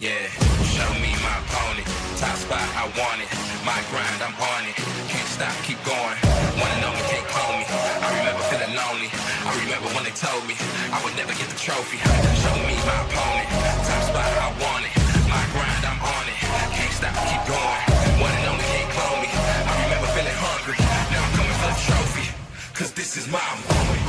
Yeah, show me my opponent. Top spot, I want it. My grind, I'm on it. Can't stop, keep going. Wanna know me, can't clone me. I remember feeling lonely. I remember when they told me I would never get the trophy. Show me my opponent. Top spot, I want it. My grind, I'm on it. Can't stop, keep going. Wanna know me, can't clone me. I remember feeling hungry. Now I'm coming for the trophy. Cause this is my moment.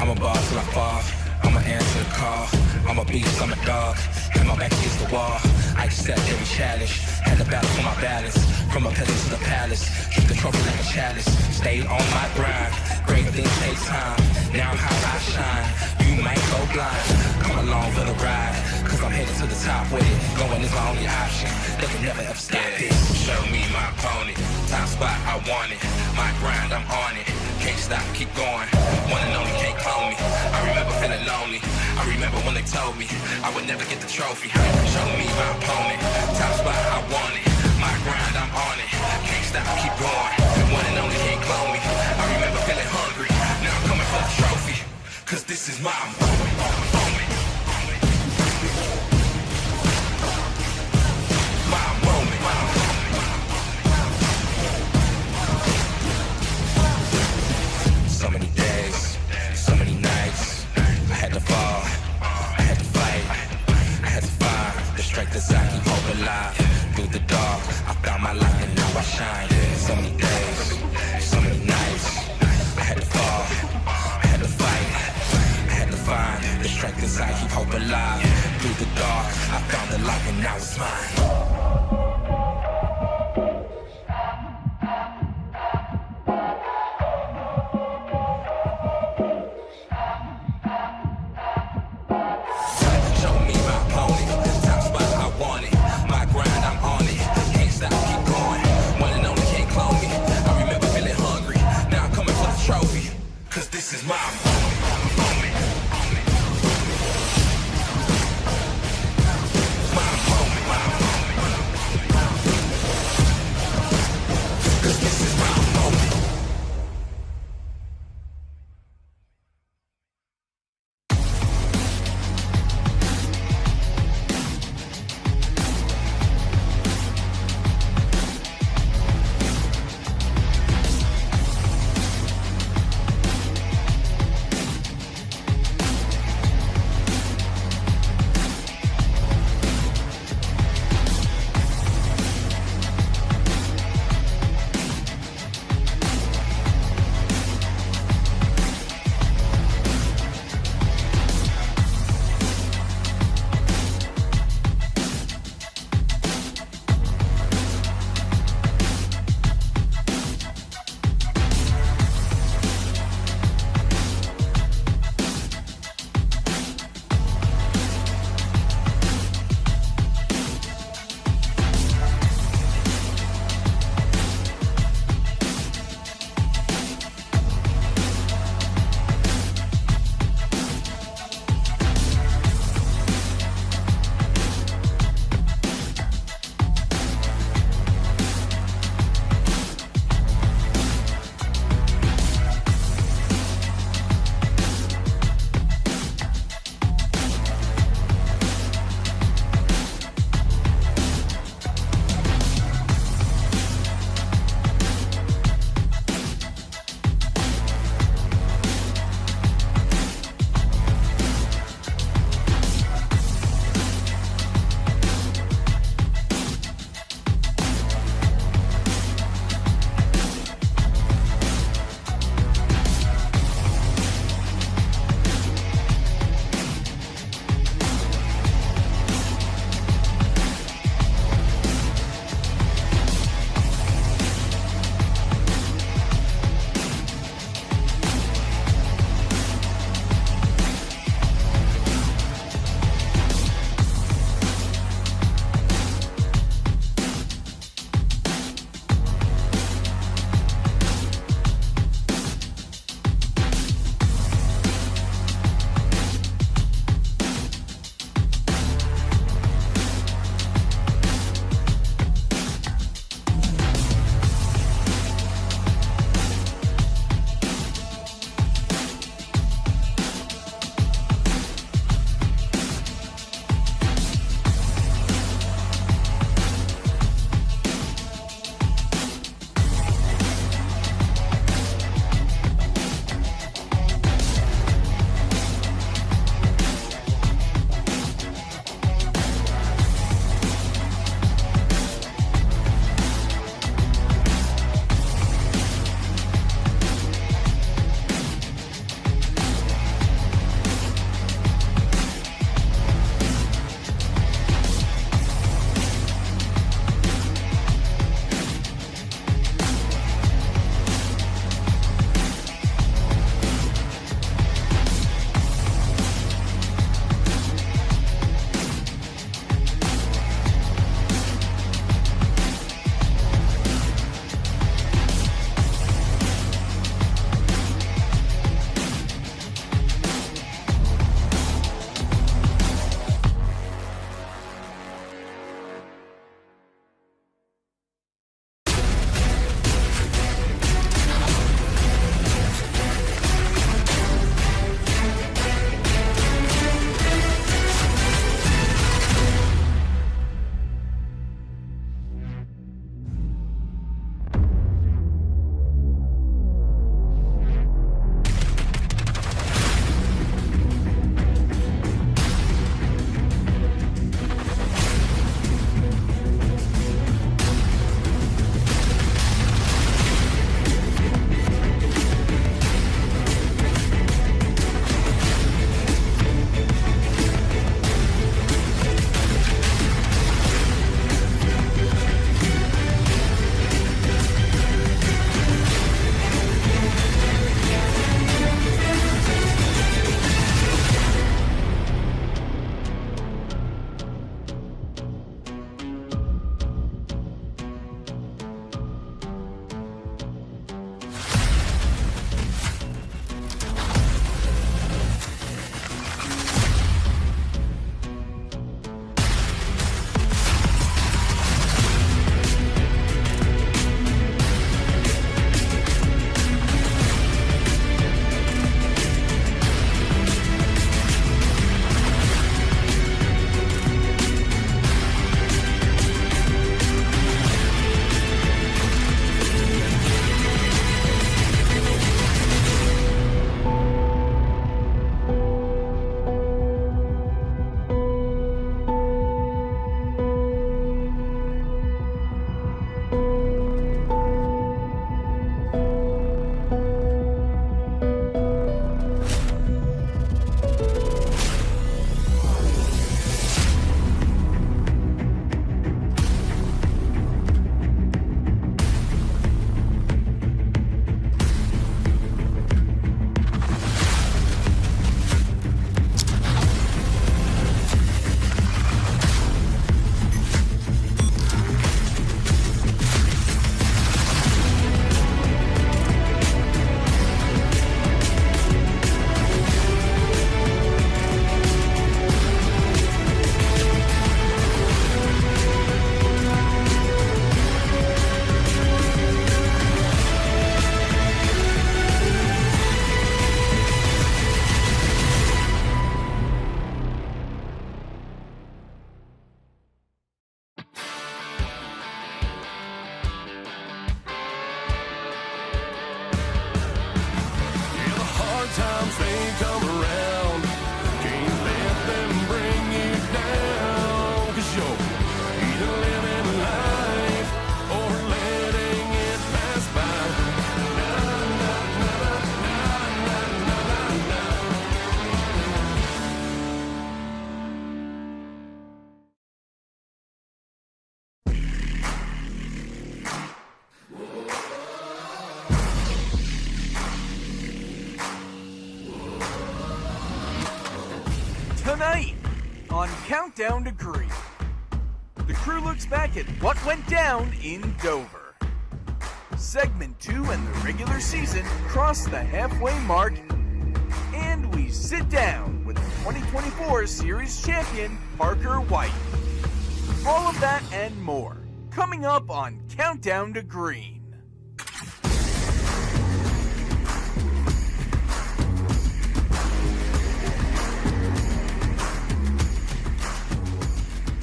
I'm a boss till I fall, I'ma answer the call. I'm a beast, I'm a dog, and my back against the wall. I accept every challenge, had to battle for my balance. From a peasant to the palace, keep the trophy like a chalice. Stayed on my grind, great things take time. Now how I shine, you might go blind. Come along for the ride, cause I'm headed to the top with it. Going is my only option, they can never ever stop this. Show me my opponent, top spot, I want it. My grind, I'm on it. Can't stop, keep going. Wanna know me, can't clone me. I remember feeling lonely. I remember when they told me I would never get the trophy. Show me my opponent. Top spot, I want it. My grind, I'm on it. Can't stop, keep going. Wanna know me, can't clone me. I remember feeling hungry. Now I'm coming for the trophy. Cause this is my moment. My moment. So many days, so many nights, I had to fall, I had to fight, I had to find the strength as I keep hope alive. Through the dark, I found my light and now I shine. So many days, so many nights, I had to fall, I had to fight, I had to find the strength as I keep hope alive. Through the dark, I found the light and now it's mine. Cause this is my moment. My moment. once they come around, can't let them bring you down, 'cause you're either living life or letting it pass by. Tonight on Countdown to Green, the crew looks back at what went down in Dover. Segment 2 and the regular season cross the halfway mark, and we sit down with 2024 Series champion Parker White. All of that and more coming up on Countdown to Green.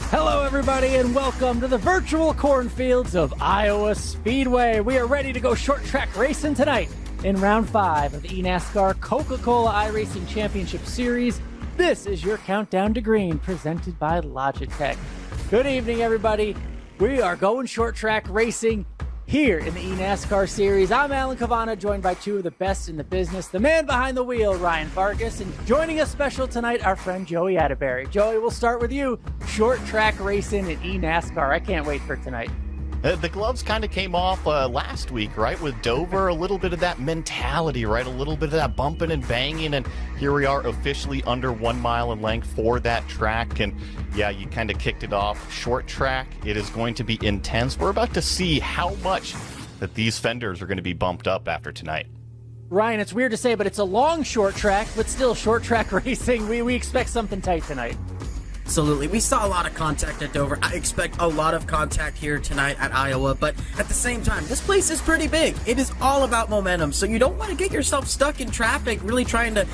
Hello, everybody, and welcome to the virtual cornfields of Iowa Speedway. We are ready to go short track racing tonight in round 5 of the eNASCAR Coca-Cola iRacing Championship Series. This is your Countdown to Green, presented by Logitech. Good evening, everybody. We are going short track racing here in the eNASCAR Series. I'm Alan Cavana, joined by two of the best in the business, the man behind the wheel, Ryan Vargas, and joining us special tonight, our friend Joey Atterbury. Joey, we'll start with you. Short track racing in eNASCAR. I can't wait for tonight. The gloves kind of came off last week, right? With Dover, a little bit of that mentality, right? A little bit of that bumping and banging, and here we are officially under 1 mile in length for that track. And yeah, you kind of kicked it off. Short track, it is going to be intense. We're about to see how much that these fenders are going to be bumped up after tonight. Ryan, it's weird to say, but it's a long short track, but still short track racing. We expect something tight tonight. Absolutely. We saw a lot of contact at Dover. I expect a lot of contact here tonight at Iowa, but at the same time, this place is pretty big. It is all about momentum, so you don't want to get yourself stuck in traffic really trying to,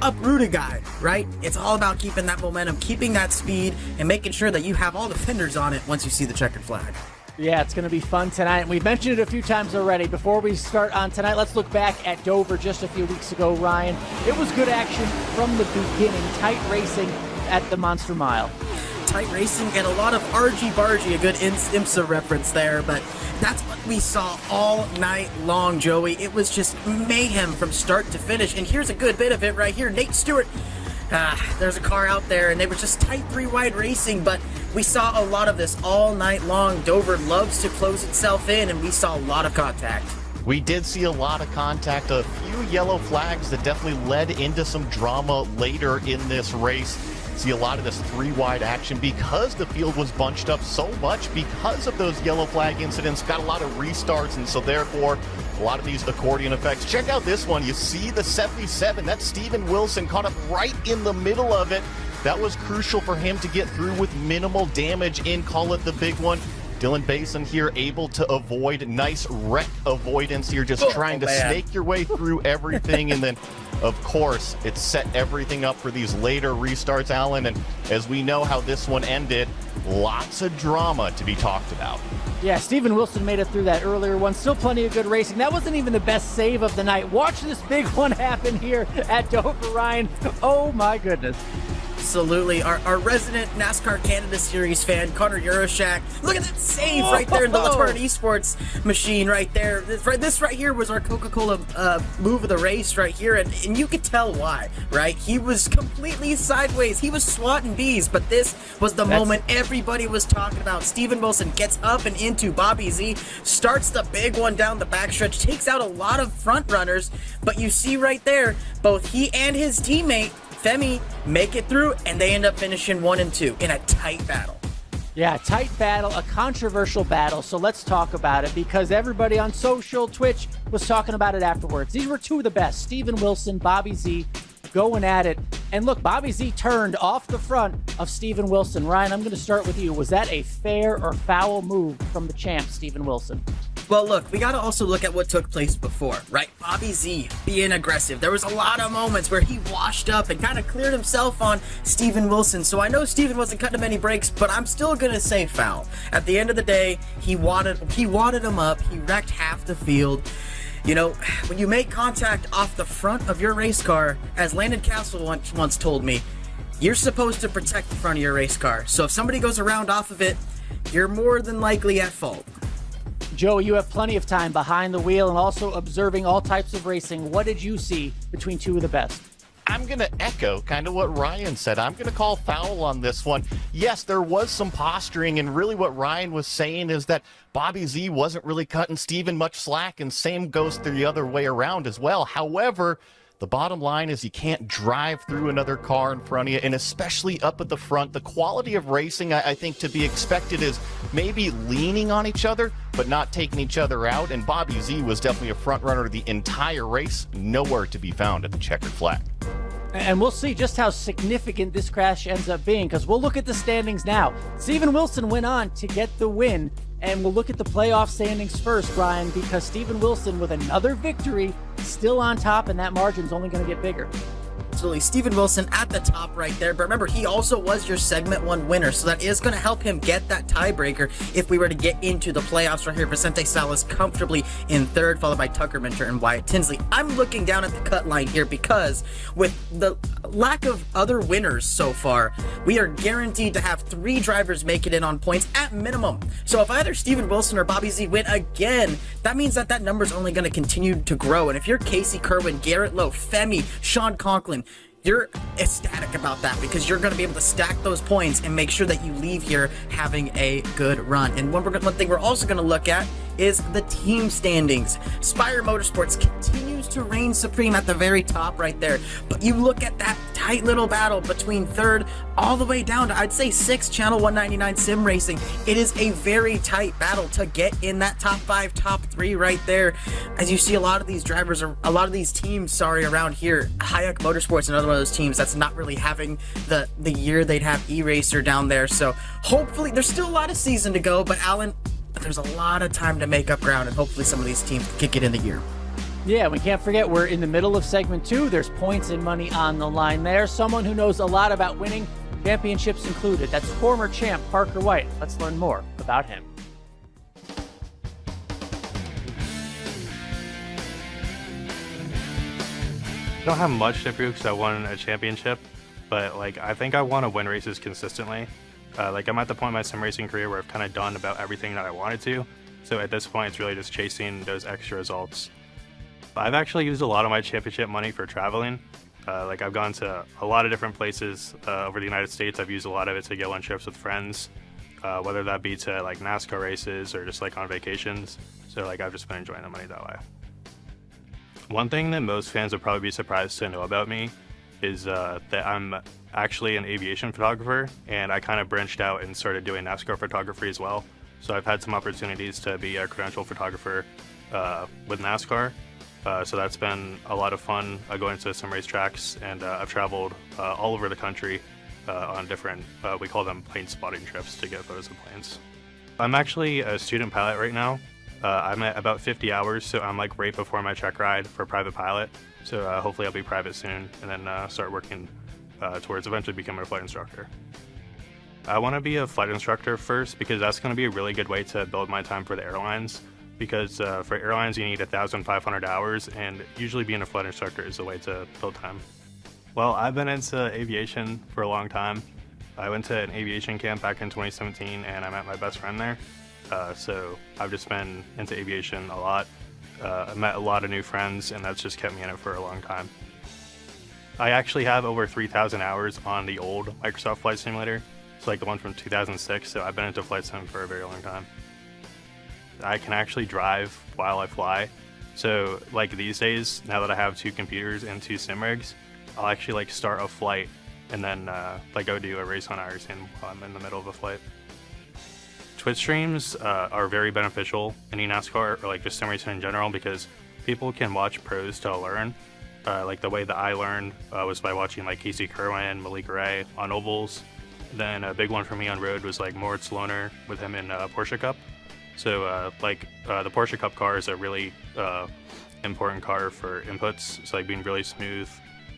uproot a guy, right? It's all about keeping that momentum, keeping that speed, and making sure that you have all the fenders on it once you see the checkered flag. Yeah, it's going to be fun tonight. We've mentioned it a few times already. Before we start on tonight, let's look back at Dover just a few weeks ago, Ryan. It was good action from the beginning, tight racing at the Monster Mile. Tight racing and a lot of argy-bargy, a good IMSA reference there, but that's what we saw all night long, Joey. It was just mayhem from start to finish, and here's a good bit of it right here. Nate Stewart, there's a car out there, and they were just tight three-wide racing, but we saw a lot of this all night long. Dover loves to close itself in, and we saw a lot of contact. We did see a lot of contact, a few yellow flags that definitely led into some drama later in this race. See a lot of this three-wide action because the field was bunched up so much because of those yellow flag incidents. Got a lot of restarts, and so therefore a lot of these accordion effects. Check out this one. You see the 77. That's Steven Wilson caught up right in the middle of it. That was crucial for him to get through with minimal damage in, call it the big one. Dylan Basin here able to avoid, nice wreck avoidance here, just trying to snake your way through everything. And then, of course, it set everything up for these later restarts, Alan. And as we know how this one ended, lots of drama to be talked about. Yeah, Steven Wilson made it through that earlier one. Still plenty of good racing. That wasn't even the best save of the night. Watch this big one happen here at Dover, Ryan. Oh, my goodness. Absolutely. Our resident NASCAR Canada Series fan, Connor Yuroshak. Look at that save right there in the Letard Esports machine right there. This right here was our Coca-Cola move of the race right here, and you could tell why, right? He was completely sideways. He was swatting bees, but this was the moment everybody was talking about. Steven Wilson gets up and into Bobby Z, starts the big one down the backstretch, takes out a lot of front runners, but you see right there, both he and his teammate Femi make it through, and they end up finishing 1 and 2 in a tight battle. Yeah, tight battle, a controversial battle. So let's talk about it because everybody on social, Twitch, was talking about it afterwards. These were two of the best, Steven Wilson, Bobby Z, going at it. And look, Bobby Z turned off the front of Steven Wilson. Ryan, I'm going to start with you. Was that a fair or foul move from the champ, Steven Wilson? Well, look, we got to also look at what took place before, right? Bobby Z being aggressive. There was a lot of moments where he washed up and kind of cleared himself on Steven Wilson. So I know Steven wasn't cutting him any breaks, but I'm still going to say foul. At the end of the day, he wadded him up. He wrecked half the field. You know, when you make contact off the front of your race car, as Landon Castle once told me, you're supposed to protect the front of your race car. So if somebody goes around off of it, you're more than likely at fault. Joe, you have plenty of time behind the wheel and also observing all types of racing. What did you see between two of the best? I'm going to echo kind of what Ryan said. I'm going to call foul on this one. Yes, there was some posturing, and really what Ryan was saying is that Bobby Z wasn't really cutting Steven much slack, and same goes the other way around as well. However, the bottom line is you can't drive through another car in front of you, and especially up at the front. The quality of racing, I think, to be expected is maybe leaning on each other, but not taking each other out, and Bobby Z was definitely a front runner the entire race, nowhere to be found at the checkered flag. And we'll see just how significant this crash ends up being, because we'll look at the standings now. Steven Wilson went on to get the win, and we'll look at the playoff standings first, Brian, because Steven Wilson, with another victory, still on top, and that margin's only going to get bigger. Absolutely. Steven Wilson at the top right there. But remember, he also was your segment 1 winner, so that is going to help him get that tiebreaker if we were to get into the playoffs right here. Vicente Salas comfortably in 3rd, followed by Tucker Minter and Wyatt Tinsley. I'm looking down at the cut line here because with the lack of other winners so far, we are guaranteed to have 3 drivers make it in on points at minimum. So if either Steven Wilson or Bobby Z win again, that means that number is only going to continue to grow. And if you're Casey Kerwin, Garrett Lowe, Femi, Sean Conklin, you're ecstatic about that because you're going to be able to stack those points and make sure that you leave here having a good run. And one thing we're also going to look at is the team standings. Spire Motorsports continues to reign supreme at the very top right there. But you look at that tight little battle between 3rd all the way down to, I'd say, 6th, Channel 199 Sim Racing. It is a very tight battle to get in that top 5, top 3 right there. As you see, a lot of these teams around here, Hayek Motorsports, another one of those teams that's not really having the year they'd have E-Racer down there. So hopefully, there's still a lot of season to go, but Alan, there's a lot of time to make up ground, and hopefully some of these teams can get in the year. Yeah, we can't forget we're in the middle of segment 2. There's points and money on the line there. Someone who knows a lot about winning, championships included. That's former champ Parker White. Let's learn more about him. I don't have much to prove because I won a championship, but I think I want to win races consistently. I'm at the point in my sim racing career where I've kind of done about everything that I wanted to. So at this point, it's really just chasing those extra results. But I've actually used a lot of my championship money for traveling. I've gone to a lot of different places over the United States. I've used a lot of it to go on trips with friends, whether that be to NASCAR races or just on vacations. So I've just been enjoying the money that way. One thing that most fans would probably be surprised to know about me is that I'm actually an aviation photographer, and I kind of branched out and started doing NASCAR photography as well. So I've had some opportunities to be a credential photographer with NASCAR. So that's been a lot of fun going to some racetracks, and I've traveled all over the country on different, we call them plane spotting trips to get photos of planes. I'm actually a student pilot right now. I'm at about 50 hours, so I'm right before my check ride for private pilot. So hopefully I'll be private soon, and then start working towards eventually becoming a flight instructor. I want to be a flight instructor first because that's going to be a really good way to build my time for the airlines. Because for airlines you need 1,500 hours, and usually being a flight instructor is the way to build time. Well, I've been into aviation for a long time. I went to an aviation camp back in 2017, and I met my best friend there. So I've just been into aviation a lot. I met a lot of new friends, and that's just kept me in it for a long time. I actually have over 3,000 hours on the old Microsoft Flight Simulator. It's the one from 2006, so I've been into flight sim for a very long time. I can actually drive while I fly. So these days, now that I have 2 computers and 2 sim rigs, I'll actually start a flight and then go do a race on iRacing while I'm in the middle of a flight. Twitch streams are very beneficial in eNASCAR or just sim racing in general because people can watch pros to learn. The way that I learned was by watching Casey Kerwin, Malik Ray on ovals. Then a big one for me on road was Moritz Lohner with him in Porsche Cup. So the Porsche Cup car is a really important car for inputs. It's being really smooth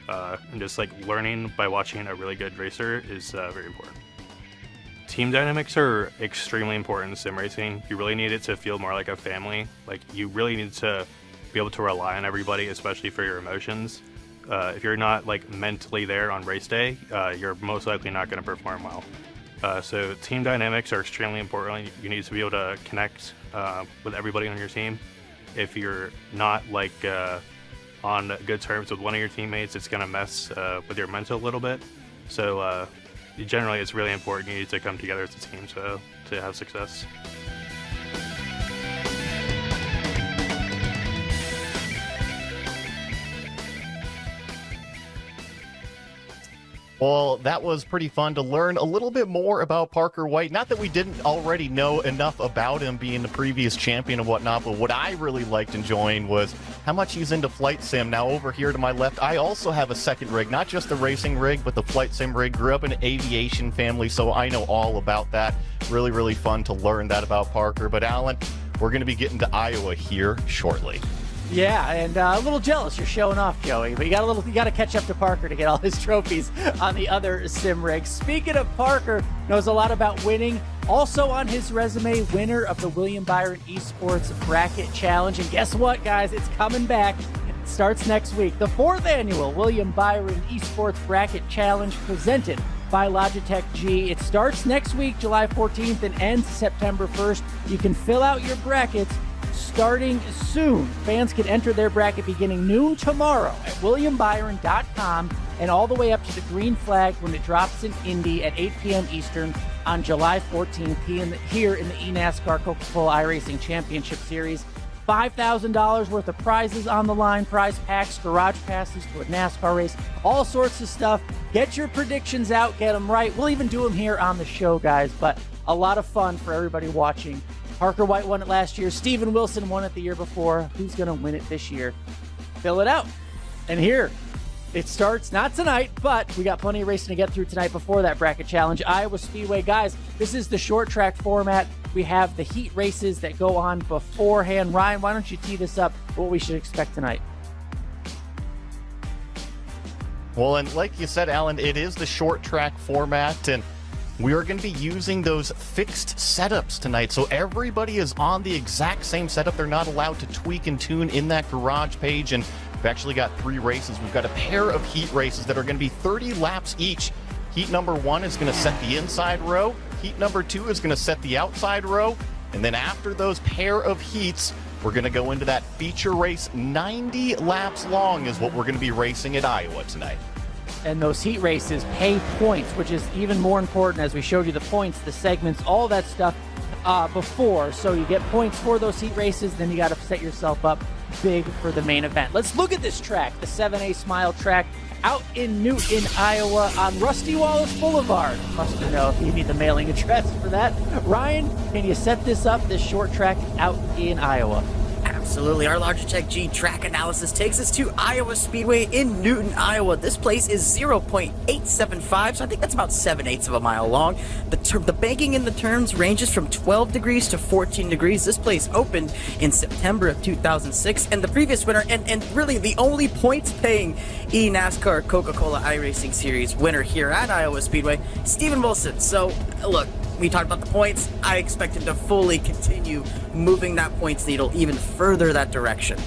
and just learning by watching a really good racer is very important. Team dynamics are extremely important in sim racing. You really need it to feel more like a family. You really need to be able to rely on everybody, especially for your emotions. If you're not like mentally there on race day, you're most likely not going to perform well. So team dynamics are extremely important. You need to be able to connect with everybody on your team. If you're not like on good terms with one of your teammates, it's going to mess with your mental a little bit. So generally, it's really important. You need to come together as a team to have success. Well, that was pretty fun to learn a little bit more about Parker White. Not that we didn't already know enough about him being the previous champion and whatnot, but what I really liked enjoying was how much he's into flight sim. Now, over here to my left, I also have a second rig, not just the racing rig, but the flight sim rig. Grew up in an aviation family, so I know all about that. Really, really fun to learn that about Parker. But Alan, we're going to be getting to Iowa here shortly. Yeah, and a little jealous you're showing off, Joey, but you got to catch up to Parker to get all his trophies on the other sim rig. Speaking of Parker, knows a lot about winning. Also on his resume, winner of the William Byron Esports Bracket Challenge. And guess what, guys? It's coming back. It starts next week. The 4th annual William Byron Esports Bracket Challenge presented by Logitech G. It starts next week, July 14th, and ends September 1st. You can fill out your brackets starting soon. Fans can enter their bracket beginning noon tomorrow at williambyron.com and all the way up to the green flag when it drops in Indy at 8 p.m. Eastern on July 14th here in the eNASCAR Coca-Cola iRacing Championship Series. $5,000 worth of prizes on the line, prize packs, garage passes to a NASCAR race, all sorts of stuff. Get your predictions out, get them right. We'll even do them here on the show, guys, but a lot of fun for everybody watching. Parker White won it last year. Steven Wilson won it the year before. Who's going to win it this year? Fill it out. And here, it starts not tonight, but we got plenty of racing to get through tonight before that bracket challenge. Iowa Speedway. Guys, this is the short track format. We have the heat races that go on beforehand. Ryan, why don't you tee this up, what we should expect tonight? Well, and like you said, Alan, it is the short track format, and we are going to be using those fixed setups tonight. So everybody is on the exact same setup. They're not allowed to tweak and tune in that garage page. And we've actually got 3 races. We've got a pair of heat races that are going to be 30 laps each. Heat number 1 is going to set the inside row. Heat number 2 is going to set the outside row. And then after those pair of heats, we're going to go into that feature race. 90 laps long is what we're going to be racing at Iowa tonight. And those heat races pay points, which is even more important, as we showed you the points, the segments, all that stuff before. So you get points for those heat races, then you got to set yourself up big for the main event. Let's look at this track, the 7A Smile track out in Newton, Iowa on Rusty Wallace Boulevard. Must you know if you need the mailing address for that. Ryan, can you set this up, this short track out in Iowa? Absolutely. Our Logitech G track analysis takes us to Iowa Speedway in Newton, Iowa. This place is 0.875, so I think that's about 7/8 of a mile long. The banking in the turns ranges from 12 degrees to 14 degrees. This place opened in September of 2006, and the previous winner, and really the only points-paying eNASCAR Coca-Cola iRacing Series winner here at Iowa Speedway, Steven Wilson. So, look, we talked about the points. I expect him to fully continue moving that points needle even further that direction.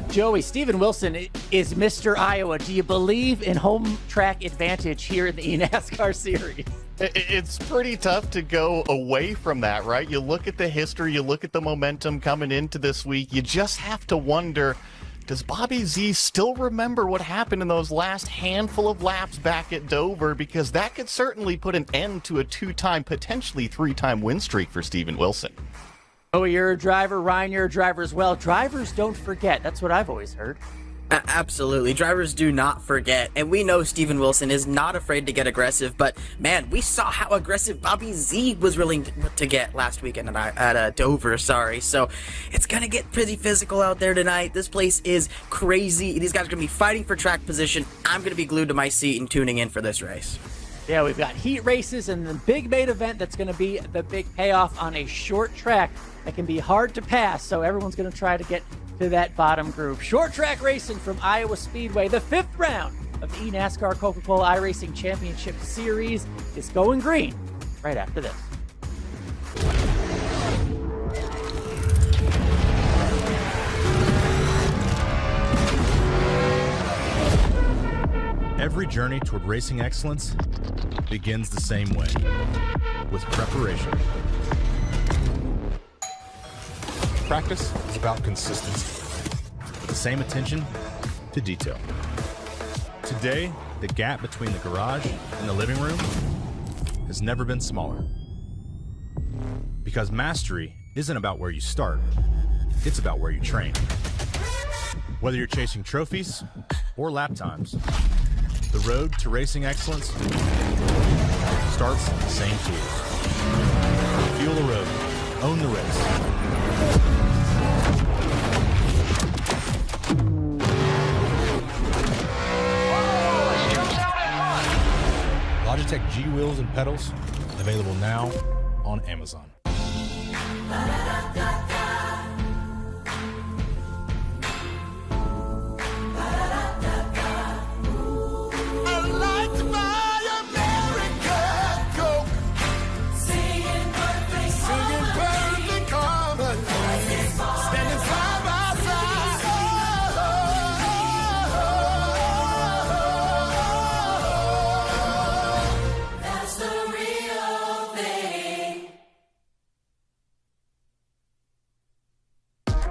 Joey, Steven Wilson is Mr. Iowa. Do you believe in home track advantage here in the eNASCAR series? It's pretty tough to go away from that, right? You look at the history, you look at the momentum coming into this week, you just have to wonder, does Bobby Z still remember what happened in those last handful of laps back at Dover? Because that could certainly put an end to a 2-time, potentially 3-time win streak for Steven Wilson. Oh, you're a driver. Ryan, you're a driver as well. Drivers don't forget. That's what I've always heard. Absolutely. Drivers do not forget. And we know Steven Wilson is not afraid to get aggressive. But, man, we saw how aggressive Bobby Z was willing to get last weekend at Dover. So it's going to get pretty physical out there tonight. This place is crazy. These guys are going to be fighting for track position. I'm going to be glued to my seat and tuning in for this race. Yeah, we've got heat races and the big main event that's going to be the big payoff on a short track that can be hard to pass. So everyone's going to try to get to that bottom group. Short track racing from Iowa Speedway. The 5th round of the eNASCAR Coca-Cola iRacing Championship Series is going green right after this. journey toward racing excellence begins the same way, with preparation. Practice is about consistency, with the same attention to detail. Today, the gap between the garage and the living room has never been smaller. Because mastery isn't about where you start, it's about where you train. Whether you're chasing trophies or lap times, the road to racing excellence starts on the same tools. Feel the road, own the race. Logitech G wheels and pedals, available now on Amazon.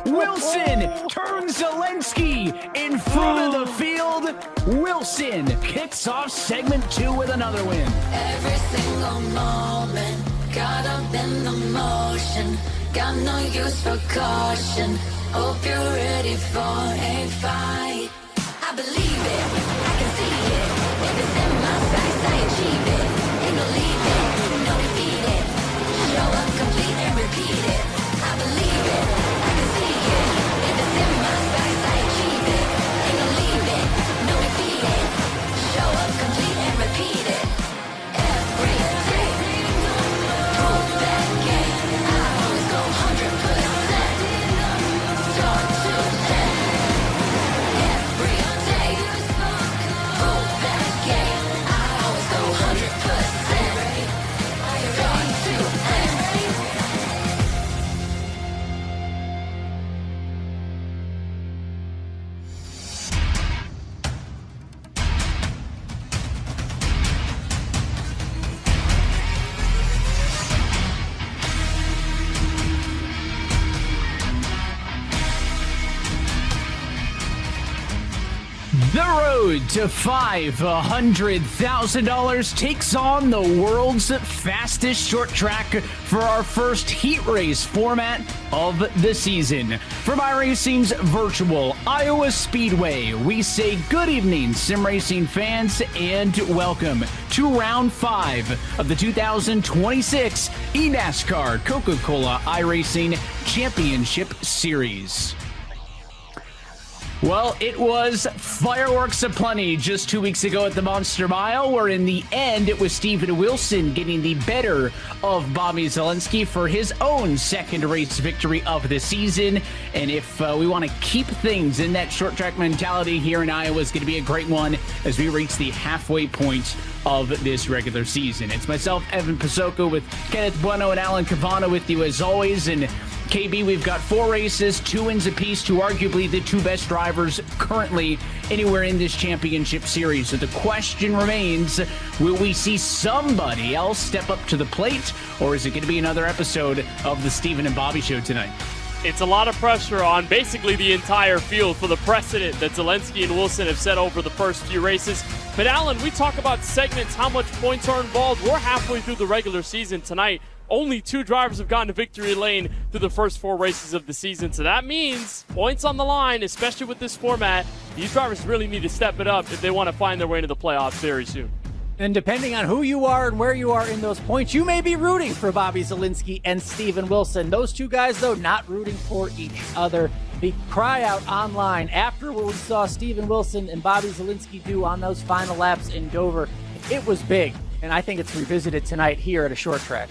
Wilson turns Zelensky in front of the field. Wilson kicks off segment 2 with another win. Every single moment, caught up in the motion, got no use for caution. Hope you're ready for a fight. I believe it, I can see it. If it's in my sights, I achieve it. Ain't no leaving, no defeat it. Show up complete and repeat it. I believe it, I can see it. If it's in my sights, I achieve it. Ain't no leaving, no defeat it. Show up complete and repeat it. Every day, prove that game. I always go 100%. Start to end. Every day, prove that game. I always go 100%. Start to end. The road to $500,000 takes on the world's fastest short track for our first heat race format of the season. From iRacing's virtual Iowa Speedway, we say good evening, sim racing fans, and welcome to round 5 of the 2026 eNASCAR Coca-Cola iRacing Championship Series. Well, it was fireworks aplenty just 2 weeks ago at the Monster Mile, where in the end it was Steven Wilson getting the better of Bobby Zelensky for his own second race victory of the season. And if we want to keep things in that short track mentality here in Iowa, it's going to be a great one as we reach the halfway point of this regular season. It's myself, Evan Pasoko, with Kenneth Bueno and Alan Cavana with you as always. And KB, we've got 4 races, 2 wins apiece to arguably the 2 best drivers currently anywhere in this championship series. So the question remains, will we see somebody else step up to the plate, or is it going to be another episode of the Steven and Bobby Show tonight? It's a lot of pressure on basically the entire field for the precedent that Zelensky and Wilson have set over the first few races. But Alan, we talk about segments, how much points are involved. We're halfway through the regular season tonight. Only 2 drivers have gotten to victory lane through the first 4 races of the season. So that means points on the line, especially with this format. These drivers really need to step it up if they want to find their way into the playoffs very soon. And depending on who you are and where you are in those points, you may be rooting for Bobby Zelensky and Steven Wilson. Those 2 guys, though, not rooting for each other. The cry out online after what we saw Steven Wilson and Bobby Zelensky do on those final laps in Dover, it was big. And I think it's revisited tonight here at a short track.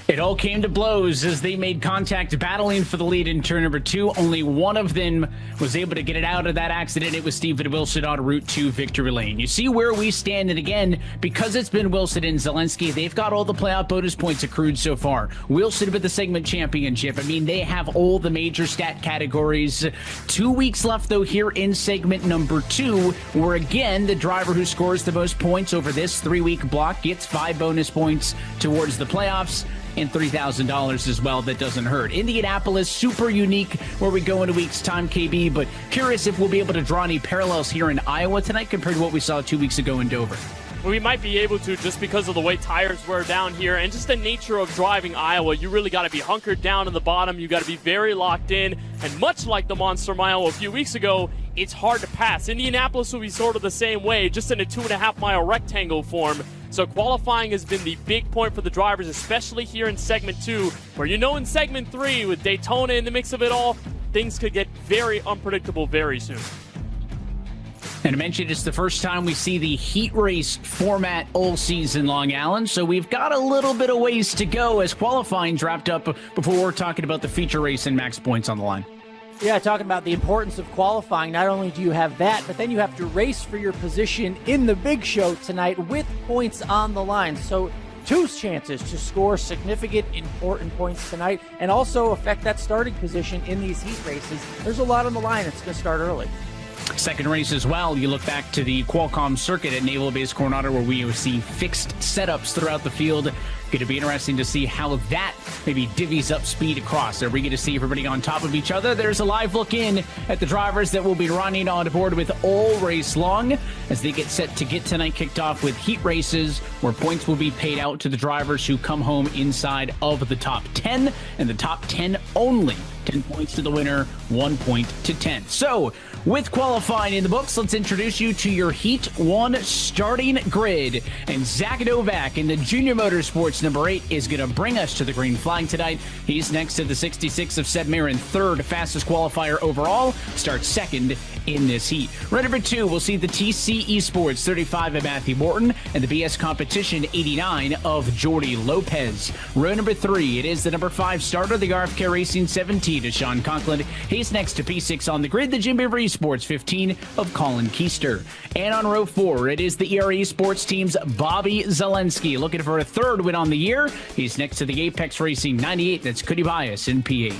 It all came to blows as they made contact battling for the lead in turn number 2. Only one of them was able to get it out of that accident. It was Stephen Wilson on route to victory lane. You see where we stand, and again, because it's been Wilson and Zelensky, they've got all the playoff bonus points accrued so far. Wilson with the segment championship. I mean, they have all the major stat categories. 2 weeks left, though, here in segment number 2, where again, the driver who scores the most points over this 3-week block gets 5 bonus points towards the playoffs, and $3,000 as well. That doesn't hurt. Indianapolis, super unique where we go in a week's time, KB, but curious if we'll be able to draw any parallels here in Iowa tonight compared to what we saw 2 weeks ago in Dover. We might be able to, just because of the way tires were down here and just the nature of driving Iowa. You really got to be hunkered down in the bottom. You got to be very locked in. And much like the Monster Mile a few weeks ago, it's hard to pass. Indianapolis will be sort of the same way, just in a 2.5-mile rectangle form. So qualifying has been the big point for the drivers, especially here in segment 2, where in segment 3, with Daytona in the mix of it all, things could get very unpredictable very soon. And I mentioned it's the first time we see the heat race format all season long, Alan. So we've got a little bit of ways to go as qualifying's wrapped up before we're talking about the feature race and max points on the line. Yeah, talking about the importance of qualifying. Not only do you have that, but then you have to race for your position in the big show tonight with points on the line. So 2 chances to score significant, important points tonight and also affect that starting position in these heat races. There's a lot on the line. It's going to start early. Second race as well. You look back to the Qualcomm circuit at Naval Base Coronado where we see fixed setups throughout the field. Going to be interesting to see how that maybe divvies up speed across. Are we going to see everybody on top of each other? There's a live look in at the drivers that will be running on board with all race long as they get set to get tonight kicked off with heat races where points will be paid out to the drivers who come home inside of the top 10 and the top 10 only. 10 points to the winner, 1 point to 10. So, with qualifying in the books, let's introduce you to your Heat 1 starting grid. And Zach Novak in the Junior Motorsports number 8 is going to bring us to the green flag tonight. He's next to the 66 of Seb Marin, third fastest qualifier overall, starts second in this heat. Row number 2, we'll see the TC Esports 35 of Matthew Morton and the BS Competition 89 of Jordy Lopez. Row number 3, it is the number 5 starter, the RFK Racing 17 to Sean Conklin. He's next to P6 on the grid, the Jim Beaver Esports 15 of Colin Keister. And on row 4, it is the ERA Esports team's Bobby Zelensky, looking for a third win on the year. He's next to the Apex Racing 98, that's Cody Bias in P8.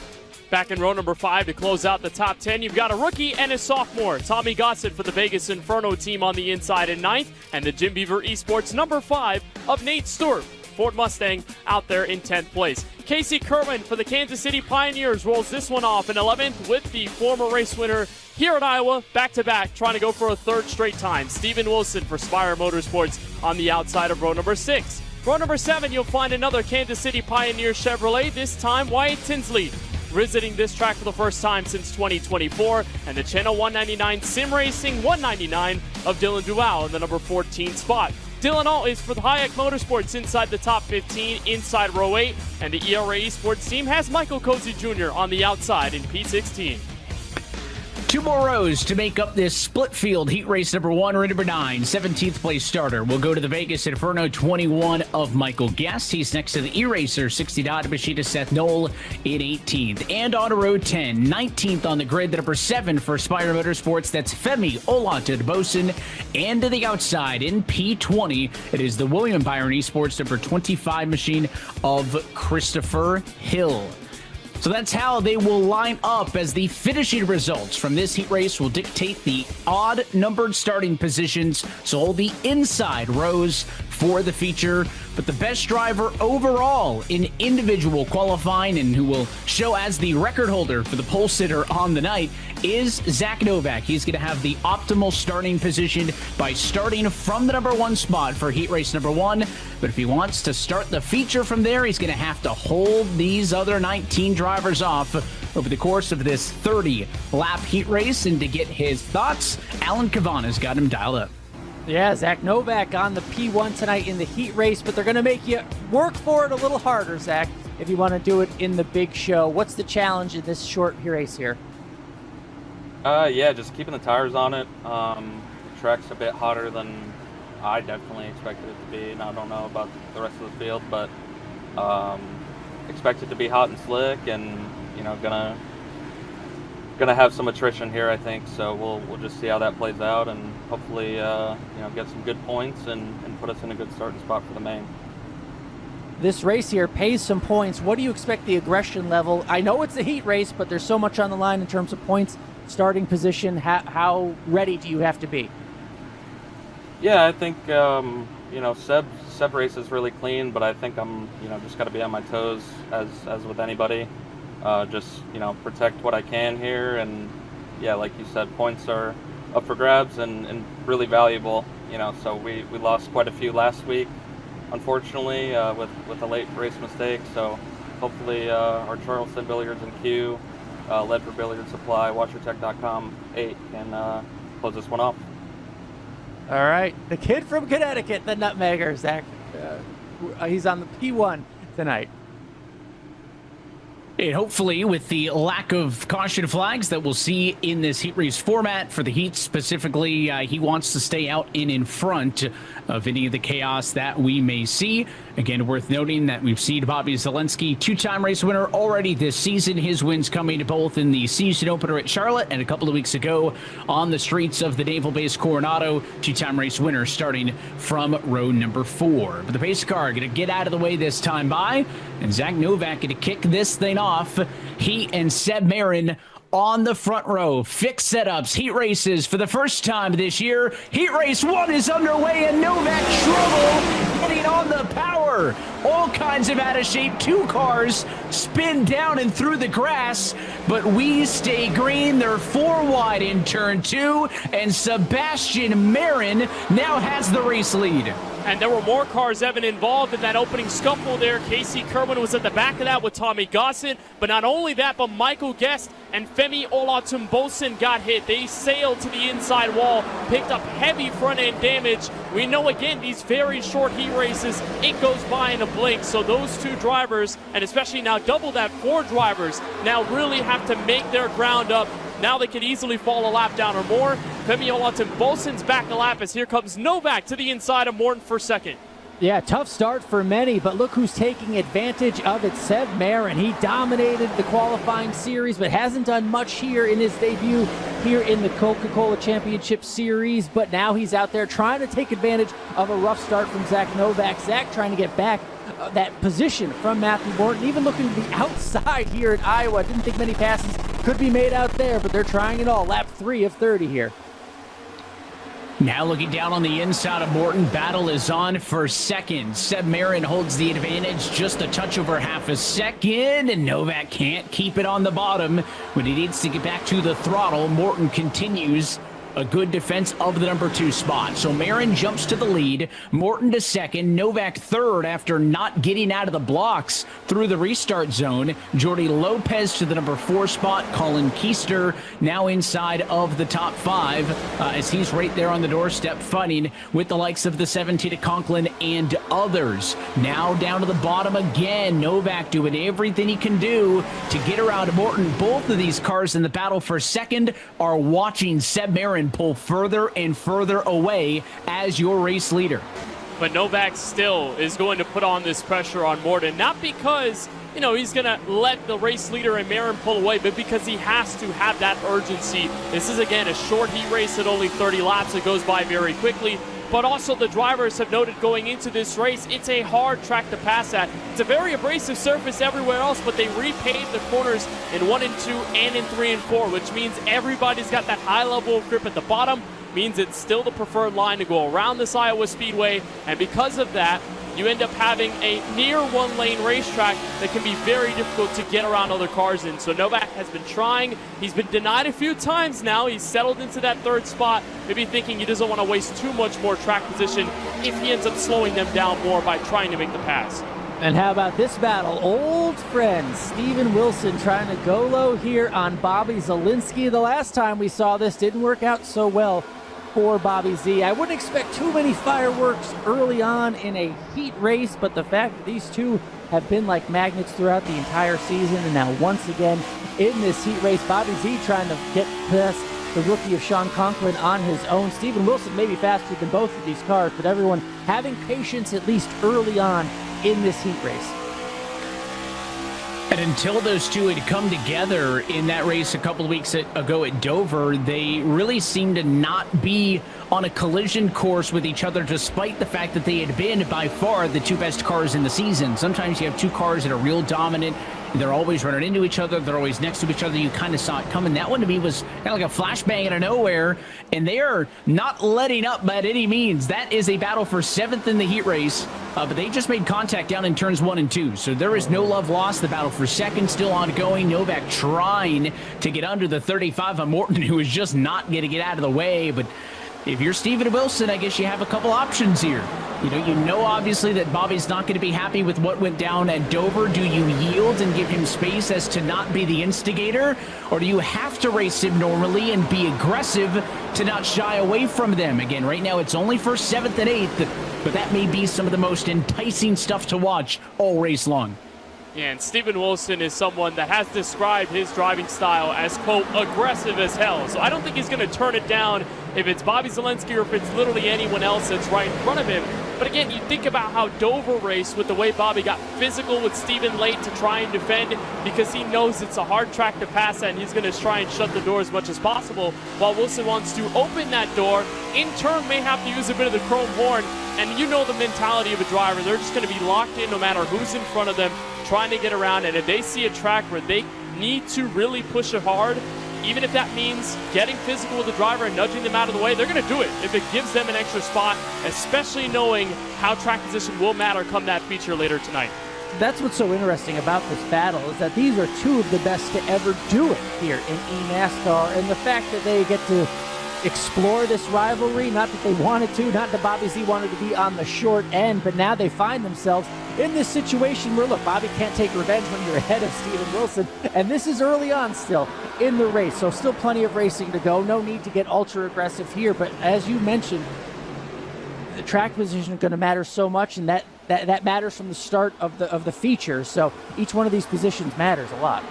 Back in row number 5 to close out the top 10, you've got a rookie and a sophomore. Tommy Gossett for the Vegas Inferno team on the inside in 9th, and the Jim Beaver Esports number 5 of Nate Stewart, Ford Mustang, out there in 10th place. Casey Kerwin for the Kansas City Pioneers rolls this one off in 11th with the former race winner here at Iowa, back-to-back, trying to go for a third straight time. Stephen Wilson for Spire Motorsports on the outside of row number 6. Row number 7, you'll find another Kansas City Pioneer Chevrolet, this time Wyatt Tinsley, visiting this track for the first time since 2024, and the Channel 199 Sim Racing 199 of Dylan Duval in the number 14 spot. Dylan All is for the Hayek Motorsports inside the top 15, inside row 8, and the ERA Esports team has Michael Cozy Jr. on the outside in P16. 2 more rows to make up this split field heat race number 1, or number 9, 17th place starter. We'll go to the Vegas Inferno 21 of Michael Guest. He's next to the E-Racer 60 Machida Seth Knoll in 18th. And on row 10, 19th on the grid, the number 7 for Spire Motorsports. That's Femi Olatobosin. And to the outside in P20, it is the William Byron Esports number 25 machine of Christopher Hill. So that's how they will line up, as the finishing results from this heat race will dictate the odd-numbered starting positions, so all the inside rows for the feature. But the best driver overall in individual qualifying, and who will show as the record holder for the pole sitter on the night, is Zach Novak. He's going to have the optimal starting position by starting from the number 1 spot for heat race number 1. But if he wants to start the feature from there, he's going to have to hold these other 19 drivers off over the course of this 30-lap heat race. And to get his thoughts, Alan Cavana's got him dialed up. Yeah, Zach Novak on the P1 tonight in the heat race, but they're going to make you work for it a little harder, Zach, if you want to do it in the big show. What's the challenge in this short race here? Yeah, just keeping the tires on it. The track's a bit hotter than I definitely expected it to be, and I don't know about the rest of the field, but expect it to be hot and slick, and gonna have some attrition here, I think. So we'll just see how that plays out, and hopefully get some good points and put us in a good starting spot for the main. This race here pays some points. What do you expect the aggression level? I know it's a heat race, but there's so much on the line in terms of points, starting position. How ready do you have to be? Yeah, I think Seb race is really clean, but I think I'm just got to be on my toes as with anybody. Just protect what I can here, and yeah, like you said, points are up for grabs and really valuable. So we lost quite a few last week, unfortunately, with a late race mistake. So hopefully our Charleston Billiards and Q, Ledford Billiard Supply, WatcherTech.com 8 can close this one off. All right, the kid from Connecticut, the Nutmegger, Zach. He's on the P1 tonight. And hopefully with the lack of caution flags that we'll see in this heat race format for the heat specifically, he wants to stay out and in front of any of the chaos that we may see. Again, worth noting that we've seen Bobby Zalenski, two-time race winner already this season. His wins coming both in the season opener at Charlotte and a couple of weeks ago on the streets of the Naval Base Coronado. Two-time race winner starting from row number 4. But the pace car going to get out of the way this time by, and Zach Novak going to kick this thing off. He and Seb Marin on the front row. Fixed setups, heat races for the first time this year. Heat race 1 is underway, and Novak Trouble getting on the power. All kinds of out of shape. 2 cars spin down and through the grass, but we stay green. They're 4 wide in turn 2, and Sebastian Marin now has the race lead. And there were more cars, Evan, involved in that opening scuffle there. Casey Kerwin was at the back of that with Tommy Gossett. But not only that, but Michael Guest and Femi Olatunbosin got hit. They sailed to the inside wall, picked up heavy front-end damage. We know, again, these very short heat races, it goes by in a blink. So those 2 drivers, and especially now double that, 4 drivers, now really have to make their ground up. Now they could easily fall a lap down or more. Femi Olatunbosin's back a lap as here comes Novak to the inside of Morton for second. Yeah, tough start for many, but look who's taking advantage of it. Seb Marin, he dominated the qualifying series, but hasn't done much here in his debut here in the Coca-Cola Championship Series. But now he's out there trying to take advantage of a rough start from Zach Novak. Zach trying to get back that position from Matthew Morton, even looking to the outside here in Iowa. Didn't think many passes could be made out there, but they're trying it all. Lap 3 of 30 here. Now looking down on the inside of Morton, battle is on for second. Seb Marin holds the advantage just a touch over half a second, and Novak can't keep it on the bottom when he needs to get back to the throttle. Morton continues a good defense of the number 2 spot. So Marin jumps to the lead, Morton to second, Novak third after not getting out of the blocks through the restart zone. Jordy Lopez to the number 4 spot, Colin Keister now inside of the top 5 as he's right there on the doorstep fighting with the likes of the 17 to Conklin and others. Now down to the bottom again, Novak doing everything he can do to get around Morton. Both of these cars in the battle for second are watching Seb Marin pull further and further away as your race leader. But Novak still is going to put on this pressure on Morton, not because he's going to let the race leader and Marin pull away, but because he has to have that urgency. This is, again, a short heat race at only 30 laps. It goes by very quickly. But also the drivers have noted going into this race, it's a hard track to pass at. It's a very abrasive surface everywhere else, but they repaved the corners in 1 and 2 and in 3 and 4, which means everybody's got that high level of grip at the bottom, means it's still the preferred line to go around this Iowa Speedway. And because of that, you end up having a near 1-lane racetrack that can be very difficult to get around other cars in. So Novak has been trying. He's been denied a few times now. He's settled into that 3rd spot, maybe thinking he doesn't want to waste too much more track position if he ends up slowing them down more by trying to make the pass. And how about this battle? Old friend Steven Wilson trying to go low here on Bobby Zalenski. The last time we saw this didn't work out so well for Bobby Z. I wouldn't expect too many fireworks early on in a heat race, but the fact that these two have been like magnets throughout the entire season, and now once again in this heat race, Bobby Z trying to get past the rookie of Sean Conklin on his own. Steven Wilson may be faster than both of these cars, but everyone having patience at least early on in this heat race. And until those two had come together in that race a couple of weeks ago at Dover, they really seemed to not be on a collision course with each other, despite the fact that they had been by far the two best cars in the season. Sometimes you have two cars that are real dominant. They're always running into each other. They're always next to each other. You kind of saw it coming. That one to me was kind of like a flashbang out of nowhere, and they are not letting up by any means. That is a battle for 7th in the heat race, but they just made contact down in turns 1 and 2, so there is no love lost. The battle for 2nd still ongoing. Novak trying to get under the 35 on Morton, who is just not going to get out of the way, but if you're Steven Wilson, I guess you have a couple options here. You know obviously that Bobby's not going to be happy with what went down at Dover. Do you yield and give him space as to not be the instigator? Or do you have to race him normally and be aggressive to not shy away from them? Again, right now it's only for 7th and 8th, but that may be some of the most enticing stuff to watch all race long. Yeah, and Steven Wilson is someone that has described his driving style as, quote, aggressive as hell. So I don't think he's going to turn it down if it's Bobby Zalenski or if it's literally anyone else that's right in front of him. But again, you think about how Dover raced with the way Bobby got physical with Steven late to try and defend, because he knows it's a hard track to pass at, and he's going to try and shut the door as much as possible, while Wilson wants to open that door, in turn may have to use a bit of the chrome horn. And you know the mentality of a driver. They're just going to be locked in no matter who's in front of them, trying to get around. And if they see a track where they need to really push it hard, even if that means getting physical with the driver and nudging them out of the way, they're going to do it if it gives them an extra spot, especially knowing how track position will matter come that feature later tonight. That's what's so interesting about this battle, is that these are two of the best to ever do it here in eNASCAR, and the fact that they get to explore this rivalry, not that they wanted to, not that Bobby Z wanted to be on the short end, but now they find themselves in this situation where, look, Bobby can't take revenge when you're ahead of Steven Wilson, and this is early on still in the race, so still plenty of racing to go. No need to get ultra aggressive here, but as you mentioned, the track position is going to matter so much, and that matters from the start of the feature, so each one of these positions matters a lot.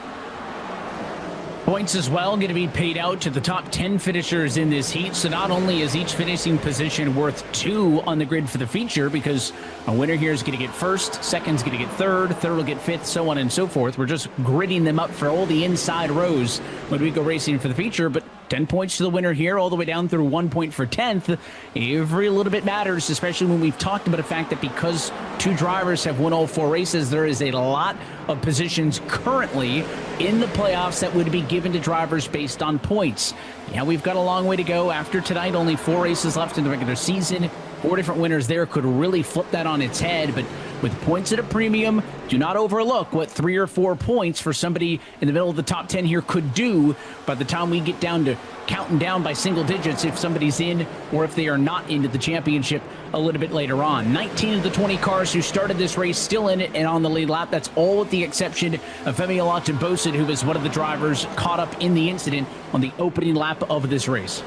Points as well going to be paid out to the top 10 finishers in this heat. So not only is each finishing position worth 2 on the grid for the feature, because a winner here is going to get first, second's going to get third will get fifth, so on and so forth. We're just gridding them up for all the inside rows when we go racing for the feature, but 10 points to the winner here, all the way down through 1 point for 10th. Every little bit matters, especially when we've talked about the fact that because 2 drivers have won all 4 races, there is a lot of positions currently in the playoffs that would be given to drivers based on points. Yeah, we've got a long way to go. After tonight, only 4 races left in the regular season. 4 different winners there could really flip that on its head, but with points at a premium, do not overlook what 3 or 4 points for somebody in the middle of the top 10 here could do by the time we get down to counting down by single digits if somebody's in or if they are not into the championship a little bit later on. 19 of the 20 cars who started this race still in it and on the lead lap. That's all with the exception of Femi Alonso-Bosid, who was one of the drivers caught up in the incident on the opening lap of this race.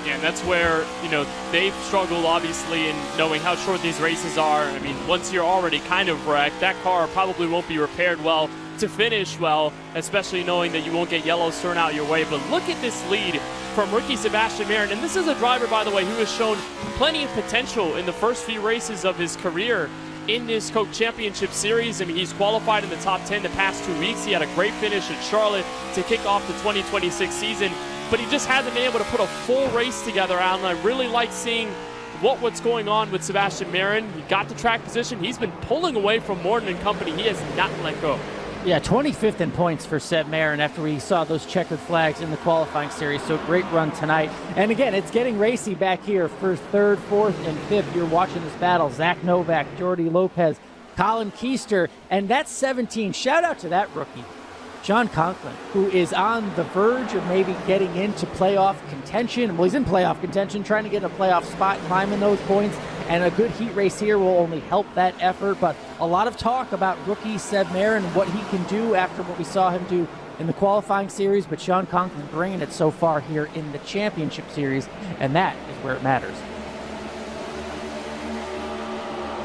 Yeah, and that's where, they've struggled, obviously, in knowing how short these races are. I mean, once you're already kind of wrecked, that car probably won't be repaired well to finish well, especially knowing that you won't get yellows thrown out your way. But look at this lead from rookie Sebastian Marin. And this is a driver, by the way, who has shown plenty of potential in the first few races of his career in this Coke Championship Series. I mean, he's qualified in the top 10 the past 2 weeks. He had a great finish at Charlotte to kick off the 2026 season, but he just hasn't been able to put a full race together, Alan. I really like seeing what's going on with Sebastian Marin. He got the track position. He's been pulling away from Morton and company. He has not let go. Yeah, 25th in points for Seb Marin after we saw those checkered flags in the qualifying series. So great run tonight. And again, it's getting racy back here for 3rd, 4th, and 5th. You're watching this battle. Zach Novak, Jordy Lopez, Colin Keister, and that's 17. Shout out to that rookie, Sean Conklin, who is on the verge of maybe getting into playoff contention. Well, he's in playoff contention, trying to get a playoff spot, climbing those points, and a good heat race here will only help that effort. But a lot of talk about rookie Seb Marin and what he can do after what we saw him do in the qualifying series, but Sean Conklin bringing it so far here in the championship series, and that is where it matters.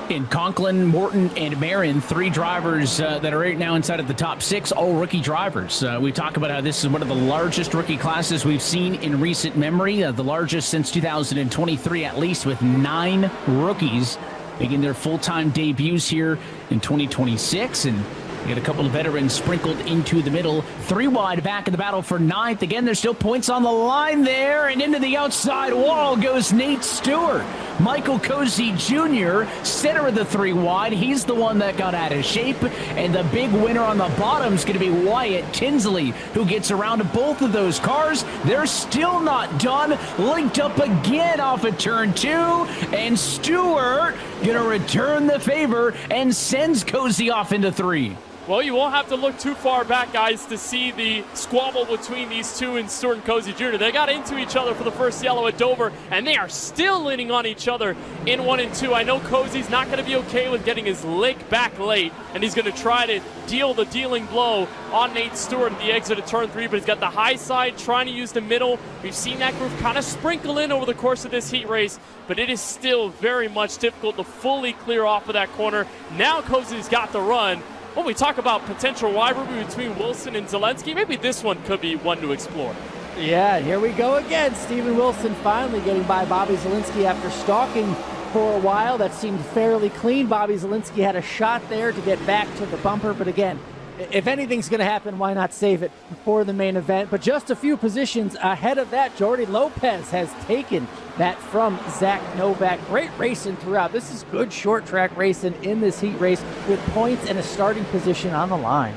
In Conklin, Morton, and Marin, 3 drivers that are right now inside of the top 6, all rookie drivers. We talk about how this is one of the largest rookie classes we've seen in recent memory, the largest since 2023 at least, with 9 rookies making their full-time debuts here in 2026. And you got a couple of veterans sprinkled into the middle. 3 wide back in the battle for 9th. Again, there's still points on the line there. And into the outside wall goes Nate Stewart. Michael Cozy Jr., center of the 3 wide. He's the one that got out of shape. And the big winner on the bottom is going to be Wyatt Tinsley, who gets around to both of those cars. They're still not done. Linked up again off of turn 2. And Stewart going to return the favor and sends Cozy off into 3. Well, you won't have to look too far back, guys, to see the squabble between these two and Stewart and Cozy Jr. They got into each other for the first yellow at Dover, and they are still leaning on each other in 1 and 2. I know Cozy's not going to be okay with getting his lick back late, and he's going to try to deal the dealing blow on Nate Stewart at the exit of turn 3, but he's got the high side, trying to use the middle. We've seen that group kind of sprinkle in over the course of this heat race, but it is still very much difficult to fully clear off of that corner. Now Cozy's got the run. When we talk about potential rivalry between Wilson and Zelensky, maybe this one could be one to explore. Yeah, here we go again. Steven Wilson finally getting by Bobby Zelensky after stalking for a while. That seemed fairly clean. Bobby Zelensky had a shot there to get back to the bumper, but again, if anything's going to happen, why not save it for the main event? But just a few positions ahead of that, Jordy Lopez has taken that from Zach Novak. Great racing throughout. This is good short track racing in this heat race with points and a starting position on the line.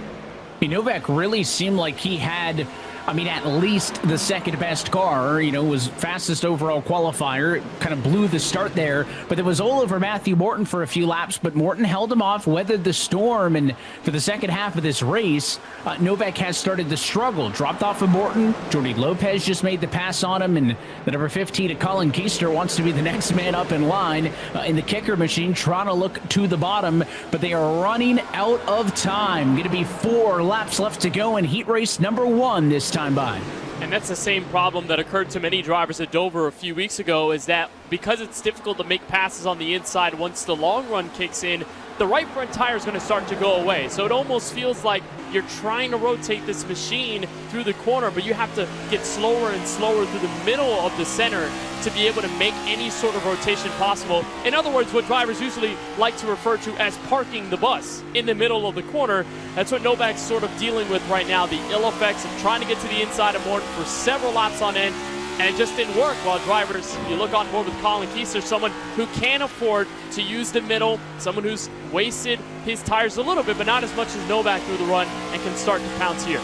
Novak really seemed like he had, at least the second best car, was fastest overall qualifier, kind of blew the start there, but it was all over Matthew Morton for a few laps, but Morton held him off, weathered the storm, and for the second half of this race, Novak has started to struggle, dropped off of Morton. Jordy Lopez just made the pass on him, and the number 15 of Colin Keister wants to be the next man up in line in the kicker machine, trying to look to the bottom, but they are running out of time. Going to be 4 laps left to go in heat race number 1 this time by. And that's the same problem that occurred to many drivers at Dover a few weeks ago, is that because it's difficult to make passes on the inside once the long run kicks in, the right front tire is going to start to go away. So it almost feels like you're trying to rotate this machine through the corner, but you have to get slower and slower through the middle of the center to be able to make any sort of rotation possible. In other words, what drivers usually like to refer to as parking the bus in the middle of the corner. That's what Novak's sort of dealing with right now, the ill effects of trying to get to the inside of Morton for several laps on end. And it just didn't work. While drivers, you look on board with Colin Keister, someone who can afford to use the middle, someone who's wasted his tires a little bit, but not as much as Novak through the run, and can start to pounce here.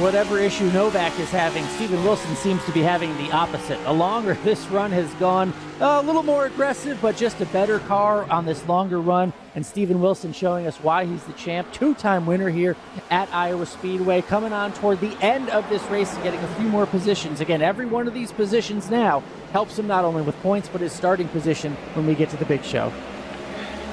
Whatever issue Novak is having, Steven Wilson seems to be having the opposite. The longer this run has gone, a little more aggressive, but just a better car on this longer run. And Steven Wilson showing us why he's the champ. 2-time winner here at Iowa Speedway. Coming on toward the end of this race and getting a few more positions. Again, every one of these positions now helps him not only with points, but his starting position when we get to the big show.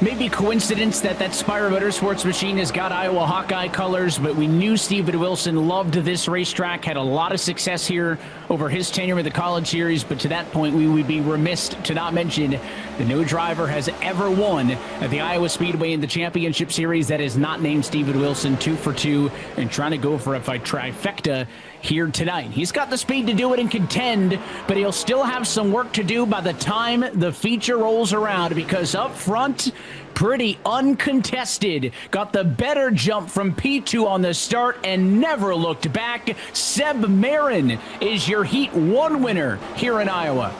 Maybe coincidence that Spire Motorsports machine has got Iowa Hawkeye colors, but we knew Steven Wilson loved this racetrack, had a lot of success here over his tenure with the College Series, but to that point, we would be remiss to not mention that no driver has ever won at the Iowa Speedway in the Championship Series that is not named Steven Wilson. 2 for 2 and trying to go for a trifecta here tonight. He's got the speed to do it and contend, but he'll still have some work to do by the time the feature rolls around, because up front, pretty uncontested. Got the better jump from P2 on the start and never looked back. Seb Marin is your Heat 1 winner here in Iowa.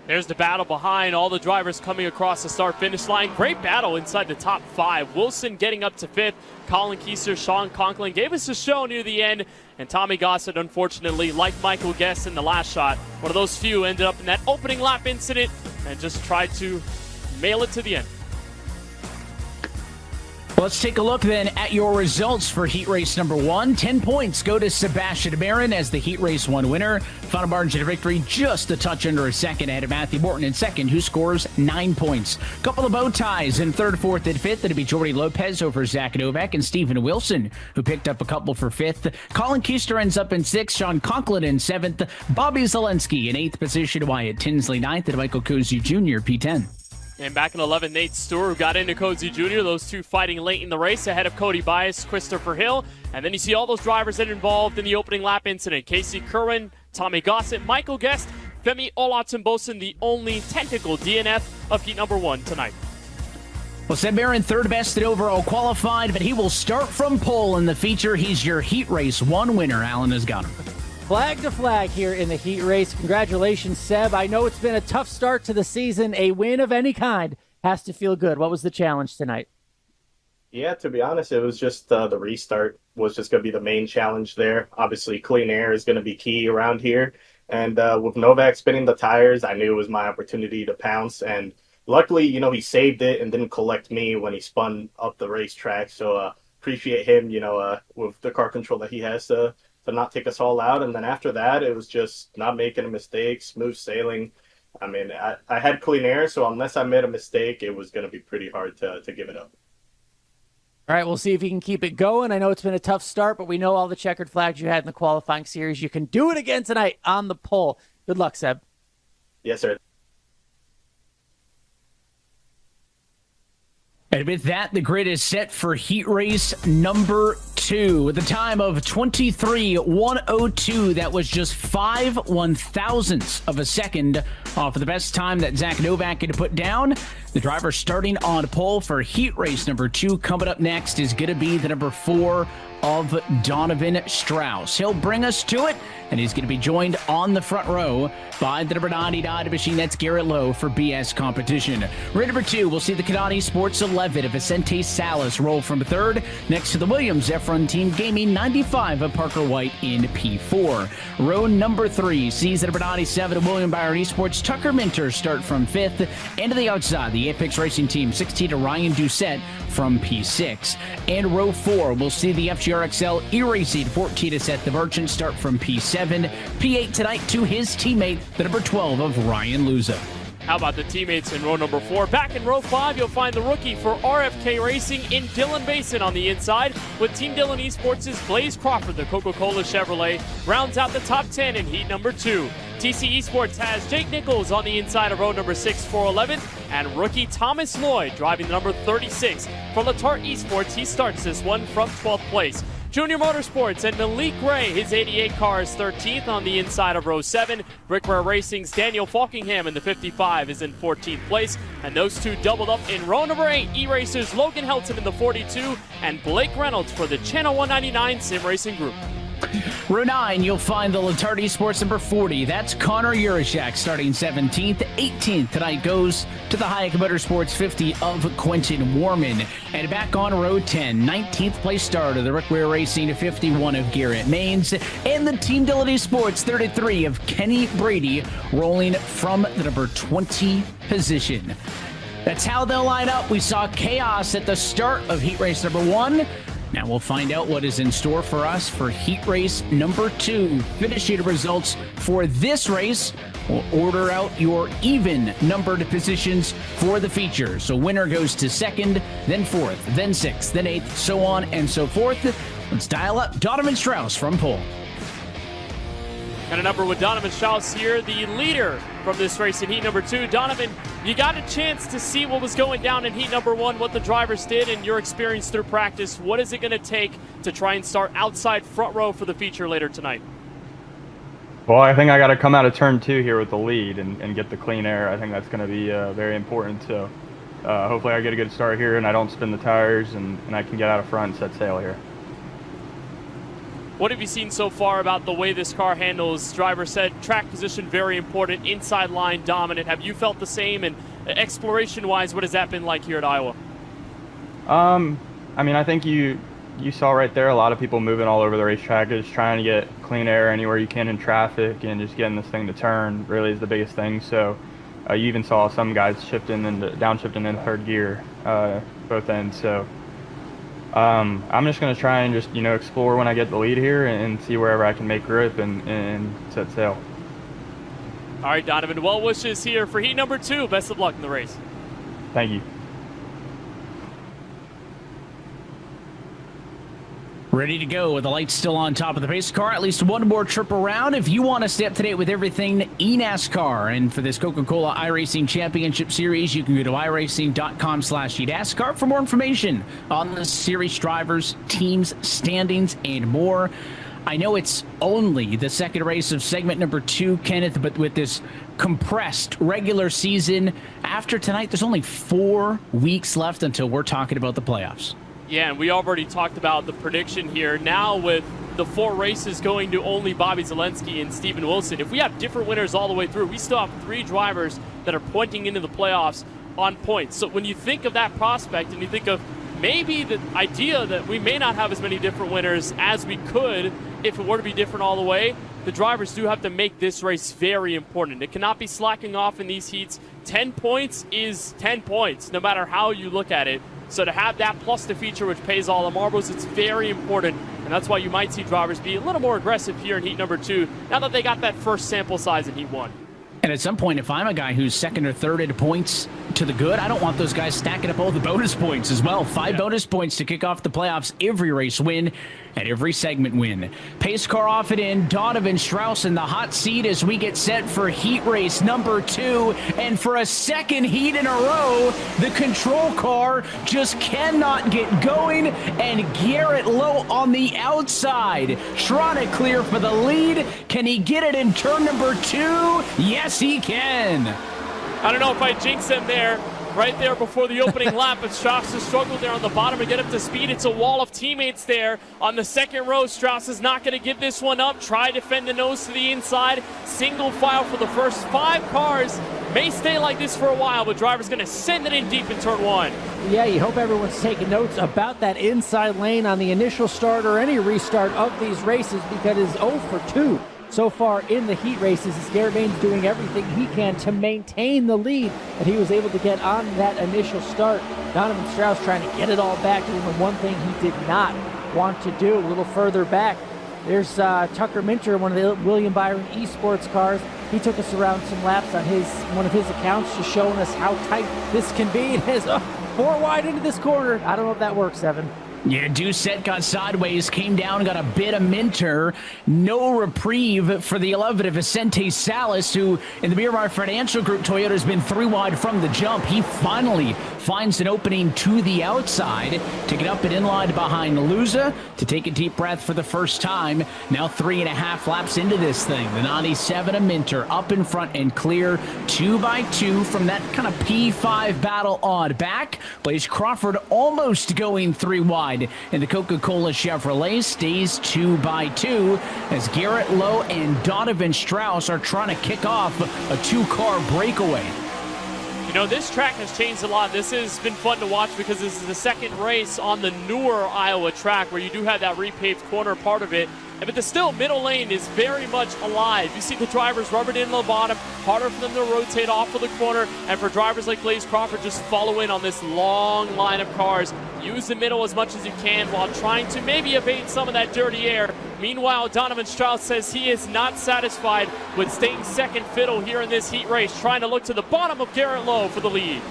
There's the battle behind, all the drivers coming across the start-finish line. Great battle inside the top 5. Wilson getting up to 5th. Colin Keister, Sean Conklin gave us a show near the end. And Tommy Gossett, unfortunately, like Michael Guest in the last shot, one of those few ended up in that opening lap incident and just tried to mail it to the end. Let's take a look then at your results for heat race number 1. 10 points go to Sebastian Marin as the heat race 1 winner. Final margin of victory just a touch under a second ahead of Matthew Morton in second, who scores 9 points. Couple of bow ties in third, fourth, and fifth. That'd be Jordy Lopez over Zach Novak and Steven Wilson, who picked up a couple for fifth. Colin Keister ends up in sixth. Sean Conklin in seventh. Bobby Zelensky in eighth position. Wyatt Tinsley ninth, and Michael Cozy Jr. P10. And back in 11, Nate Stewart, who got into Cozy Jr., those two fighting late in the race ahead of Cody Bias, Christopher Hill. And then you see all those drivers that are involved in the opening lap incident. Casey Kerwin, Tommy Gossett, Michael Guest, Femi Olatunbosin, the only technical DNF of heat number 1 tonight. Well, Seb Aaron, third best at overall qualified, but he will start from pole in the feature. He's your Heat Race 1 winner. Alan has got him. Flag to flag here in the heat race. Congratulations, Seb. I know it's been a tough start to the season. A win of any kind has to feel good. What was the challenge tonight? Yeah, to be honest, it was just the restart was just going to be the main challenge there. Obviously, clean air is going to be key around here. And with Novak spinning the tires, I knew it was my opportunity to pounce. And luckily, he saved it and didn't collect me when he spun up the racetrack. So appreciate him, with the car control that he has to not take us all out. And then after that, it was just not making a mistake, smooth sailing. I mean, I had clean air, so unless I made a mistake, it was going to be pretty hard to give it up. All right, we'll see if you can keep it going. I know it's been a tough start, but we know all the checkered flags you had in the qualifying series. You can do it again tonight on the pole. Good luck, Seb. Yes, sir. And with that, the grid is set for heat race number 2 with a time of 23:102. That was just 5/1000ths of a second off of the best time that Zach Novak had to put down. The driver starting on pole for heat race number 2. Coming up next is going to be the number 4 of Donovan Strauss. He'll bring us to it, and he's going to be joined on the front row by the number 99 machine. That's Garrett Lowe for BS Competition. Race number 2, we'll see the Canati Sports 11 of Vicente Salas roll from 3rd, next to the Williams Efron Team Gaming 95 of Parker White in P4. Row number 3 sees the number 97 of William Byron Esports Tucker Minter start from 5th, and to the outside, the Apex Racing Team 16 of Ryan Doucette from P6. And row 4, we'll see the FGRXL E-Racing 14 of Seth the Merchant start from P7. P8 tonight to his teammate, the number 12 of Ryan Luza. How about the teammates in row number 4? Back in row 5, you'll find the rookie for RFK Racing in Dylan Basin on the inside, with Team Dylan Esports' Blaze Crawford, the Coca-Cola Chevrolet, rounds out the top 10 in heat number 2. TC Esports has Jake Nichols on the inside of row number 6 for 11, and rookie Thomas Lloyd driving the number 36 for Latart Esports. He starts this one from 12th place. Junior Motorsports and Malik Ray, his 88 car is 13th on the inside of row 7. Brickware Racing's Daniel Falkingham in the 55 is in 14th place. And those two doubled up in row number 8. E-Racers Logan Helton in the 42 and Blake Reynolds for the Channel 199 Sim Racing Group. Row 9, you'll find the Latart Esports number 40. That's Connor Urashak starting 17th. 18th tonight goes to the Hayek Motorsports 50 of Quentin Warman. And back on row 10, 19th place starter, the Rickware Racing 51 of Garrett Maines. And the Team Dylan Esports 33 of Kenny Brady rolling from the number 20 position. That's how they'll line up. We saw chaos at the start of heat race number 1. Now we'll find out what is in store for us for heat race number 2. Finish sheet results for this race. We'll order out your even numbered positions for the feature. So winner goes to 2nd, then 4th, then 6th, then 8th, so on and so forth. Let's dial up Donovan Strauss from pole. And a number with Donovan Strauss here, the leader from this race in heat number 2. Donovan, you got a chance to see what was going down in heat number 1, what the drivers did, and your experience through practice. What is it going to take to try and start outside front row for the feature later tonight? Well, I think I got to come out of turn 2 here with the lead and get the clean air. I think that's going to be very important. So hopefully I get a good start here and I don't spin the tires and I can get out of front and set sail here. What have you seen so far about the way this car handles? Driver said track position very important, inside line dominant. Have you felt the same? And exploration-wise, what has that been like here at Iowa? I mean, I think you saw right there a lot of people moving all over the racetrack, just trying to get clean air anywhere you can in traffic and just getting this thing to turn really is the biggest thing. So you even saw some guys downshifting in third gear, both ends. So I'm just going to try and just, explore when I get the lead here and see wherever I can make grip and set sail. All right, Donovan, well wishes here for heat number 2. Best of luck in the race. Thank you. Ready to go with the lights still on top of the pace car. At least one more trip around if you want to stay up to date with everything eNASCAR. And for this Coca-Cola iRacing Championship Series, you can go to iRacing.com/eNASCAR for more information on the series drivers, teams, standings, and more. I know it's only the second race of segment number 2, Kenneth, but with this compressed regular season, after tonight, there's only 4 weeks left until we're talking about the playoffs. Yeah, and we already talked about the prediction here. Now with the 4 races going to only Bobby Zalenski and Steven Wilson, if we have different winners all the way through, we still have 3 drivers that are pointing into the playoffs on points. So when you think of that prospect and you think of maybe the idea that we may not have as many different winners as we could if it were to be different all the way, the drivers do have to make this race very important. It cannot be slacking off in these heats. 10 points is 10 points, no matter how you look at it. So to have that plus the feature, which pays all the marbles, it's very important. And that's why you might see drivers be a little more aggressive here in heat number 2, now that they got that first sample size in heat 1. And at some point, if I'm a guy who's second or third at points to the good, I don't want those guys stacking up all the bonus points as well. 5 bonus points to kick off the playoffs, every race win, and every segment win. Pace car off and in, Donovan Strauss in the hot seat as we get set for heat race number 2. And for a second heat in a row, the control car just cannot get going, and Garrett Lowe on the outside, trying to clear for the lead. Can he get it in turn number 2? Yes, he can. I don't know if I jinxed him there, right there before the opening lap, but Strauss has struggled there on the bottom to get up to speed. It's a wall of teammates there on the second row. Strauss is not going to give this one up. Try to defend the nose to the inside. Single file for the first 5 cars. May stay like this for a while, but driver's going to send it in deep in turn 1. Yeah, you hope everyone's taking notes about that inside lane on the initial start or any restart of these races, because it's 0 for 2. So far in the heat races, as Garrett Bain's doing everything he can to maintain the lead that he was able to get on that initial start. Donovan Strauss trying to get it all back, doing the one thing he did not want to do. A little further back, there's Tucker Minter, one of the William Byron Esports cars. He took us around some laps on one of his accounts, just showing us how tight this can be. It is 4 wide into this corner. I don't know if that works, Evan. Yeah, Doucette got sideways, came down, got a bit of Minter. No reprieve for the 11 of Vicente Salas, who in the Miramar Financial Group Toyota has been 3 wide from the jump. He finally finds an opening to the outside to get up and in line behind Luza to take a deep breath for the first time. Now 3.5 laps into this thing. The 97 of Minter up in front and clear 2 by 2 from that kind of P5 battle on back. Blaze Crawford almost going 3 wide. And the Coca-Cola Chevrolet stays 2 by 2 as Garrett Lowe and Donovan Strauss are trying to kick off a 2-car breakaway. You know, this track has changed a lot. This has been fun to watch because this is the second race on the newer Iowa track where you do have that repaved corner part of it. But the still middle lane is very much alive. You see the drivers rubbing in on the bottom, harder for them to rotate off of the corner, and for drivers like Blaze Crawford just follow in on this long line of cars. Use the middle as much as you can while trying to maybe evade some of that dirty air. Meanwhile, Donovan Strauss says he is not satisfied with staying second fiddle here in this heat race, trying to look to the bottom of Garrett Lowe for the lead.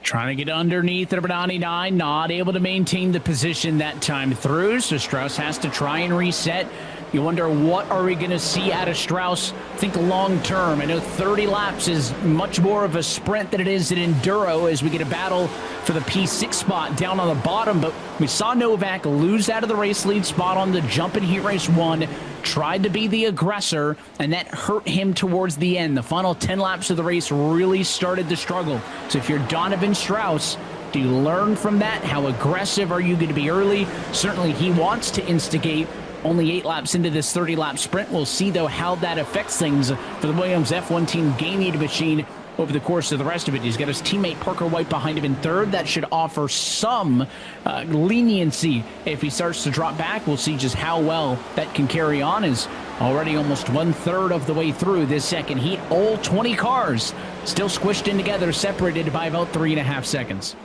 Trying to get underneath number 99, not able to maintain the position that time through, so Strauss has to try and reset. You wonder, what are we going to see out of Strauss? Think long term. I know 30 laps is much more of a sprint than it is an enduro as we get a battle for the P6 spot down on the bottom, but we saw Novak lose out of the race lead spot on the jump in heat race 1, tried to be the aggressor, and that hurt him towards the end. The final 10 laps of the race really started to struggle. So if you're Donovan Strauss, do you learn from that? How aggressive are you going to be early? Certainly he wants to instigate. Only 8 laps into this 30-lap sprint. We'll see, though, how that affects things for the Williams F1 team gaining machine over the course of the rest of it. He's got his teammate Parker White behind him in third. That should offer some leniency if he starts to drop back. We'll see just how well that can carry on. Is already almost 1/3 of the way through this second heat. All 20 cars still squished in together, separated by about 3.5 seconds.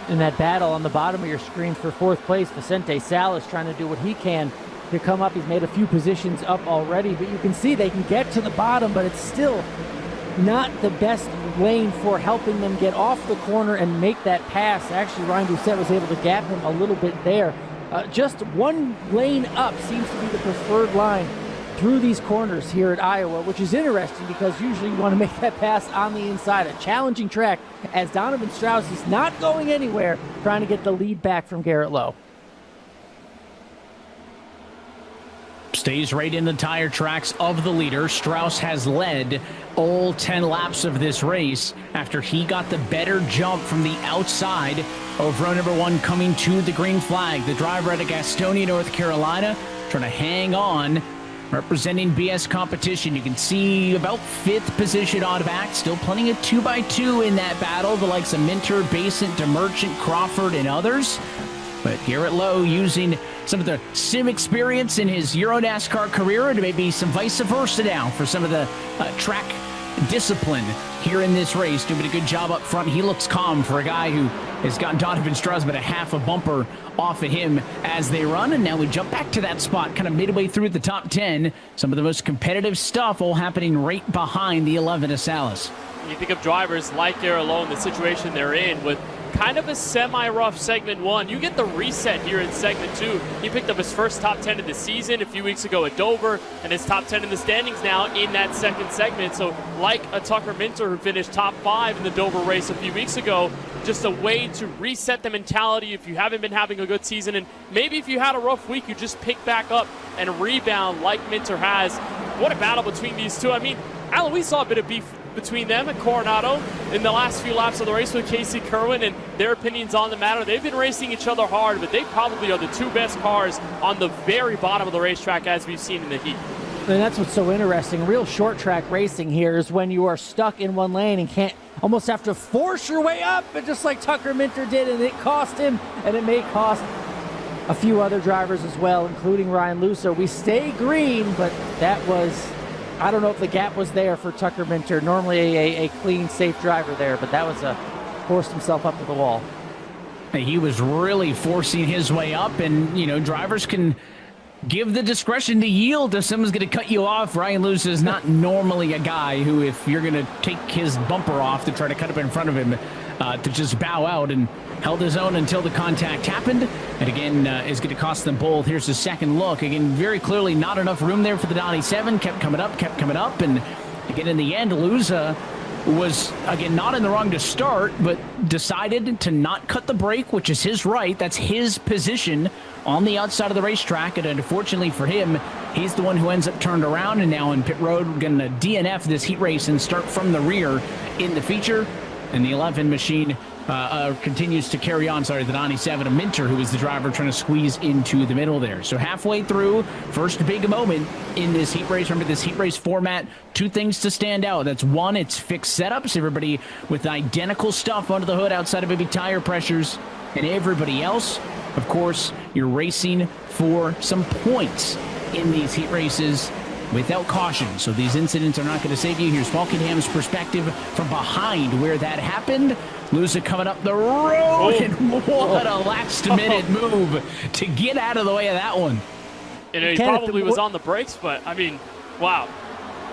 In that battle on the bottom of your screen for 4th place, Vicente Salas trying to do what he can to come up. He's made a few positions up already, but you can see they can get to the bottom, but it's still not the best lane for helping them get off the corner and make that pass. Actually, Ryan Doucette was able to gap him a little bit there. Just one lane up seems to be the preferred line through these corners here at Iowa, which is interesting because usually you want to make that pass on the inside. A challenging track as Donovan Strauss is not going anywhere, trying to get the lead back from Garrett Lowe. Stays right in the tire tracks of the leader. Strauss has led all 10 laps of this race after he got the better jump from the outside of row number 1 coming to the green flag. The driver out of Gastonia, North Carolina, trying to hang on, representing BS competition. You can see about 5th position on back. Still plenty of 2x2 in that battle. The likes of Minter, Basant, DeMerchant, Crawford, and others. But Garrett Lowe using some of the sim experience in his Euro NASCAR career and maybe some vice versa now for some of the track discipline here in this race. Doing a good job up front. He looks calm for a guy who has got Donovan Strauss but a half a bumper off of him as they run. And now we jump back to that spot kind of midway through the top 10. Some of the most competitive stuff all happening right behind the 11 of Salas. You think of drivers like Garrett Lowe in the situation they're in with kind of a semi-rough segment 1. You get the reset here in segment 2. He picked up his first top 10 of the season a few weeks ago at Dover, and his top 10 in the standings now in that second segment. So like a Tucker Minter who finished top 5 in the Dover race a few weeks ago, just a way to reset the mentality if you haven't been having a good season. And maybe if you had a rough week, you just pick back up and rebound like Minter has. What a battle between these two. I mean, Alan, we saw a bit of beef between them and Coronado in the last few laps of the race with Casey Kerwin and their opinions on the matter. They've been racing each other hard, but they probably are the 2 best cars on the very bottom of the racetrack as we've seen in the heat. And that's what's so interesting. Real short track racing here is when you are stuck in one lane and can't almost have to force your way up, but just like Tucker Minter did, and it cost him, and it may cost a few other drivers as well, including Ryan Luso. We stay green, but that was, I don't know if the gap was there for Tucker Minter. Normally a clean, safe driver there, but that was forced himself up to the wall. He was really forcing his way up, and, you know, drivers can give the discretion to yield if someone's going to cut you off. Ryan Lewis is not normally a guy who, if you're going to take his bumper off to try to cut up in front of him, to just bow out, and held his own until the contact happened. And again, is going to cost them both. Here's the second look. Again, very clearly not enough room there for the 97. Kept coming up. And again, in the end, Lusa was, again, not in the wrong to start, but decided to not cut the brake, which is his right. That's his position on the outside of the racetrack. And unfortunately for him, he's the one who ends up turned around and now in pit road, going to DNF this heat race and start from the rear in the feature. And the 11 machine continues to carry on. The 97 of Minter, who is the driver trying to squeeze into the middle there. So halfway through, first big moment in this heat race. Remember, this heat race format, 2 things to stand out. That's 1, it's fixed setups. Everybody with identical stuff under the hood outside of maybe tire pressures. And everybody else, of course, you're racing for some points in these heat races without caution. So these incidents are not going to save you. Here's Falkenham's perspective from behind where that happened. Lusa coming up the road, and what a last-minute move to get out of the way of that one. You know, he probably was on the brakes, but, I mean, wow.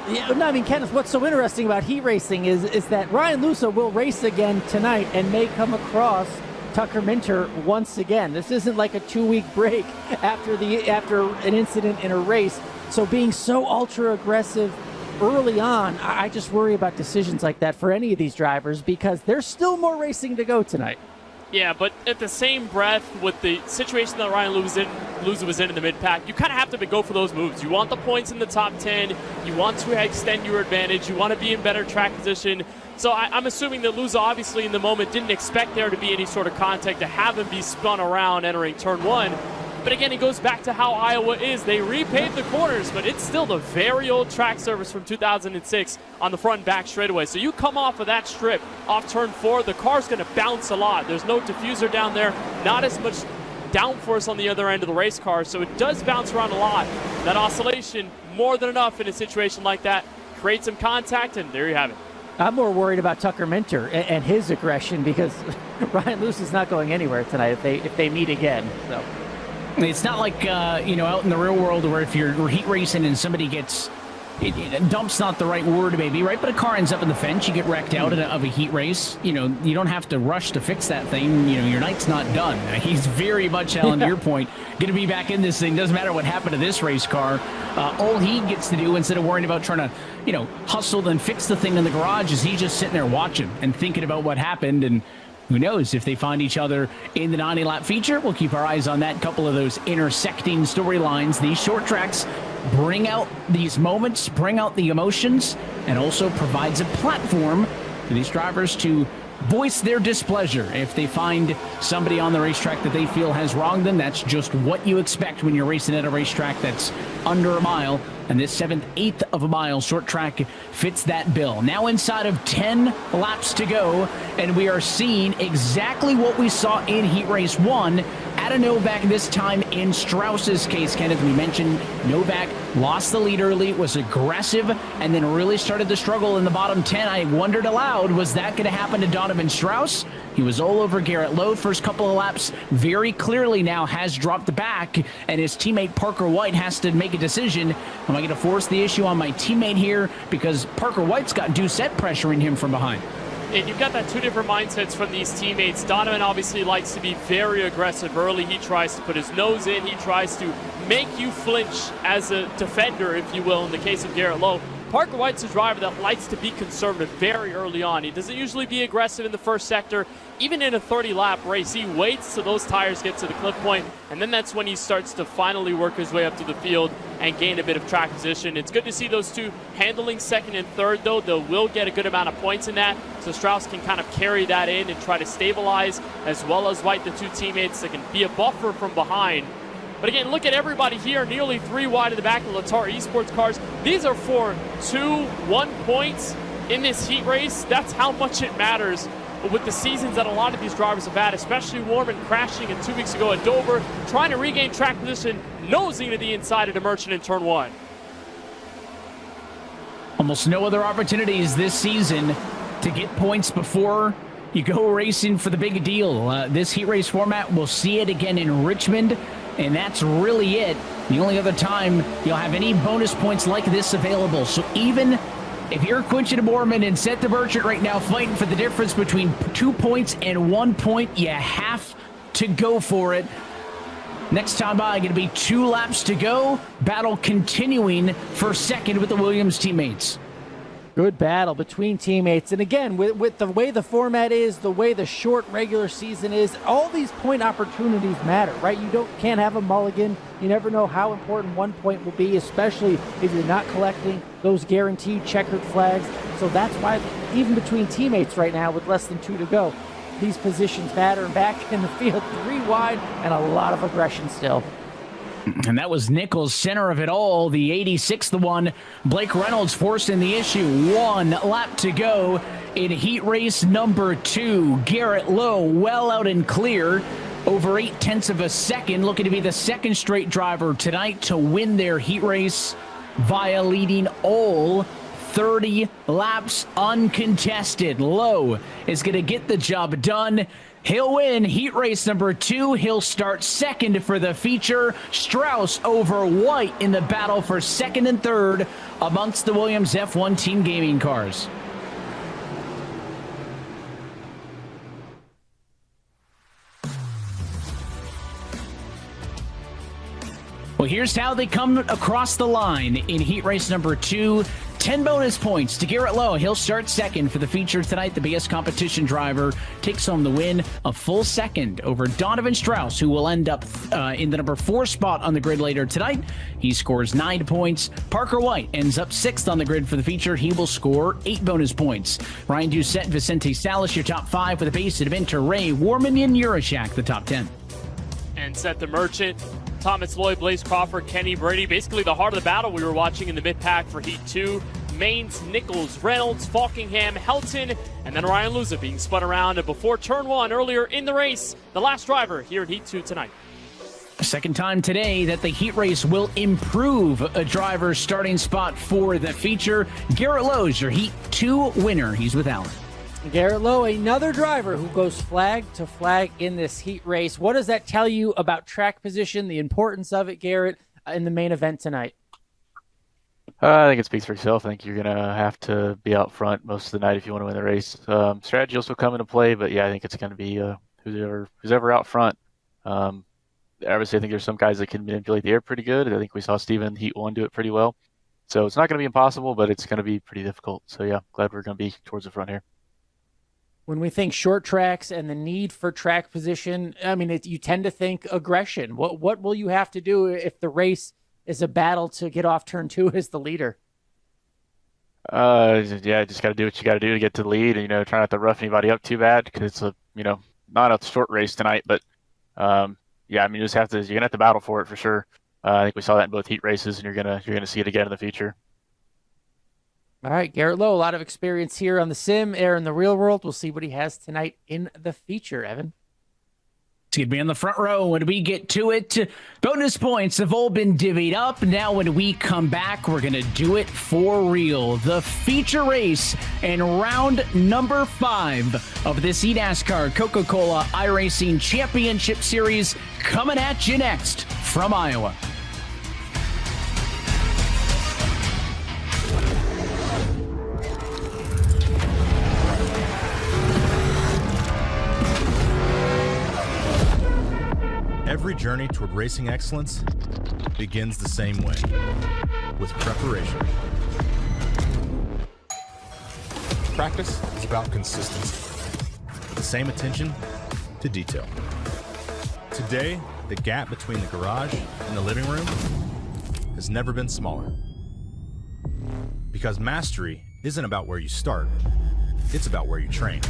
Yeah, no, I mean, Kenneth, what's so interesting about heat racing is that Ryan Luso will race again tonight and may come across Tucker Minter once again. This isn't like a 2-week break after an incident in a race. So being so ultra aggressive early on, I just worry about decisions like that for any of these drivers because there's still more racing to go tonight. Yeah, but at the same breath, with the situation that Ryan Lusa was in the mid-pack, you kind of have to go for those moves. You want the points in the top 10. You want to extend your advantage. You want to be in better track position. So I'm assuming that Lusa, obviously, in the moment, didn't expect there to be any sort of contact, to have him be spun around entering turn 1. But again, it goes back to how Iowa is. They repaved the corners, but it's still the very old track surface from 2006 on the front and back straightaway. So you come off of that strip, off turn 4, the car's going to bounce a lot. There's no diffuser down there, not as much downforce on the other end of the race car, so it does bounce around a lot. That oscillation, more than enough in a situation like that. Create some contact, and there you have it. I'm more worried about Tucker Minter and his aggression because Ryan Luce is not going anywhere tonight if they meet again. So. It's not like, out in the real world where if you're heat racing and somebody gets dump's not the right word maybe, right? But a car ends up in the fence, you get wrecked out of a heat race. You don't have to rush to fix that thing. Your night's not done. He's very much, Alan, to your point, going to be back in this thing. Doesn't matter what happened to this race car. All he gets to do instead of worrying about trying to, hustle and fix the thing in the garage is he's just sitting there watching and thinking about what happened. And who knows if they find each other in the 90-lap feature. We'll keep our eyes on that. Couple of those intersecting storylines. These short tracks bring out these moments, bring out the emotions, and also provides a platform for these drivers to voice their displeasure. If they find somebody on the racetrack that they feel has wronged them, that's just what you expect when you're racing at a racetrack that's under a mile. And this 1/7 of a mile short track fits that bill. Now inside of 10 laps to go, and we are seeing exactly what we saw in Heat Race 1 at a Novak, this time in Strauss's case. Kenneth, we mentioned Novak lost the lead early, was aggressive, and then really started to struggle in the bottom 10. I wondered aloud, was that going to happen to Donovan Strauss? He was all over Garrett Lowe first couple of laps, very clearly now has dropped back, and his teammate Parker White has to make a decision. Am I going to force the issue on my teammate here? Because Parker White's got Doucette pressuring him from behind. And you've got that two different mindsets from these teammates. Donovan obviously likes to be very aggressive early. He tries to put his nose in. He tries to make you flinch as a defender, if you will, in the case of Garrett Lowe. Parker White's a driver that likes to be conservative very early on. He doesn't usually be aggressive in the first sector. Even in a 30-lap race, he waits till those tires get to the cliff point, and then that's when he starts to finally work his way up to the field and gain a bit of track position. It's good to see those two handling second and third, though. They will get a good amount of points in that, so Strauss can kind of carry that in and try to stabilize, as well as White, the two teammates that can be a buffer from behind. But again, look at everybody here, nearly 3 wide of the back of the Latar Esports cars. These are for 2-1 points in this heat race. That's how much it matters with the seasons that a lot of these drivers have had, especially Warman crashing 2 weeks ago at Dover, trying to regain track position, nosing to the inside of the Merchant in turn 1. Almost no other opportunities this season to get points before you go racing for the big deal. This heat race format, we'll see it again in Richmond, and that's really it. The only other time you'll have any bonus points like this available. So even if you're Quinton Moorman and Seth the Merchant right now fighting for the difference between 2 points and 1 point, you have to go for it. Next time by, going to be 2 laps to go. Battle continuing for second with the Williams teammates. Good battle between teammates. And again, with the way the format is, the way the short regular season is, all these point opportunities matter, right? You can't have a mulligan. You never know how important 1 point will be, especially if you're not collecting those guaranteed checkered flags. So that's why even between teammates right now with less than 2 to go, these positions matter. And back in the field, 3 wide and a lot of aggression still. And that was Nichols, center of it all, the 86th one. Blake Reynolds forcing the issue. 1 lap to go in heat race number 2. Garrett Lowe well out and clear. Over 0.8 of a second, looking to be the second straight driver tonight to win their heat race via leading all 30 laps uncontested. Lowe is going to get the job done. He'll win heat race number 2. He'll start second for the feature. Strauss over White in the battle for second and third amongst the Williams F1 Team Gaming cars. Well, here's how they come across the line in heat race number 2. 10 bonus points to Garrett Lowe. He'll start second for the feature tonight. The BS competition driver takes home the win, a full second over Donovan Strauss, who will end up in the number 4 spot on the grid later tonight. He scores 9 points. Parker White ends up 6th on the grid for the feature. He will score 8 bonus points. Ryan Doucette, Vicente Salas, your top 5 with a base at Inter Ray, Warman, and Urashak, the top 10. And Seth the Merchant, Thomas Lloyd, Blaze Crawford, Kenny Brady. Basically the heart of the battle we were watching in the mid-pack for Heat 2. Maines, Nichols, Reynolds, Falkingham, Helton, and then Ryan Luza being spun around before turn 1 earlier in the race. The last driver here at Heat 2 tonight. Second time today that the heat race will improve a driver's starting spot for the feature. Garrett Lowe's your Heat 2 winner. He's with Allen. Garrett Lowe, another driver who goes flag to flag in this heat race. What does that tell you about track position, the importance of it, Garrett, in the main event tonight? I think it speaks for itself. I think you're going to have to be out front most of the night if you want to win the race. Strategy also come into play, but yeah, I think it's going to be who's ever out front. Obviously, I think there's some guys that can manipulate the air pretty good. I think we saw Steven Heat 1 do it pretty well. So it's not going to be impossible, but it's going to be pretty difficult. So yeah, glad we're going to be towards the front here. When we think short tracks and the need for track position, I mean, you tend to think aggression. What will you have to do if the race is a battle to get off turn 2 as the leader? Yeah, just got to do what you got to do to get to the lead, and try not to rough anybody up too bad because it's a not a short race tonight. But yeah, I mean, you're gonna have to battle for it for sure. I think we saw that in both heat races, and you're gonna see it again in the future. All right, Garrett Lowe, a lot of experience here on the sim, air in the real world. We'll see what he has tonight in the feature, Evan. It's going to be on the front row when we get to it. Bonus points have all been divvied up. Now when we come back, we're going to do it for real. The feature race in round number 5 of this eNASCAR Coca-Cola iRacing Championship Series coming at you next from Iowa. Every journey toward racing excellence begins the same way, with preparation. Practice is about consistency, with the same attention to detail. Today, the gap between the garage and the living room has never been smaller. Because mastery isn't about where you start, it's about where you train.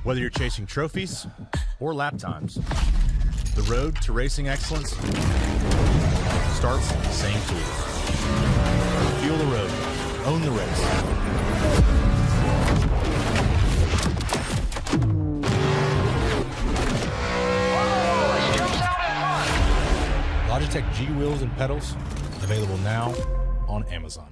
Whether you're chasing trophies or lap times, the road to racing excellence starts with the same tools. Feel the road, own the race. Logitech G wheels and pedals, available now on Amazon.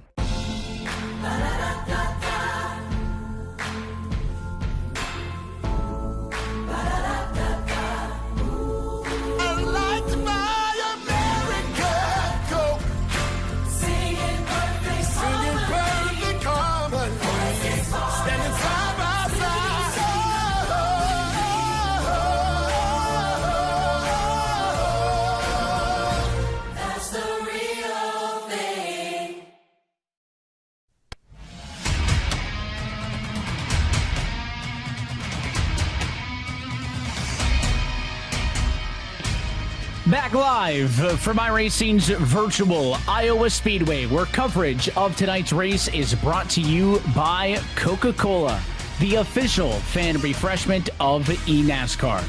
Back live from iRacing's virtual Iowa Speedway, where coverage of tonight's race is brought to you by Coca-Cola, the official fan refreshment of eNASCAR.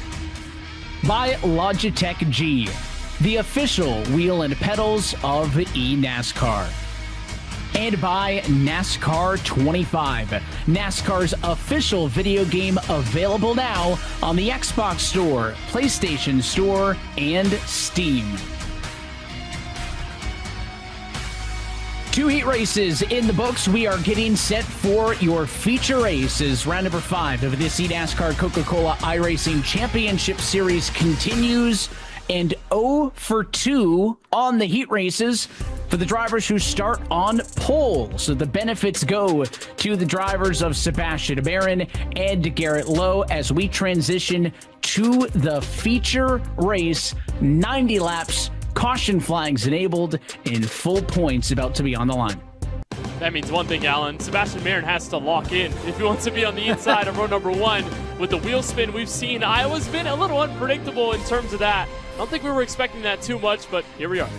By Logitech G, the official wheel and pedals of eNASCAR. And by NASCAR 25, NASCAR's official video game, available now on the Xbox Store, PlayStation Store, and Steam. 2 heat races in the books. We are getting set for your feature races. Round number 5 of this eNASCAR Coca-Cola iRacing Championship Series continues. And 0 for 2 on the heat races for the drivers who start on pole. So the benefits go to the drivers of Sebastian Barron and Garrett Lowe as we transition to the feature race. 90 laps, caution flags enabled, and full points about to be on the line. That means one thing, Alan. Sebastian Barron has to lock in if he wants to be on the inside of row number 1. With the wheel spin we've seen, Iowa's been a little unpredictable in terms of that. I don't think we were expecting that too much, but here we are.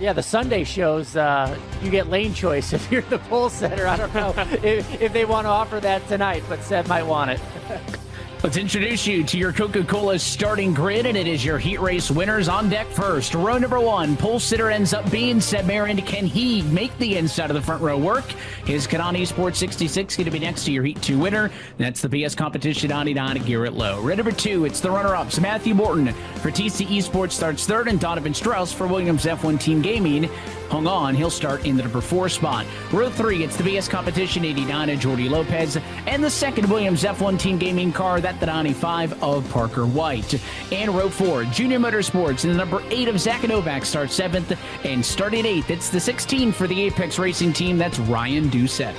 Yeah, the Sunday shows, you get lane choice if you're the pole setter. I don't know if they want to offer that tonight, but Seb might want it. Let's introduce you to your Coca-Cola starting grid, and it is your heat race winners on deck first. Row number 1, pole sitter ends up being Seb Barron. Can he make the inside of the front row work? His Kanani Esports 66 going to be next to your Heat 2 winner. That's the PS Competition 99 Garrett Lowe. Red number 2, it's the runner-ups. Matthew Morton for TC Esports starts third, and Donovan Strauss for Williams F1 Team Gaming. Hung on, he'll start in the number 4 spot. Row 3, it's the BS Competition 89 of Jordy Lopez, and the second Williams F1 Team Gaming car, that the 95 of Parker White. And row 4, Junior Motorsports, and the number 8 of Zach Novak starts 7th, and starting 8th, it's the 16 for the Apex Racing team, that's Ryan Doucette.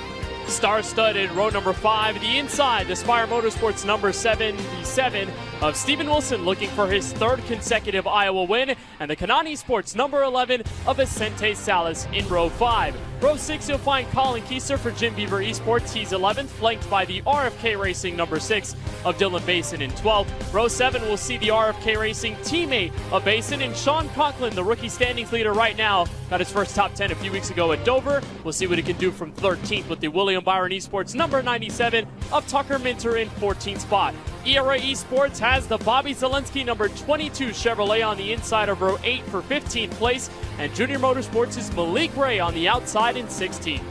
Star-studded row number 5, the inside, the Spire Motorsports number 77 of Stephen Wilson looking for his 3rd consecutive Iowa win, and the Kanani Sports number 11 of Vicente Salas in row 5. Row 6, you'll find Colin Kieser for Jim Beaver Esports. He's 11th, flanked by the RFK Racing number 6 of Dylan Basin in 12th. Row 7 will see the RFK Racing teammate of Basin and Sean Conklin, the rookie standings leader right now. Got his first top 10 a few weeks ago at Dover. We'll see what he can do from 13th with the William Byron Esports number 97 of Tucker Minter in 14th spot. ERA Esports has the Bobby Zelensky number 22 Chevrolet on the inside of row 8 for 15th place, and Junior Motorsports is Malik Ray on the outside in 16th.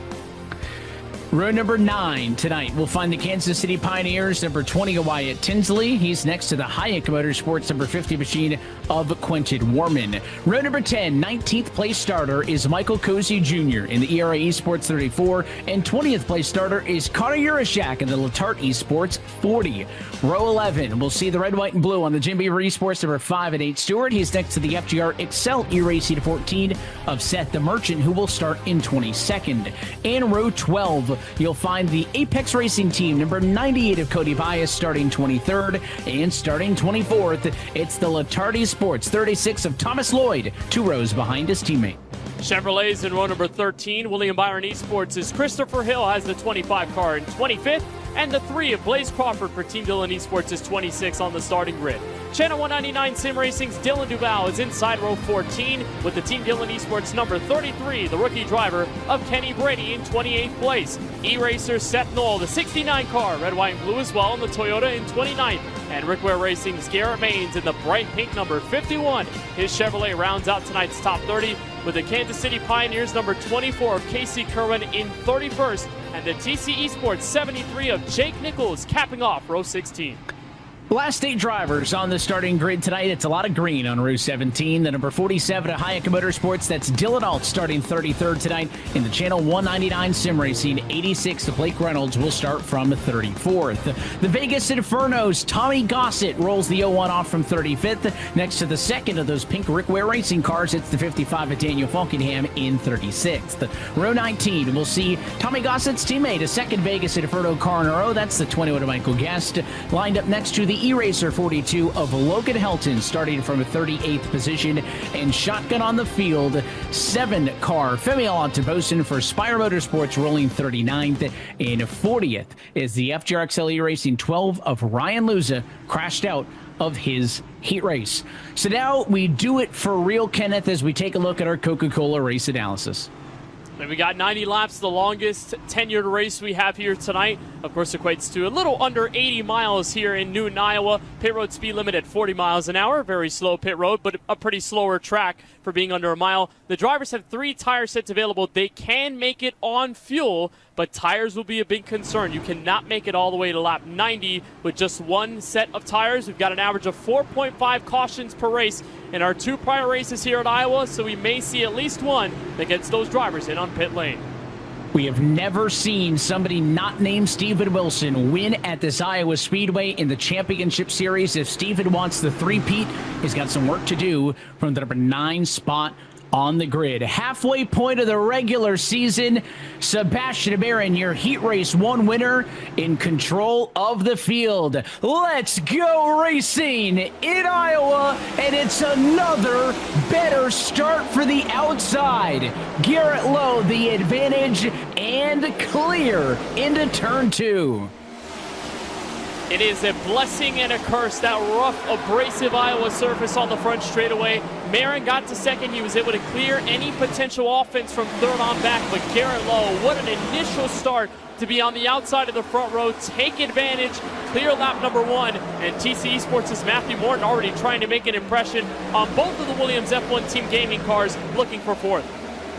Row number 9 tonight, we'll find the Kansas City Pioneers, number 20, Wyatt Tinsley. He's next to the Hayek Motorsports, number 50 machine of Quentin Warman. Row number 10, 19th place starter is Michael Cozy Jr. in the ERA Esports 34, and 20th place starter is Connor Urashak in the Latart Esports 40. Row 11, we'll see the red, white, and blue on the Jim Beaver Esports, number 5 and 8 Stewart. He's next to the FGR Excel E-Racing 14 of Seth the Merchant, who will start in 22nd. In row 12, you'll find the Apex Racing team, number 98 of Cody Bias, starting 23rd, and starting 24th, it's the Latardi Sports 36 of Thomas Lloyd, 2 rows behind his teammate. Chevrolets in row number 13. William Byron Esports is Christopher Hill has the 25 car in 25th, and the 3 of Blaze Crawford for Team Dillon Esports is 26 on the starting grid. Channel 199 Sim Racing's Dylan Duval is inside row 14 with the Team Dillon Esports number 33, the rookie driver of Kenny Brady in 28th place. E-Racer Seth Knoll, the 69 car, red, white, and blue as well, in the Toyota in 29th. And Rickware Racing's Garrett Maines in the bright pink number 51. His Chevrolet rounds out tonight's top 30 with the Kansas City Pioneers number 24 of Casey Kerwin in 31st, and the TC Esports 73 of Jake Nichols capping off row 16. Last 8 drivers on the starting grid tonight. It's a lot of green on row 17. The number 47 of Hayek Motorsports, that's Dylan Alt, starting 33rd tonight in the Channel 199 Sim Racing. 86 of Blake Reynolds will start from 34th. The Vegas Inferno's Tommy Gossett rolls the 01 off from 35th. Next to the second of those pink Rickware Racing cars, it's the 55 of Daniel Falkenham in 36th. Row 19, we'll see Tommy Gossett's teammate, a second Vegas Inferno car in a row. That's the 21 of Michael Guest. Lined up next to the E-Racer 42 of Logan Helton, starting from a 38th position, and shotgun on the field, 7 car Femiel Ontobosen for Spire Motorsports, rolling 39th, and 40th is the FGR E-Racing 12 of Ryan Luza, crashed out of his heat race. So now we do it for real, Kenneth, as we take a look at our Coca-Cola race analysis. And we got 90 laps, the longest tenured race we have here tonight. Of course, equates to a little under 80 miles here in Newton, Iowa. Pit road speed limit at 40 miles an hour. Very slow pit road, but a pretty slower track for being under a mile. The drivers have 3 tire sets available. They can make it on fuel, but tires will be a big concern. You cannot make it all the way to lap 90 with just 1 set of tires. We've got an average of 4.5 cautions per race in our 2 prior races here at Iowa, so we may see at least one that gets those drivers in on pit lane. We have never seen somebody not named Stephen Wilson win at this Iowa Speedway in the championship series. If Stephen wants the three-peat, he's got some work to do from the number 9 spot on the grid. Halfway point of the regular season, Sebastian Barron, your Heat Race 1 winner, in control of the field. Let's go racing in Iowa, and it's another better start for the outside. Garrett Lowe, the advantage, and clear into turn 2. It is a blessing and a curse, that rough, abrasive Iowa surface on the front straightaway. Marin got to second. He was able to clear any potential offense from third on back, but Garrett Lowe, what an initial start to be on the outside of the front row, take advantage, clear lap number 1, and TC Esports' Matthew Morton already trying to make an impression on both of the Williams F1 Team Gaming cars, looking for 4th.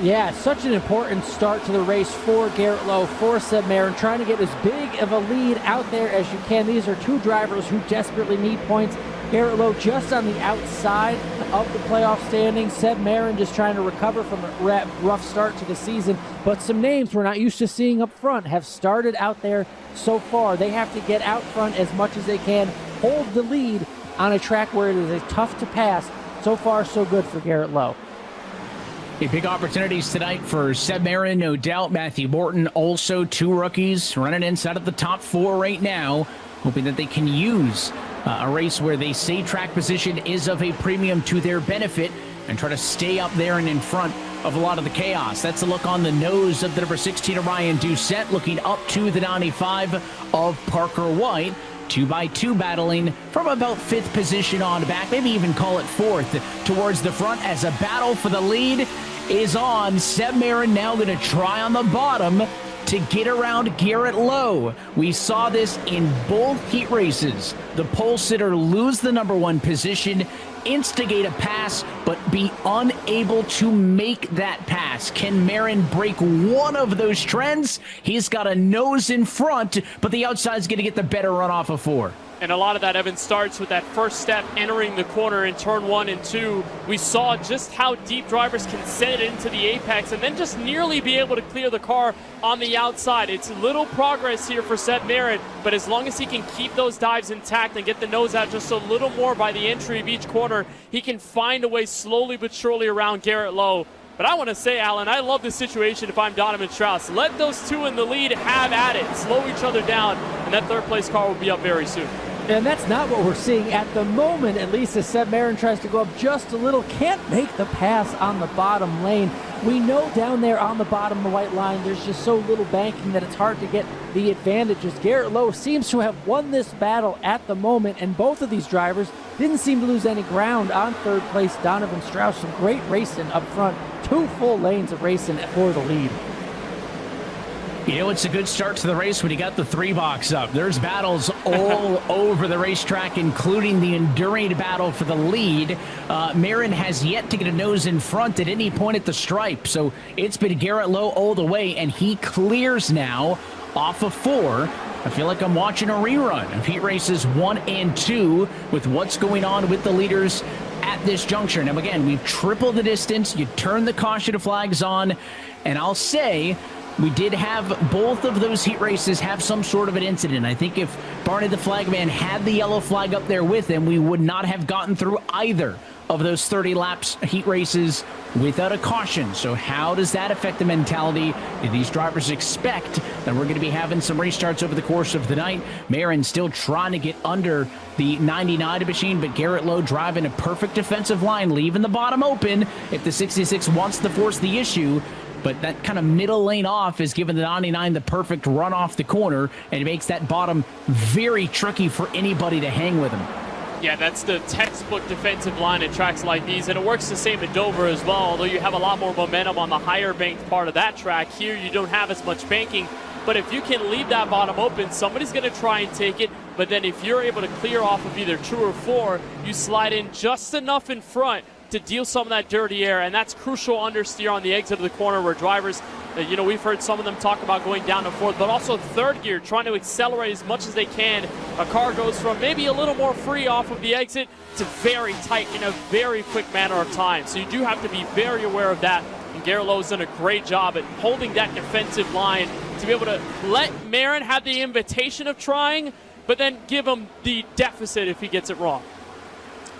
Yeah, such an important start to the race for Garrett Lowe, for Seb Marin, trying to get as big of a lead out there as you can. These are two drivers who desperately need points. Garrett Lowe just on the outside of the playoff standings. Seb Marin just trying to recover from a rough start to the season. But some names we're not used to seeing up front have started out there so far. They have to get out front as much as they can, hold the lead on a track where it is tough to pass. So far, so good for Garrett Lowe. Big opportunities tonight for Seb Marin, no doubt. Matthew Morton, also two rookies running inside of the top four right now, hoping that they can use a race where they say track position is of a premium to their benefit and try to stay up there and in front of a lot of the chaos. That's a look on the nose of the number 16 of Ryan Doucette, looking up to the 95 of Parker White. 2x2 battling from about 5th position on back, maybe even call it 4th, towards the front as a battle for the lead is on. Seb Marin now going to try on the bottom to get around Garrett Lowe. We saw this in both heat races. The pole sitter lose the number 1 position, instigate a pass, but be unable to make that pass. Can Marin break one of those trends? He's got a nose in front, but the outside's going to get the better run off of 4. And a lot of that, Evan, starts with that first step entering the corner in turn 1 and 2. We saw just how deep drivers can set it into the apex and then just nearly be able to clear the car on the outside. It's little progress here for Seb Marin, but as long as he can keep those dives intact and get the nose out just a little more by the entry of each corner, he can find a way slowly but surely around Garrett Lowe. But I want to say, Alan, I love this situation if I'm Donovan Strauss. Let those two in the lead have at it, slow each other down, and that third place car will be up very soon. And that's not what we're seeing at the moment, at least as Seb Marin tries to go up just a little. Can't make the pass on the bottom lane. We know down there on the bottom of the white line, there's just so little banking that it's hard to get the advantages. Garrett Lowe seems to have won this battle at the moment, and both of these drivers didn't seem to lose any ground on third place. Donovan Strauss, some great racing up front. 2 full lanes of racing for the lead. You know, it's a good start to the race when you got the 3 box up. There's battles all over the racetrack, including the enduring battle for the lead. Marin has yet to get a nose in front at any point at the stripe, so it's been Garrett Lowe all the way, and he clears now off of 4. I feel like I'm watching a rerun of heat races 1 and 2 with what's going on with the leaders at this juncture. Now, again, we've tripled the distance. You turn the caution flags on, and I'll say we did have both of those heat races have some sort of an incident. I think if Barney the Flagman had the yellow flag up there with him, we would not have gotten through either of those 30 laps heat races without a caution. So how does that affect the mentality? Do these drivers expect that we're going to be having some restarts over the course of the night? Marin still trying to get under the 99 machine, but Garrett Lowe driving a perfect defensive line, leaving the bottom open if the 66 wants to force the issue. But that kind of middle lane off is giving the 99 the perfect run off the corner, and it makes that bottom very tricky for anybody to hang with him. Yeah, that's the textbook defensive line at tracks like these, and it works the same at Dover as well, although you have a lot more momentum on the higher banked part of that track. Here you don't have as much banking, but if you can leave that bottom open, somebody's going to try and take it, but then if you're able to clear off of either 2 or 4, you slide in just enough in front to deal some of that dirty air, and that's crucial understeer on the exit of the corner where drivers, we've heard some of them talk about going down to 4th, but also 3rd gear, trying to accelerate as much as they can. A car goes from maybe a little more free off of the exit to very tight in a very quick manner of time. So you do have to be very aware of that, and Garrett Lowe's done a great job at holding that defensive line to be able to let Marin have the invitation of trying, but then give him the deficit if he gets it wrong.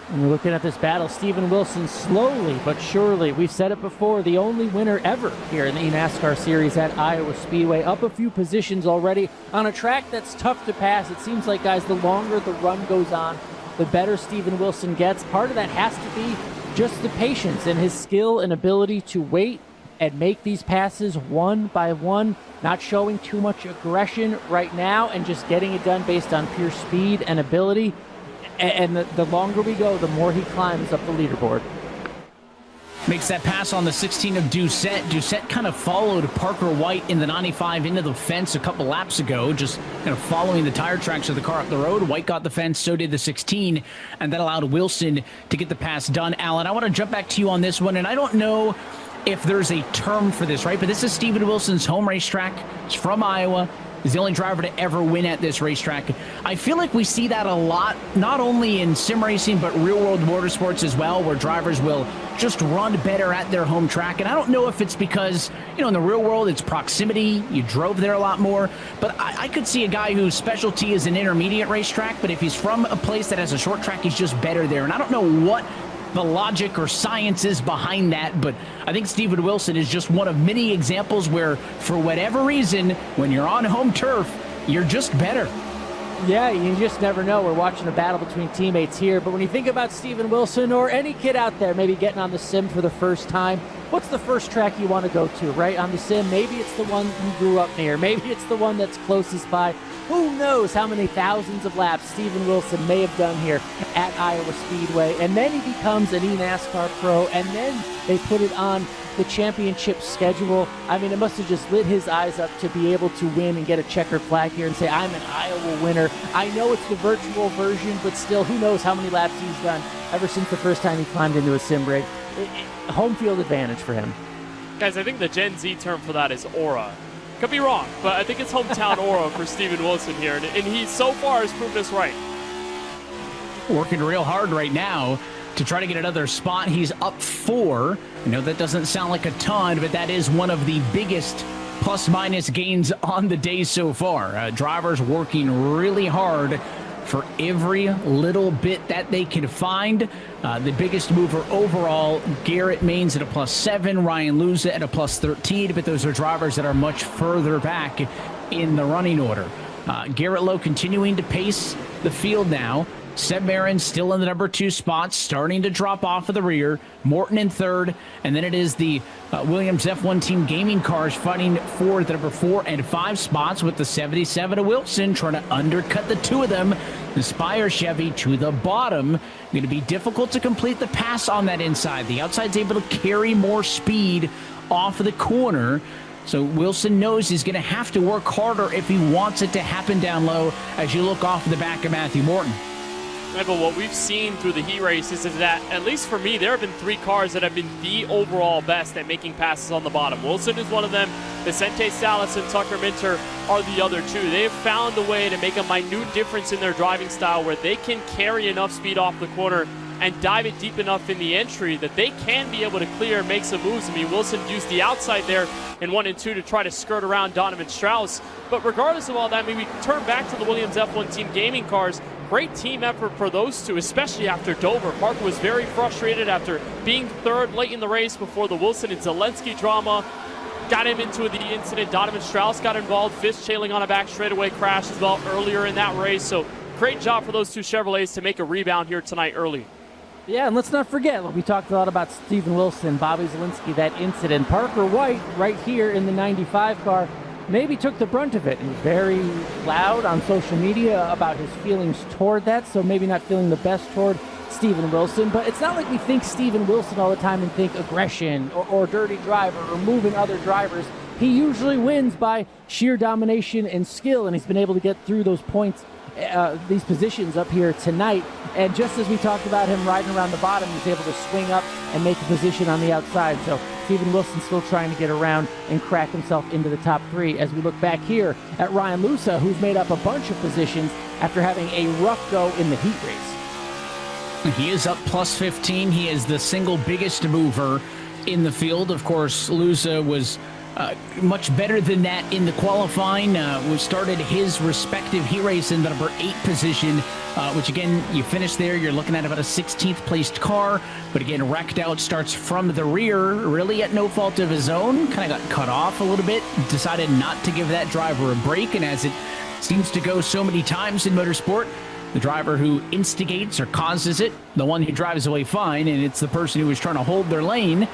And we're looking at this battle, Steven Wilson slowly but surely, we've said it before, the only winner ever here in the eNASCAR series at Iowa Speedway, up a few positions already on a track that's tough to pass. It seems like, guys, the longer the run goes on, the better Steven Wilson gets. Part of that has to be just the patience and his skill and ability to wait and make these passes one by one, not showing too much aggression right now and just getting it done based on pure speed and ability. And the longer we go, the more he climbs up the leaderboard. Makes that pass on the 16 of Doucette. Doucette kind of followed Parker White in the 95 into the fence a couple laps ago, just kind of following the tire tracks of the car up the road. White got the fence, so did the 16, and that allowed Wilson to get the pass done. Alan, I want to jump back to you on this one, and I don't know if there's a term for this, right? But this is Steven Wilson's home racetrack. He's from Iowa. He's the only driver to ever win at this racetrack. I feel like we see that a lot, not only in sim racing, but real-world motorsports as well, where drivers will just run better at their home track. And I don't know if it's because, in the real world, it's proximity. You drove there a lot more. But I could see a guy whose specialty is an intermediate racetrack, but if he's from a place that has a short track, he's just better there. And I don't know what the logic or science is behind that, but I think Steven Wilson is just one of many examples where, for whatever reason, when you're on home turf, you're just better. Yeah, you just never know. We're watching a battle between teammates here, but when you think about Steven Wilson or any kid out there maybe getting on the sim for the first time, what's the first track you want to go to, right? On the sim, maybe it's the one you grew up near. Maybe it's the one that's closest by. Who knows how many thousands of laps Steven Wilson may have done here at Iowa Speedway. And then he becomes an eNASCAR pro, and then they put it on the championship schedule. I mean, it must have just lit his eyes up to be able to win and get a checkered flag here and say, I'm an Iowa winner. I know it's the virtual version, but still, who knows how many laps he's done ever since the first time he climbed into a sim rig. Home field advantage for him. Guys, I think the Gen Z term for that is aura. Could be wrong, but I think it's hometown aura for Steven Wilson here, and he so far has proved us right. Working real hard right now to try to get another spot. He's up 4. I know that doesn't sound like a ton, but that is one of the biggest plus-minus gains on the day so far. Drivers working really hard for every little bit that they can find. The biggest mover overall, Garrett Maines at a +7, Ryan Luza at a +13, but those are drivers that are much further back in the running order. Garrett Lowe continuing to pace the field now. Seb Marin still in the number 2 spot, starting to drop off of the rear. Morton in 3rd, and then it is the Williams F1 Team Gaming Cars fighting for the number 4 and 5 spots, with the 77 of Wilson trying to undercut the 2 of them. The Spire Chevy to the bottom. Going to be difficult to complete the pass on that inside. The outside's able to carry more speed off of the corner. So Wilson knows he's going to have to work harder if he wants it to happen down low as you look off the back of Matthew Morton. Yeah, but what we've seen through the heat races is that, at least for me, there have been 3 cars that have been the overall best at making passes on the bottom. Wilson is one of them. Vicente Salas and Tucker Minter are the other 2. They have found a way to make a minute difference in their driving style where they can carry enough speed off the corner and dive it deep enough in the entry that they can be able to clear and make some moves. I mean, Wilson used the outside there in 1 and 2 to try to skirt around Donovan Strauss. But regardless of all that, I mean, we turn back to the Williams F1 Team Gaming Cars. Great team effort for those 2, especially after Dover. Parker was very frustrated after being 3rd late in the race before the Wilson and Zelensky drama got him into the incident. Donovan Strauss got involved, fishtailing on a back straightaway crash as well earlier in that race. So great job for those 2 Chevrolets to make a rebound here tonight early. Yeah, and let's not forget, we talked a lot about Steven Wilson, Bobby Zielinski, that incident. Parker White, right here in the 95 car, maybe took the brunt of it. He was very loud on social media about his feelings toward that, so maybe not feeling the best toward Steven Wilson. But it's not like we think Steven Wilson all the time and think aggression or dirty driver or moving other drivers. He usually wins by sheer domination and skill, and he's been able to get through those points, these positions up here tonight. And just as we talked about him riding around the bottom, he's able to swing up and make a position on the outside. So Steven Wilson still trying to get around and crack himself into the top 3 as we look back here at Ryan Lusa, who's made up a bunch of positions after having a rough go in the heat race. He is up +15. He is the single biggest mover in the field. Of course, Lusa was much better than that in the qualifying. We started his respective heat race in the number 8 position, which again, you finish there, you're looking at about a 16th placed car, but again, wrecked out, starts from the rear, really at no fault of his own, kind of got cut off a little bit, decided not to give that driver a break, and as it seems to go so many times in motorsport, the driver who instigates or causes it, the one who drives away fine, and it's the person who is trying to hold their lane,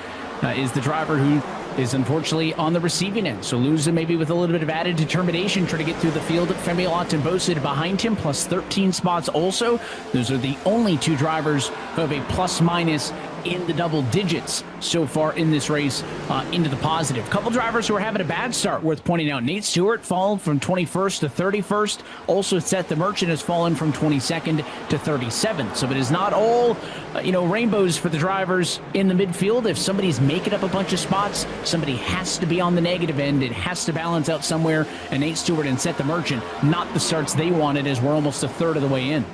is the driver who is unfortunately on the receiving end. So Lusa maybe with a little bit of added determination trying to get through the field. Femi Alattenbosid behind him, +13 spots also. Those are the only 2 drivers who have a plus-minus in the double digits so far in this race into the positive. Couple drivers who are having a bad start worth pointing out. Nate Stewart fallen from 21st to 31st. Also, Seth the Merchant has fallen from 22nd to 37th. So it is not all, rainbows for the drivers in the midfield. If somebody's making up a bunch of spots, somebody has to be on the negative end. It has to balance out somewhere. And Nate Stewart and Seth the Merchant, not the starts they wanted, as we're almost a third of the way in.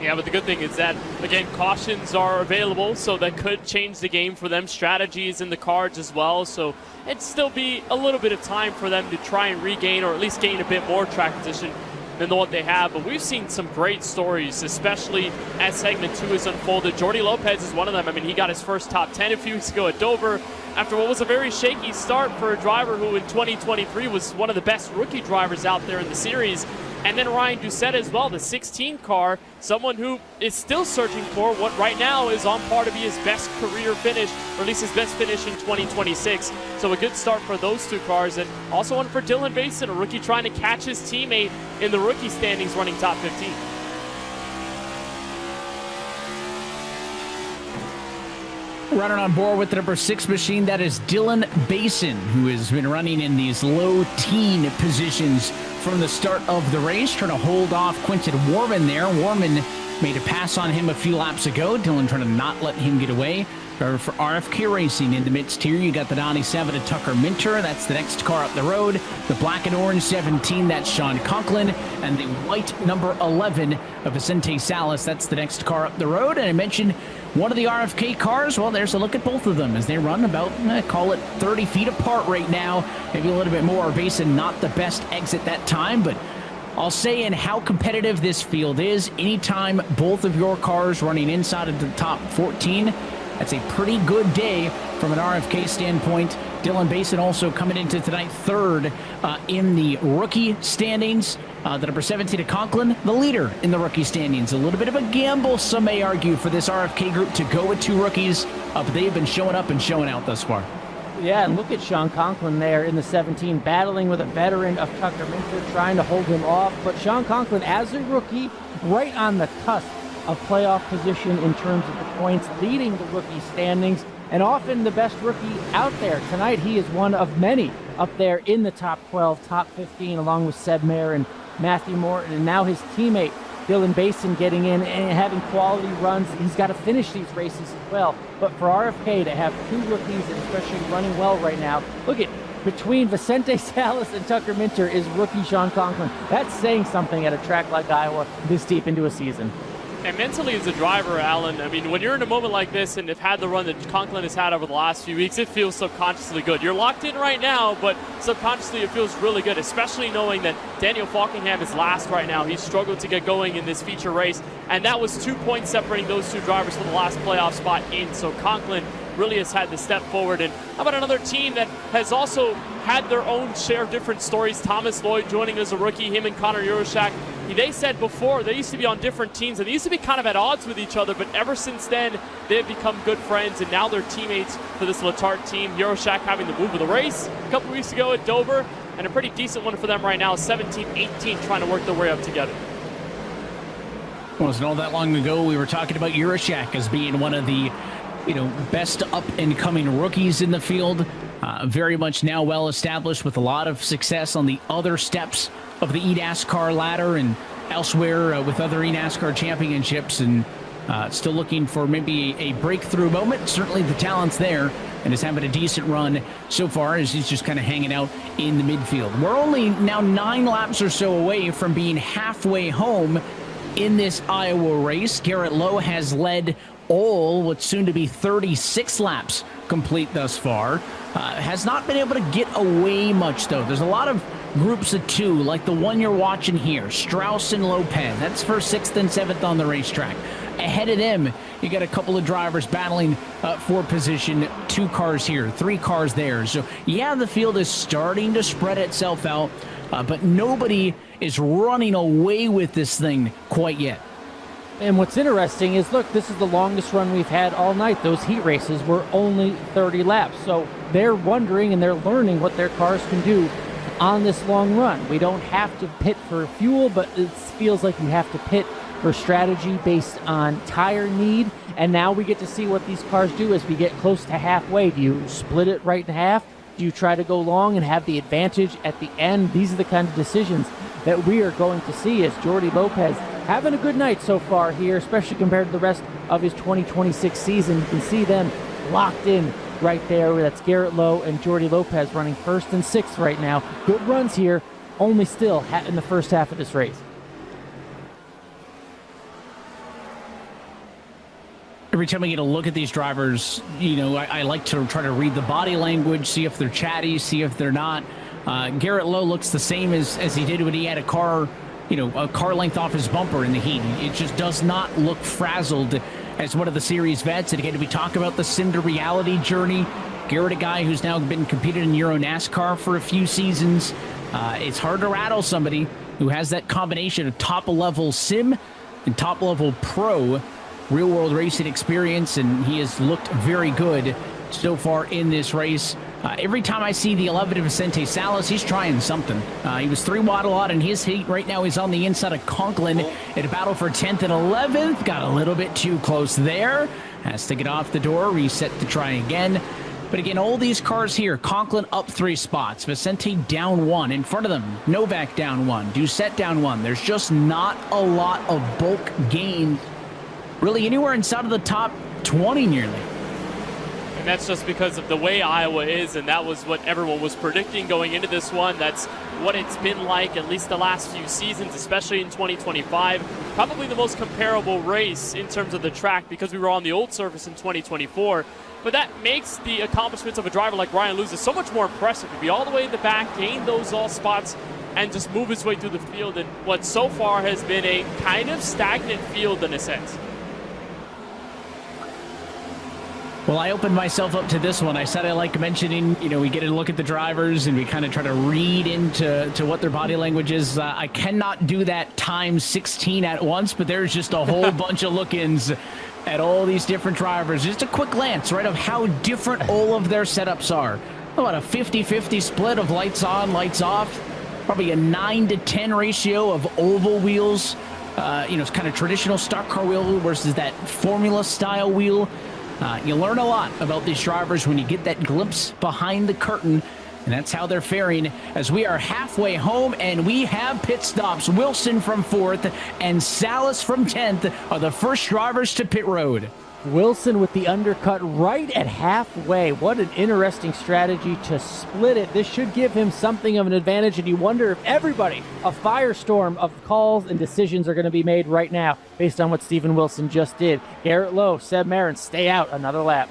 Yeah, but the good thing is that, again, cautions are available, so that could change the game for them. Strategies in the cards as well, so it'd still be a little bit of time for them to try and regain, or at least gain a bit more track position than what they have. But we've seen some great stories, especially as segment 2 has unfolded. Jordi Lopez is one of them. I mean, he got his first top 10 a few weeks ago at Dover after what was a very shaky start for a driver who in 2023 was one of the best rookie drivers out there in the series. And then Ryan Doucette as well, the 16 car, someone who is still searching for what right now is on par to be his best career finish, or at least his best finish in 2026. So a good start for those two cars. And also one for Dylan Basin, a rookie trying to catch his teammate in the rookie standings running top 15. Running on board with the number 6 machine, that is Dylan Basin, who has been running in these low teen positions from the start of the race, trying to hold off Quinton Warman there. Warman made a pass on him a few laps ago. Dylan trying to not let him get away. For RFK Racing in the midst here, you got the 97 of Tucker Minter. That's the next car up the road. The black and orange 17, that's Sean Conklin. And the white number 11 of Vicente Salas, that's the next car up the road. And I mentioned one of the RFK cars. Well, there's a look at both of them as they run about, call it 30 feet apart right now. Maybe a little bit more. Basin not the best exit that time, but I'll say in how competitive this field is, anytime both of your cars running inside of the top 14, that's a pretty good day from an RFK standpoint. Dylan Basin also coming into tonight third in the rookie standings. The number 17 of Conklin, the leader in the rookie standings. A little bit of a gamble, some may argue, for this RFK group to go with 2 rookies, but they've been showing up and showing out thus far. Yeah, and look at Sean Conklin there in the 17, battling with a veteran of Tucker Minter, trying to hold him off. But Sean Conklin, as a rookie, right on the cusp of playoff position in terms of the points, leading the rookie standings, and often the best rookie out there. Tonight, he is one of many up there in the top 12, top 15, along with Seb Mayer and Matthew Morton, and now his teammate Dylan Basin getting in and having quality runs. He's got to finish these races as well. But for RFK to have 2 rookies, and especially running well right now, look at between Vicente Salas and Tucker Minter is rookie Sean Conklin. That's saying something at a track like Iowa this deep into a season. And mentally as a driver, Alan, I mean, when you're in a moment like this and have had the run that Conklin has had over the last few weeks, it feels subconsciously good. You're locked in right now, but subconsciously it feels really good, especially knowing that Daniel Falkingham is last right now. He struggled to get going in this feature race, and that was 2 points separating those 2 drivers from the last playoff spot in. So Conklin really has had to step forward. And how about another team that has also had their own share of different stories? Thomas Lloyd joining as a rookie, him and Connor Yuroshak. They said before they used to be on different teams and they used to be kind of at odds with each other, but ever since then they've become good friends, and now they're teammates for this Letarte team. Yuroshak having the move of the race a couple weeks ago at Dover, and a pretty decent one for them right now, 17-18, trying to work their way up together. Wasn't all that long ago we were talking about Yuroshak as being one of the best up-and-coming rookies in the field. Very much now well established with a lot of success on the other steps of the eNASCAR ladder and elsewhere with other eNASCAR championships, and still looking for maybe a breakthrough moment. Certainly the talent's there, and is having a decent run so far as he's just kind of hanging out in the midfield. We're only now 9 laps or so away from being halfway home in this Iowa race. Garrett Lowe has led all what's soon to be 36 laps complete thus far. Has not been able to get away much, though. There's a lot of groups of 2, like the one you're watching here, Strauss and Lopez. That's for 6th and 7th on the racetrack. Ahead of them, you got a couple of drivers battling for position. 2 cars here, 3 cars there. So, yeah, the field is starting to spread itself out, but nobody is running away with this thing quite yet. And what's interesting is, look, this is the longest run we've had all night. Those heat races were only 30 laps. So they're wondering and they're learning what their cars can do on this long run. We don't have to pit for fuel, but it feels like you have to pit for strategy based on tire need. And now we get to see what these cars do as we get close to halfway. Do you split it right in half? Do you try to go long and have the advantage at the end? These are the kind of decisions that we are going to see as Jordi Lopez having a good night so far here, especially compared to the rest of his 2026 season. You can see them locked in right there. That's Garrett Lowe and Jordi Lopez running first and sixth right now. Good runs here, only still in the first half of this race. Every time I get a look at these drivers, I like to try to read the body language, see if they're chatty, see if they're not. Garrett Lowe looks the same as he did when he had a car length off his bumper in the heat. It just does not look frazzled as one of the series vets. And again, we talk about the Cinder reality journey. Garrett, a guy who's now been competing in Euro NASCAR for a few seasons. It's hard to rattle somebody who has that combination of top-level sim and top-level pro real-world racing experience, and he has looked very good so far in this race. Every time I see the 11 of Vicente Salas, he's trying something. He was 3 wide a lot in his heat. Right now he's on the inside of Conklin in a battle for 10th and 11th. Got a little bit too close there. Has to get off the door, reset to try again. But again, all these cars here, Conklin up 3 spots, Vicente down 1. In front of them, Novak down 1, Doucette down 1. There's just not a lot of bulk gains really anywhere inside of the top 20 nearly. And that's just because of the way Iowa is, and that was what everyone was predicting going into this one. That's what it's been like at least the last few seasons, especially in 2025. Probably the most comparable race in terms of the track because we were on the old surface in 2024. But that makes the accomplishments of a driver like Ryan Lewis so much more impressive. To be all the way in the back, gain those all spots, and just move his way through the field in what so far has been a kind of stagnant field in a sense. Well, I opened myself up to this one. I said I like mentioning, we get a look at the drivers and we kind of try to read into what their body language is. I cannot do that times 16 at once, but there's just a whole bunch of look-ins at all these different drivers. Just a quick glance, right, of how different all of their setups are. About a 50-50 split of lights on, lights off. Probably a 9-to-10 ratio of oval wheels. It's kind of traditional stock car wheel versus that formula-style wheel. You learn a lot about these drivers when you get that glimpse behind the curtain, and that's how they're faring as we are halfway home, and we have pit stops. Wilson from 4th and Salas from 10th are the first drivers to pit road. Wilson with the undercut right at halfway. What an interesting strategy to split it. This should give him something of an advantage, and you wonder if everybody, a firestorm of calls and decisions are going to be made right now based on what Steven Wilson just did. Garrett Lowe, Seb Marin, stay out another lap.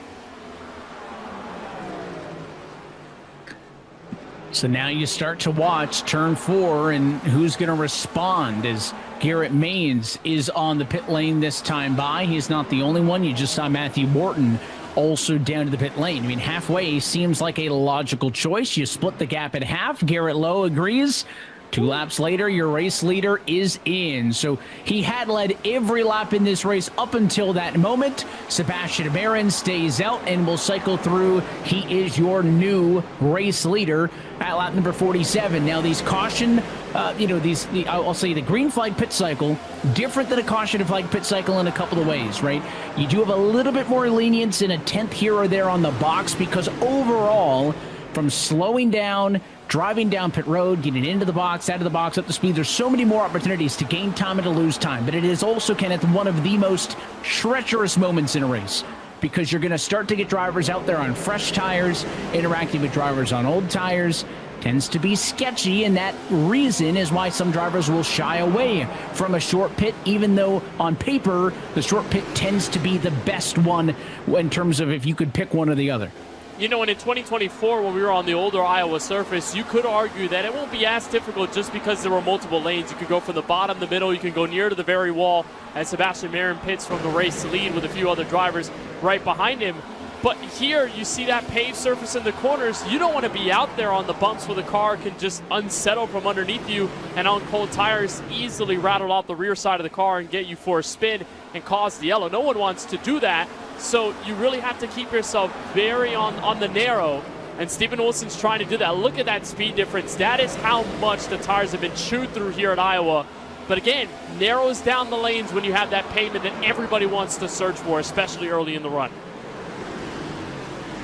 So now you start to watch turn 4 and who's going to respond as Garrett Maines is on the pit lane this time by. He's not the only one. You just saw Matthew Morton also down to the pit lane. I mean, halfway seems like a logical choice. You split the gap in half. Garrett Lowe agrees. 2 laps later, your race leader is in. So he had led every lap in this race up until that moment. Sebastian Marin stays out and will cycle through. He is your new race leader at lap number 47. Now, these caution, I'll say the green flag pit cycle, different than a caution flag pit cycle in a couple of ways, right? You do have a little bit more lenience in a 10th here or there on the box because overall, from slowing down, driving down pit road, getting into the box, out of the box, up to speed, there's so many more opportunities to gain time and to lose time. But it is also, Kenneth, one of the most treacherous moments in a race because you're going to start to get drivers out there on fresh tires, interacting with drivers on old tires. Tends to be sketchy, and that reason is why some drivers will shy away from a short pit, even though on paper the short pit tends to be the best one in terms of if you could pick one or the other. And in 2024, when we were on the older Iowa surface, you could argue that it won't be as difficult just because there were multiple lanes. You could go from the bottom, the middle, you can go near to the very wall, and Sebastian Marin pits from the race lead with a few other drivers right behind him. But here, you see that paved surface in the corners. You don't want to be out there on the bumps where the car can just unsettle from underneath you and on cold tires easily rattle off the rear side of the car and get you for a spin and cause the yellow. No one wants to do that. So you really have to keep yourself very on the narrow, and Steven Wilson's trying to do that. Look at that speed difference. That is how much the tires have been chewed through here at Iowa But again, narrows down the lanes when you have that pavement that everybody wants to search for, especially early in the run.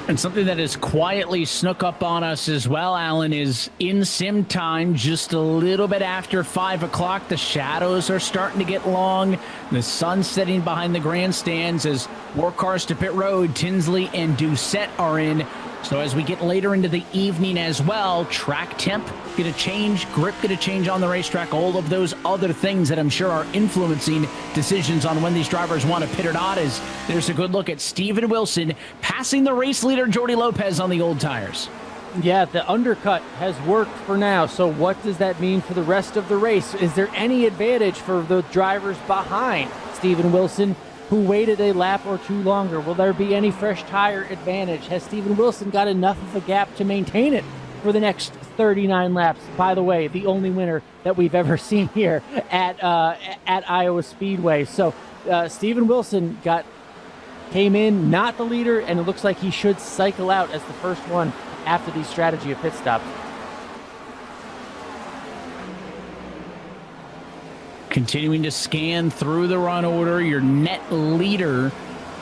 And something that has quietly snuck up on us as well, Alan, is in sim time, just a little bit after 5 o'clock. The shadows are starting to get long. The sun's setting behind the grandstands as more cars to pit road. Tinsley and Doucette are in. So as we get later into the evening as well, track temp going to change, grip going to change on the racetrack, all of those other things that I'm sure are influencing decisions on when these drivers want to pit or not. As there's a good look at Steven Wilson passing the race leader Jordi Lopez on the old tires. Yeah, the undercut has worked for now. So what does that mean for the rest of the race? Is there any advantage for the drivers behind Steven Wilson, who waited a lap or two longer? Will there be any fresh tire advantage? Has Steven Wilson got enough of a gap to maintain it for the next 39 laps? By the way, the only winner that we've ever seen here at Iowa Speedway. So Steven Wilson came in not the leader, and it looks like he should cycle out as the first one after the strategy of pit stops. Continuing to scan through the run order, your net leader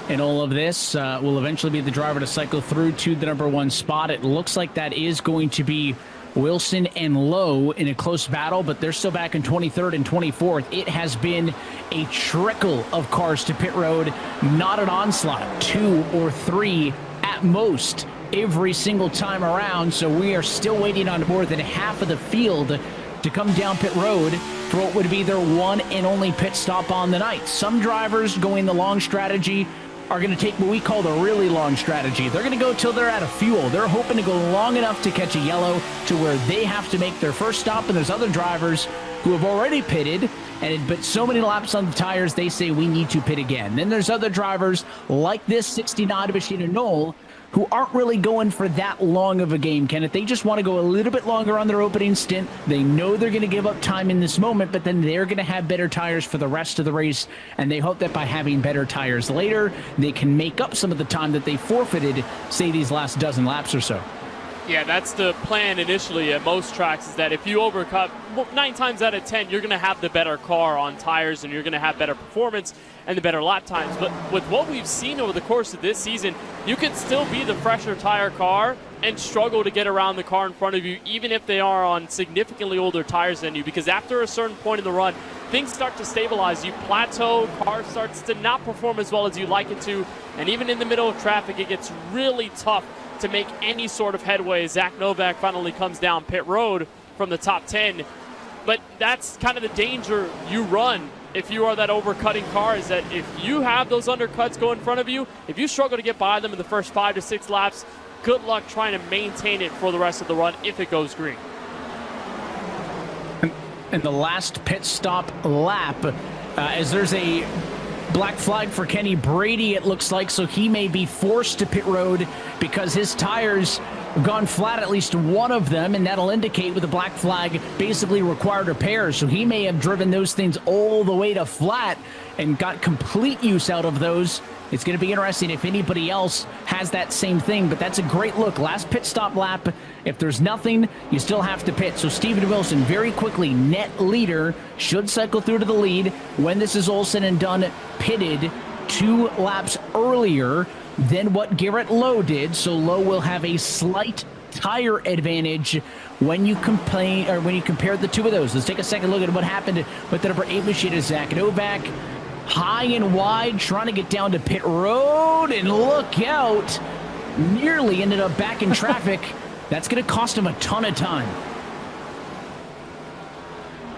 in all of this will eventually be the driver to cycle through to the number 1 spot. It looks like that is going to be Wilson and Lowe in a close battle, but they're still back in 23rd and 24th. It has been a trickle of cars to pit road, not an onslaught, 2 or 3 at most every single time around. So we are still waiting on more than half of the field to come down pit road for what would be their one and only pit stop on the night. Some drivers going the long strategy are going to take what we call the really long strategy. They're going to go till they're out of fuel. They're hoping to go long enough to catch a yellow to where they have to make their first stop, and there's other drivers who have already pitted, but so many laps on the tires, they say we need to pit again. Then there's other drivers like this 69 Bashida Knoll who aren't really going for that long of a game, Kenneth. They just want to go a little bit longer on their opening stint. They know they're going to give up time in this moment, but then they're going to have better tires for the rest of the race, and they hope that by having better tires later, they can make up some of the time that they forfeited, say, these last dozen laps or so. Yeah, that's the plan initially at most tracks, is that if you overcut, 9 times out of 10, you're going to have the better car on tires and you're going to have better performance and the better lap times. But with what we've seen over the course of this season, you can still be the fresher tire car and struggle to get around the car in front of you, even if they are on significantly older tires than you, because after a certain point in the run, things start to stabilize. You plateau, car starts to not perform as well as you'd like it to, and even in the middle of traffic, it gets really tough to make any sort of headway. Zach Novak finally comes down pit road from the top 10. But that's kind of the danger you run if you are that overcutting car, is that if you have those undercuts go in front of you, if you struggle to get by them in the first 5 to 6 laps, good luck trying to maintain it for the rest of the run if it goes green. And the last pit stop lap, as there's a black flag for Kenny Brady, it looks like, so he may be forced to pit road because his tires have gone flat, at least one of them, and that'll indicate with the black flag basically required repairs. So he may have driven those things all the way to flat and got complete use out of those. It's going to be interesting if anybody else has that same thing, but that's a great look. Last pit stop lap. If there's nothing, you still have to pit. So Steven Wilson, very quickly, net leader, should cycle through to the lead when this is all said and done, pitted 2 laps earlier than what Garrett Lowe did. So Lowe will have a slight tire advantage when you compare the two of those. Let's take a second look at what happened with the number 8 machine, Zach Novak. High and wide, trying to get down to pit road, and look out. Nearly ended up back in traffic. That's going to cost him a ton of time.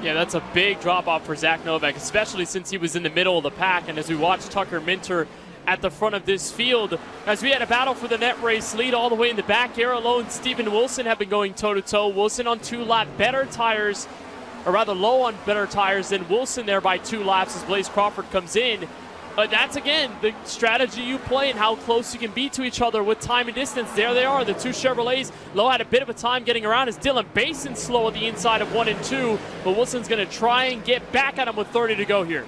Yeah, that's a big drop-off for Zach Novak, especially since he was in the middle of the pack. And as we watch Tucker Minter at the front of this field, as we had a battle for the net race lead all the way in the back, Garrett Lowe and Steven Wilson have been going toe-to-toe. Wilson on 2-lap better tires, or rather Lowe on better tires than Wilson there by 2 laps as Blaze Crawford comes in. But that's, again, the strategy you play and how close you can be to each other with time and distance. There they are, the 2 Chevrolets. Lowe had a bit of a time getting around as Dylan Basin's slow at the inside of 1 and 2, but Wilson's going to try and get back at him with 30 to go here.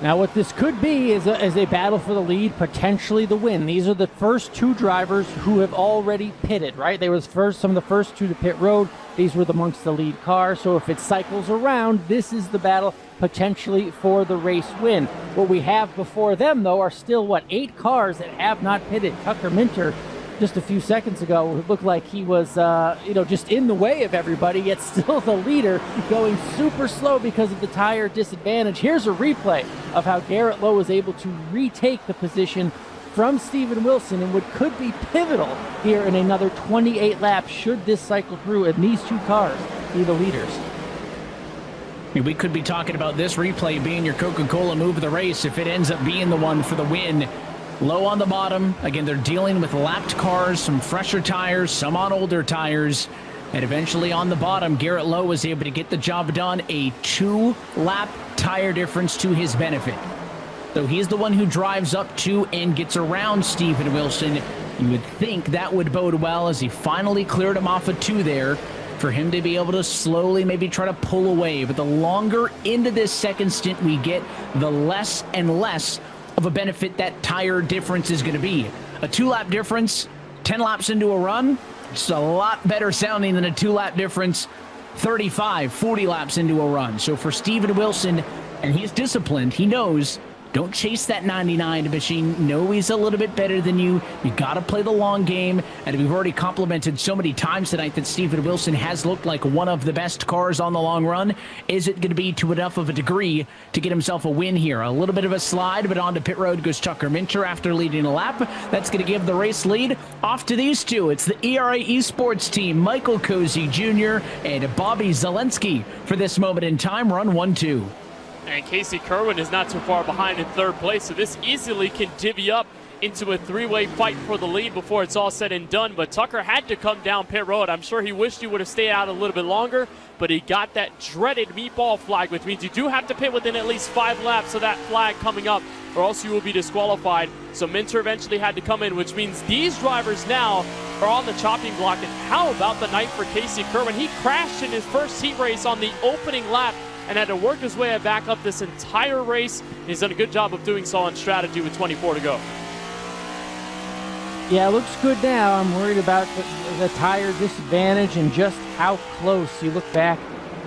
Now, what this could be is a battle for the lead, potentially the win. These are the first two drivers who have already pitted, right? They were some of the first two to pit road. These were amongst the lead cars. So if it cycles around, this is the battle potentially for the race win. What we have before them, though, are still, 8 cars that have not pitted. Tucker Minter, just a few seconds ago, it looked like he was, just in the way of everybody, yet still the leader, going super slow because of the tire disadvantage. Here's a replay of how Garrett Lowe was able to retake the position from Steven Wilson and what could be pivotal here in another 28 laps should this cycle through and these two cars be the leaders. We could be talking about this replay being your Coca-Cola move of the race if it ends up being the one for the win. Low on the bottom. Again, they're dealing with lapped cars, some fresher tires, some on older tires. And eventually on the bottom, Garrett Lowe was able to get the job done. A 2-lap tire difference to his benefit. So he's the one who drives up to and gets around Steven Wilson. You would think that would bode well as he finally cleared him off a 2 there for him to be able to slowly maybe try to pull away. But the longer into this second stint we get, the less and less of a benefit that tire difference is going to be. A 2-lap difference, 10 laps into a run, it's a lot better sounding than a 2-lap difference 35, 40 laps into a run. So for Steven Wilson, and he's disciplined, he knows, don't chase that 99 machine. Know he's a little bit better than you. You got to play the long game. And we've already complimented so many times tonight that Steven Wilson has looked like one of the best cars on the long run. Is it going to be to enough of a degree to get himself a win here? A little bit of a slide, but onto pit road goes Tucker Minter after leading a lap. That's going to give the race lead off to these two. It's the ERA Esports team, Michael Cozy Jr. and Bobby Zelensky for this moment in time. Run 1-2. And Casey Kerwin is not too far behind in third place, so this easily can divvy up into a 3-way fight for the lead before it's all said and done. But Tucker had to come down pit road. I'm sure he wished he would have stayed out a little bit longer, but he got that dreaded meatball flag, which means you do have to pit within at least 5 laps of that flag coming up, or else you will be disqualified. So Minter eventually had to come in, which means these drivers now are on the chopping block. And how about the night for Casey Kerwin? He crashed in his first heat race on the opening lap and had to work his way back up this entire race. He's done a good job of doing so on strategy with 24 to go. Yeah, it looks good now. I'm worried about the tire disadvantage and just how close. You look back,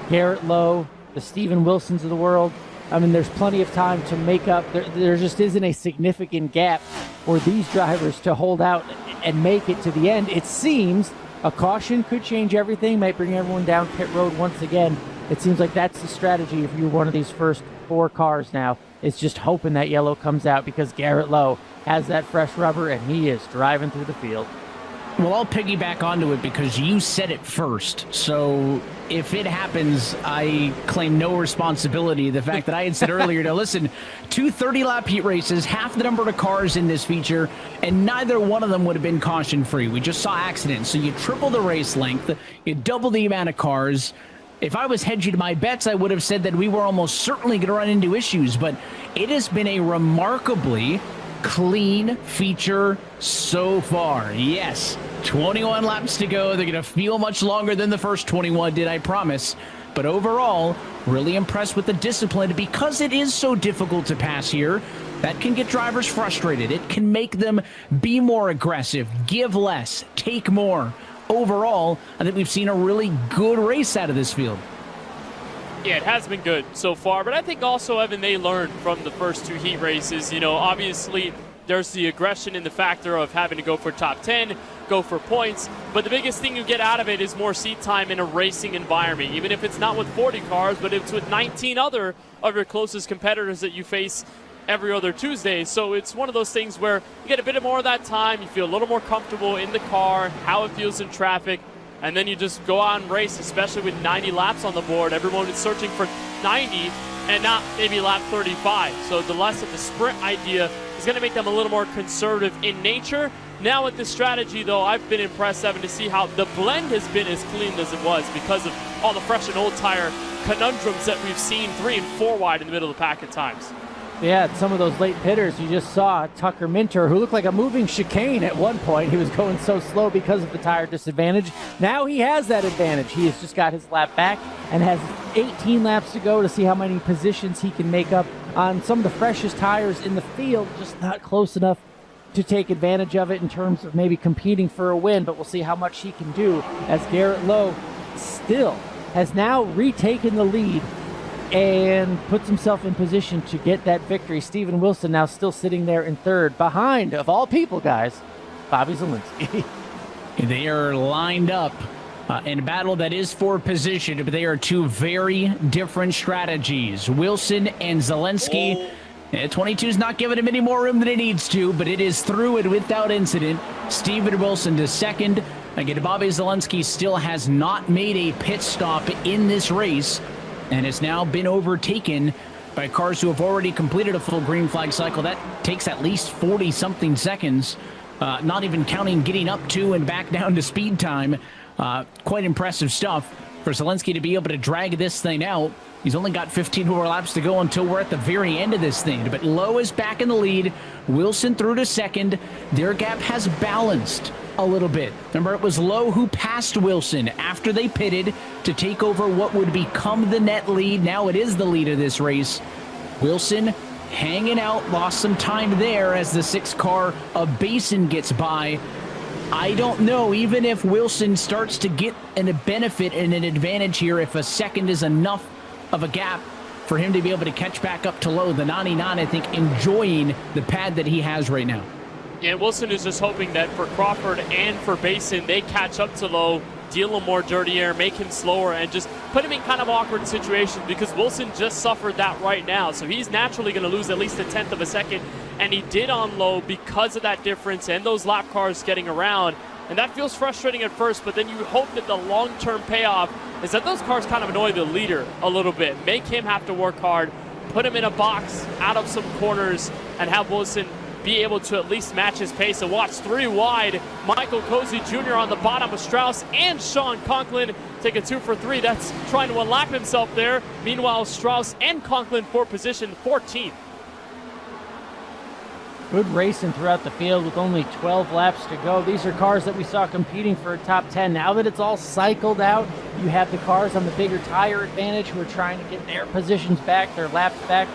Garrett Lowe, the Steven Wilsons of the world. I mean, there's plenty of time to make up. There just isn't a significant gap for these drivers to hold out and make it to the end. It seems a caution could change everything, might bring everyone down pit road once again. It seems like that's the strategy if you're one of these first 4 cars now. It's just hoping that yellow comes out because Garrett Lowe has that fresh rubber and he is driving through the field. Well, I'll piggyback onto it because you said it first. So if it happens, I claim no responsibility. The fact that I had said earlier, now listen, 2 30-lap heat races, half the number of cars in this feature, and neither one of them would have been caution-free. We just saw accidents. So you triple the race length, you double the amount of cars. If I was hedging my bets, I would have said that we were almost certainly going to run into issues, but it has been a remarkably clean feature so far. Yes, 21 laps to go. They're going to feel much longer than the first 21 did, I promise. But overall, really impressed with the discipline because it is so difficult to pass here. That can get drivers frustrated. It can make them be more aggressive, give less, take more. Overall, I think we've seen a really good race out of this field. Yeah, it has been good so far, but I think also, Evan, they learned from the first 2 heat races. You know, obviously, there's the aggression in the factor of having to go for top 10, go for points, but the biggest thing you get out of it is more seat time in a racing environment, even if it's not with 40 cars, but it's with 19 other of your closest competitors that you face every other Tuesday. So it's one of those things where you get a bit more of that time, you feel a little more comfortable in the car, how it feels in traffic, and then you just go out and race, especially with 90 laps on the board. Everyone is searching for 90 and not maybe lap 35. So the less of the sprint idea is going to make them a little more conservative in nature. Now with this strategy, though, I've been impressed, Evan, to see how the blend has been as clean as it was because of all the fresh and old tire conundrums that we've seen 3 and 4 wide in the middle of the pack at times. Yeah, some of those late pitters you just saw, Tucker Minter, who looked like a moving chicane at one point. He was going so slow because of the tire disadvantage. Now he has that advantage. He has just got his lap back and has 18 laps to go to see how many positions he can make up on some of the freshest tires in the field, just not close enough to take advantage of it in terms of maybe competing for a win, but we'll see how much he can do as Garrett Lowe still has now retaken the lead and puts himself in position to get that victory. Steven Wilson now still sitting there in third, behind, of all people, guys, Bobby Zalinski. They are lined up in a battle that is for position, but they are two very different strategies. Wilson and Zalinski. 22 is not giving him any more room than it needs to, but it is through and without incident. Steven Wilson to second. Again, Bobby Zalinski still has not made a pit stop in this race, and has now been overtaken by cars who have already completed a full green flag cycle. That takes at least 40-something seconds, not even counting getting up to and back down to speed time. Quite impressive stuff for Zalinski to be able to drag this thing out. He's only got 15 more laps to go until we're at the very end of this thing. But Lowe is back in the lead. Wilson through to second. Their gap has balanced a little bit. Remember, it was Lowe who passed Wilson after they pitted to take over what would become the net lead. Now it is the lead of this race. Wilson hanging out, lost some time there as the 6 car of Basin gets by. I don't know, even if Wilson starts to get a benefit and an advantage here, if a second is enough of a gap for him to be able to catch back up to Lowe. The 99, I think, enjoying the pad that he has right now. Yeah, Wilson is just hoping that for Crawford and for Basin, they catch up to Lowe, deal him more dirty air, make him slower, and just put him in kind of awkward situations, because Wilson just suffered that right now. So he's naturally going to lose at least a tenth of a second, and he did on Lowe because of that difference and those lap cars getting around. And that feels frustrating at first, but then you hope that the long-term payoff is that those cars kind of annoy the leader a little bit, make him have to work hard, put him in a box out of some corners, and have Wilson be able to at least match his pace. And watch 3 wide, Michael Cozy Jr. on the bottom of Strauss and Sean Conklin take a 2 for 3. That's trying to unlap himself there. Meanwhile, Strauss and Conklin for position 14th. Good racing throughout the field with only 12 laps to go. These are cars that we saw competing for a top 10. Now that it's all cycled out, you have the cars on the bigger tire advantage who are trying to get their positions back, their laps back.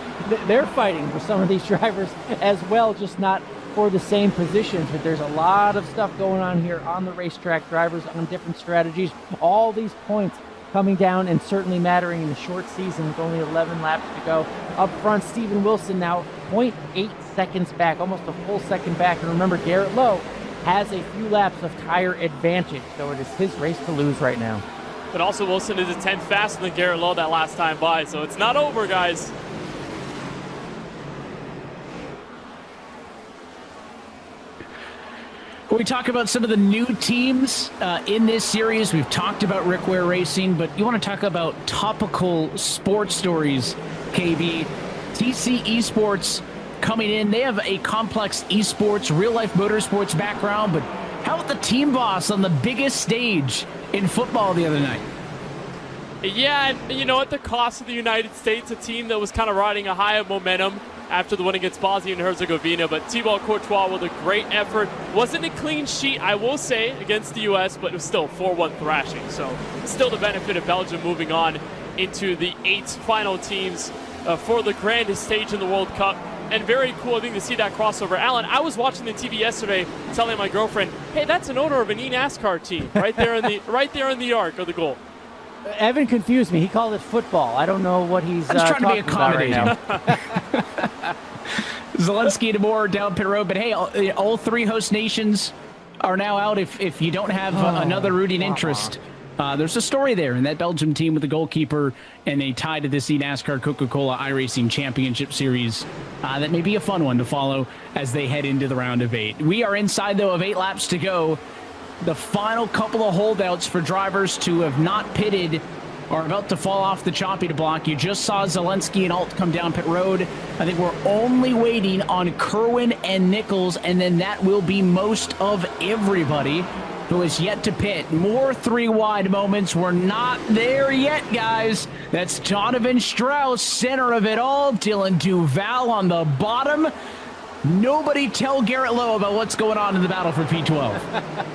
They're fighting for some of these drivers as well, just not for the same positions. But there's a lot of stuff going on here on the racetrack. Drivers on different strategies. All these points coming down and certainly mattering in the short season with only 11 laps to go. Up front, Steven Wilson now 0.8 seconds back, almost a full second back. And remember, Garrett Lowe has a few laps of tire advantage, so it is his race to lose right now. But also Wilson is a tenth faster than Garrett Lowe that last time by, so it's not over, guys. When we talk about some of the new teams in this series, we've talked about Rick Ware Racing, but you want to talk about topical sports stories, KB. TC Esports coming in. They have a complex esports, real-life motorsports background, but how about the team boss on the biggest stage in football the other night? Yeah, and you know, at the cost of the United States, a team that was kind of riding a high of momentum after the win against Bosnia and Herzegovina, but Thibaut Courtois with a great effort. Wasn't a clean sheet, I will say, against the U.S., but it was still 4-1 thrashing, so still the benefit of Belgium moving on into the 8 final teams for the grandest stage in the World Cup. And very cool, I think, to see that crossover. Alan, I was watching the TV yesterday, telling my girlfriend, "Hey, that's an owner of an eNASCAR team right there in the arc of the goal." Evan confused me. He called it football. I don't know what he's I'm just trying to be accommodating accommodating. Zelensky and Moore down pit road, but hey, all 3 host nations are now out. If you don't have another rooting interest, there's a story there in that Belgium team with the goalkeeper and a tie to this eNASCAR Coca-Cola iRacing Championship Series. That may be a fun one to follow as they head into the round of 8. We are inside, though, of 8 laps to go. The final couple of holdouts for drivers to have not pitted are about to fall off the choppy block. You just saw Zelensky and Alt come down pit road. I think we're only waiting on Kerwin and Nichols, and then that will be most of everybody. who is yet to pit. More 3-wide moments. We're not there yet, guys. That's Donovan Strauss, center of it all. Dylan Duval on the bottom. Nobody tell Garrett Lowe about what's going on in the battle for P12.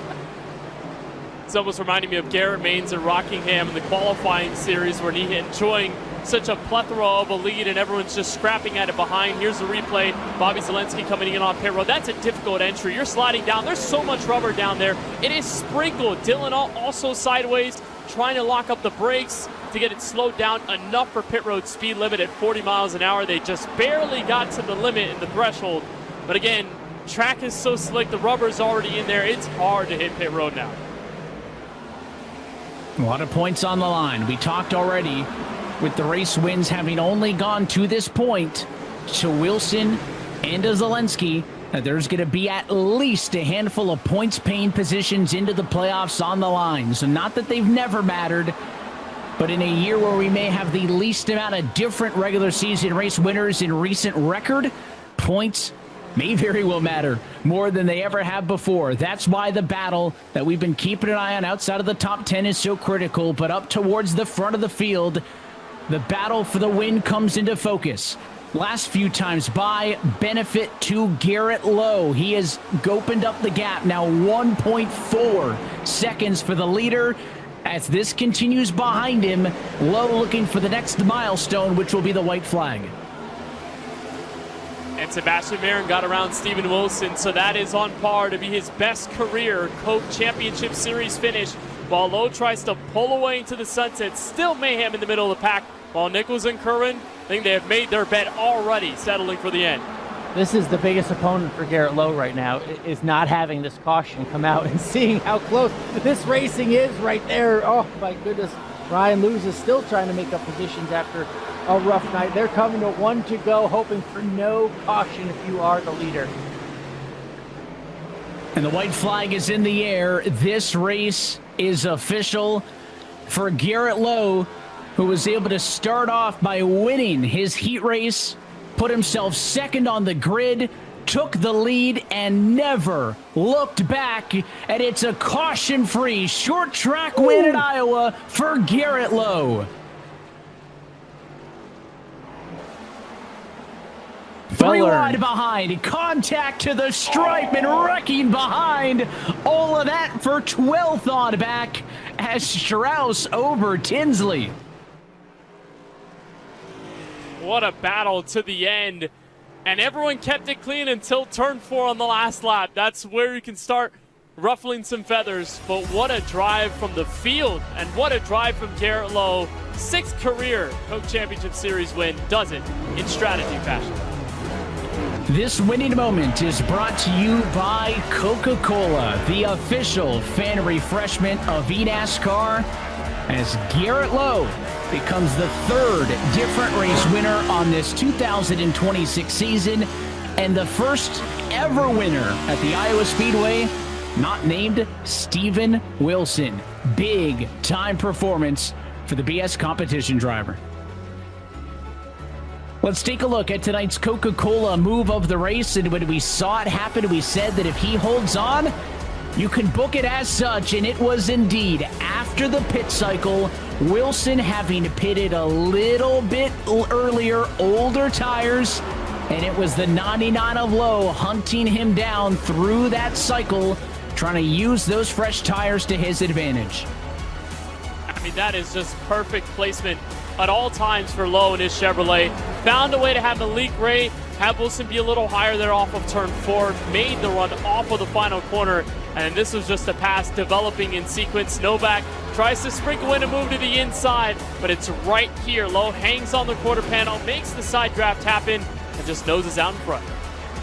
It's almost reminding me of Garrett Maines and Rockingham in the qualifying series where he enjoying such a plethora of a lead and everyone's just scrapping at it behind. Here's the replay. Bobby Zelensky coming in on pit road. That's a difficult entry. You're sliding down. There's so much rubber down there. It is sprinkled. Dylan also sideways, trying to lock up the brakes to get it slowed down enough for pit road speed limit at 40 miles an hour. They just barely got to the limit in the threshold. But again, track is so slick. The rubber is already in there. It's hard to hit pit road now. A lot of points on the line. We talked already with the race wins having only gone to this point to Wilson and to Zelensky, that there's going to be at least a handful of points paying positions into the playoffs on the line. So not that they've never mattered, but in a year where we may have the least amount of different regular season race winners in recent record, points may very well matter more than they ever have before. That's why the battle that we've been keeping an eye on outside of the top 10 is so critical, but up towards the front of the field, the battle for the win comes into focus. Last few times by, benefit to Garrett Lowe. He has opened up the gap, now 1.4 seconds for the leader. As this continues behind him, Lowe looking for the next milestone, which will be the white flag. And Sebastian Marin got around Steven Wilson, so that is on par to be his best career Coke Championship Series finish, while Lowe tries to pull away into the sunset. Still mayhem in the middle of the pack, while Nichols and Curran, I think they have made their bet already, settling for the end. This is the biggest opponent for Garrett Lowe right now, is not having this caution come out and seeing how close this racing is right there. Oh, my goodness. Ryan Lewis is still trying to make up positions after a rough night. They're coming to 1 to go, hoping for no caution if you are the leader. And the white flag is in the air. This race is official for Garrett Lowe, who was able to start off by winning his heat race, put himself second on the grid, took the lead, and never looked back. And it's a caution-free short track win at Iowa for Garrett Lowe. Three wide behind, contact to the stripe and wrecking behind. All of that for 12th on back as Strauss over Tinsley. What a battle to the end. And everyone kept it clean until turn 4 on the last lap. That's where you can start ruffling some feathers. But what a drive from the field, and what a drive from Garrett Lowe. 6th career Coke Championship Series win, does it in strategy fashion. This winning moment is brought to you by Coca-Cola, the official fan refreshment of eNASCAR, as Garrett Lowe becomes the 3rd different race winner on this 2026 season and the first ever winner at the Iowa Speedway, not named Steven Wilson. Big time performance for the BS competition driver. Let's take a look at tonight's Coca-Cola move of the race, and when we saw it happen, we said that if he holds on, you can book it as such, and it was indeed after the pit cycle, Wilson having pitted a little bit earlier, older tires, and it was the 99 of Lowe hunting him down through that cycle, trying to use those fresh tires to his advantage. I mean, that is just perfect placement at all times for Lowe and his Chevrolet. Found a way to have Malik Ray have Wilson be a little higher there off of turn 4, made the run off of the final corner, and this was just a pass developing in sequence. Novak tries to sprinkle in a move to the inside, but it's right here. Lowe hangs on the quarter panel, makes the side draft happen, and just noses out in front.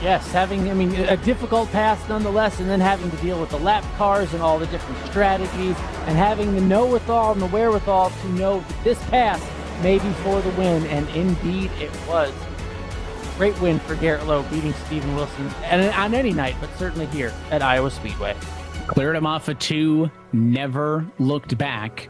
Yes, having, a difficult pass nonetheless, and then having to deal with the lap cars and all the different strategies, and having the know-withal and the wherewithal to know that this pass may be for the win, and indeed it was. Great win for Garrett Lowe, beating Steven Wilson and on any night, but certainly here at Iowa Speedway. Cleared him off a 2, never looked back.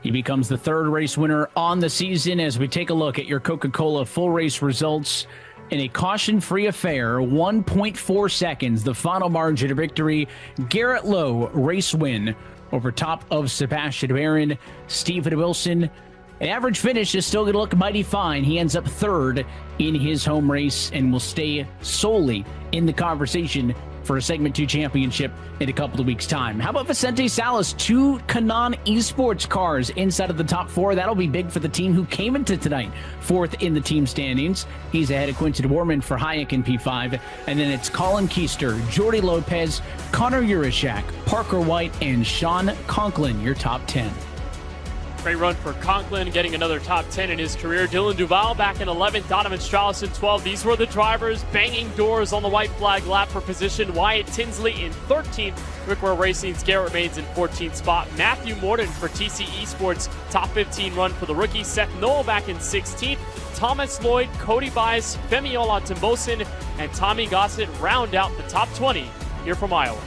He becomes the 3rd race winner on the season as we take a look at your Coca-Cola full race results. in a caution-free affair, 1.4 seconds, the final margin of victory. Garrett Lowe, race win over top of Sebastian Barron. Stephen Wilson, an average finish is still going to look mighty fine. He ends up third in his home race and will stay solely in the conversation for a Segment 2 championship in a couple of weeks' time. How about Vicente Salas? 2 Canon Esports cars inside of the top 4. That'll be big for the team who came into tonight 4th in the team standings. He's ahead of Quinton Warman for Hayek in P5. And then it's Colin Keister, Jordy Lopez, Connor Urashak, Parker White, and Sean Conklin, your top 10. Great run for Conklin, getting another top 10 in his career. Dylan Duval back in 11th, Donovan Strauss in 12th. These were the drivers banging doors on the white flag lap for position. Wyatt Tinsley in 13th. Rickwell Racing's Garrett Maines in 14th spot. Matthew Morton for TC Esports, top 15 run for the rookie. Seth Noel back in 16th. Thomas Lloyd, Cody Bias, Femiola Timbosin, and Tommy Gossett round out the top 20 here from Iowa.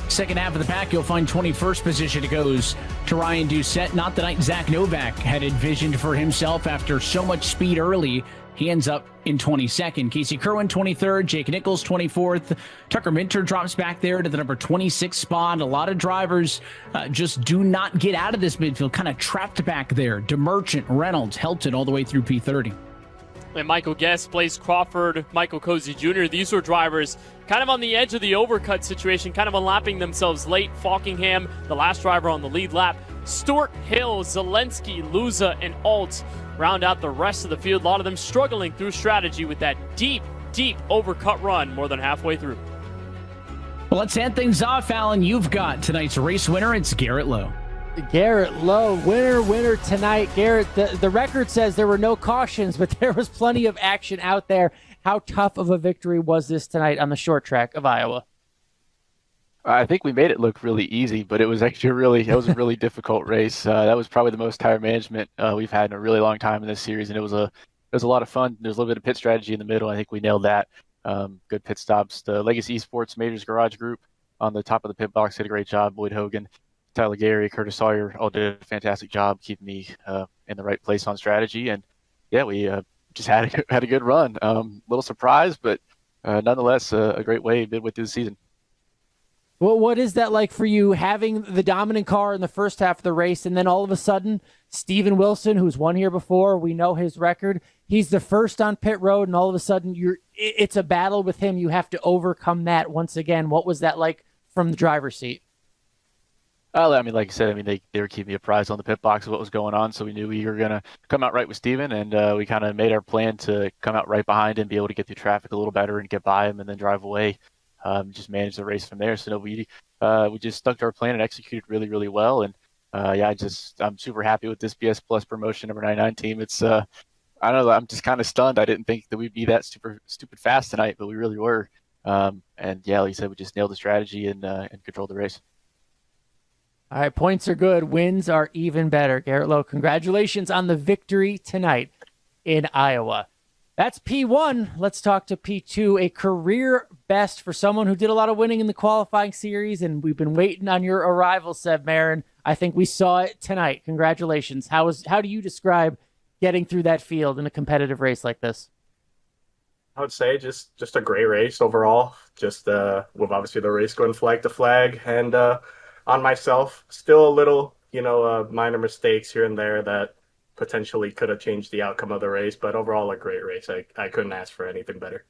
Second half of the pack, you'll find 21st position. It goes to Ryan Doucette. Not the night Zach Novak had envisioned for himself after so much speed early. He ends up in 22nd. Casey Kerwin, 23rd. Jake Nichols, 24th. Tucker Minter drops back there to the number 26 spot. A lot of drivers just do not get out of this midfield, kind of trapped back there. DeMerchant, Reynolds, Helton all the way through P30. And Michael Guest, Blaze Crawford, Michael Cozy Jr., these were drivers kind of on the edge of the overcut situation, kind of unlapping themselves late. Falkingham, the last driver on the lead lap. Stuart, Hill, Zelensky, Luza, and Alt round out the rest of the field. A lot of them struggling through strategy with that deep overcut run more than halfway through. Well, let's hand things off, Alan. You've got tonight's race winner. It's Garrett Lowe. Garrett Lowe, winner tonight. Garrett, the record says there were no cautions, but there was plenty of action out there. How tough of a victory was this tonight on the short track of Iowa? I think we made it look really easy, but it was actually a really difficult race. That was probably the most tire management we've had in a really long time in this series, and it was a lot of fun. There's a little bit of pit strategy in the middle. I think we nailed that. Good pit stops. The Legacy Esports Majors Garage Group on the top of the pit box did a great job. Lloyd Hogan, Tyler Gary, Curtis Sawyer all did a fantastic job keeping me in the right place on strategy. And yeah, we just had a good run. Little surprise, but nonetheless, a great way midway through the season. Well, what is that like for you, having the dominant car in the first half of the race, and then all of a sudden, Stephen Wilson, who's won here before, we know his record, he's the first on pit road, and all of a sudden it's a battle with him. You have to overcome that once again. What was that like from the driver's seat? I mean, like I said, they were keeping me apprised on the pit box of what was going on, so we knew we were going to come out right with Steven, and we kind of made our plan to come out right behind him, be able to get through traffic a little better and get by him and then drive away, just manage the race from there. So no, we just stuck to our plan and executed really, really well. And I'm super happy with this BS Plus promotion number 99 team. It's I don't know, I'm just kind of stunned. I didn't think that we'd be that stupid fast tonight, but we really were. And yeah, like you said, we just nailed the strategy and controlled the race. All right, points are good. Wins are even better. Garrett Lowe, congratulations on the victory tonight in Iowa. That's P1. Let's talk to P2, a career best for someone who did a lot of winning in the qualifying series, and we've been waiting on your arrival, Seb Marin. I think we saw it tonight. Congratulations. How do you describe getting through that field in a competitive race like this? I would say just a great race overall. Just with obviously the race going flag to flag, and on myself, still a little, minor mistakes here and there that potentially could have changed the outcome of the race, but overall a great race. I couldn't ask for anything better.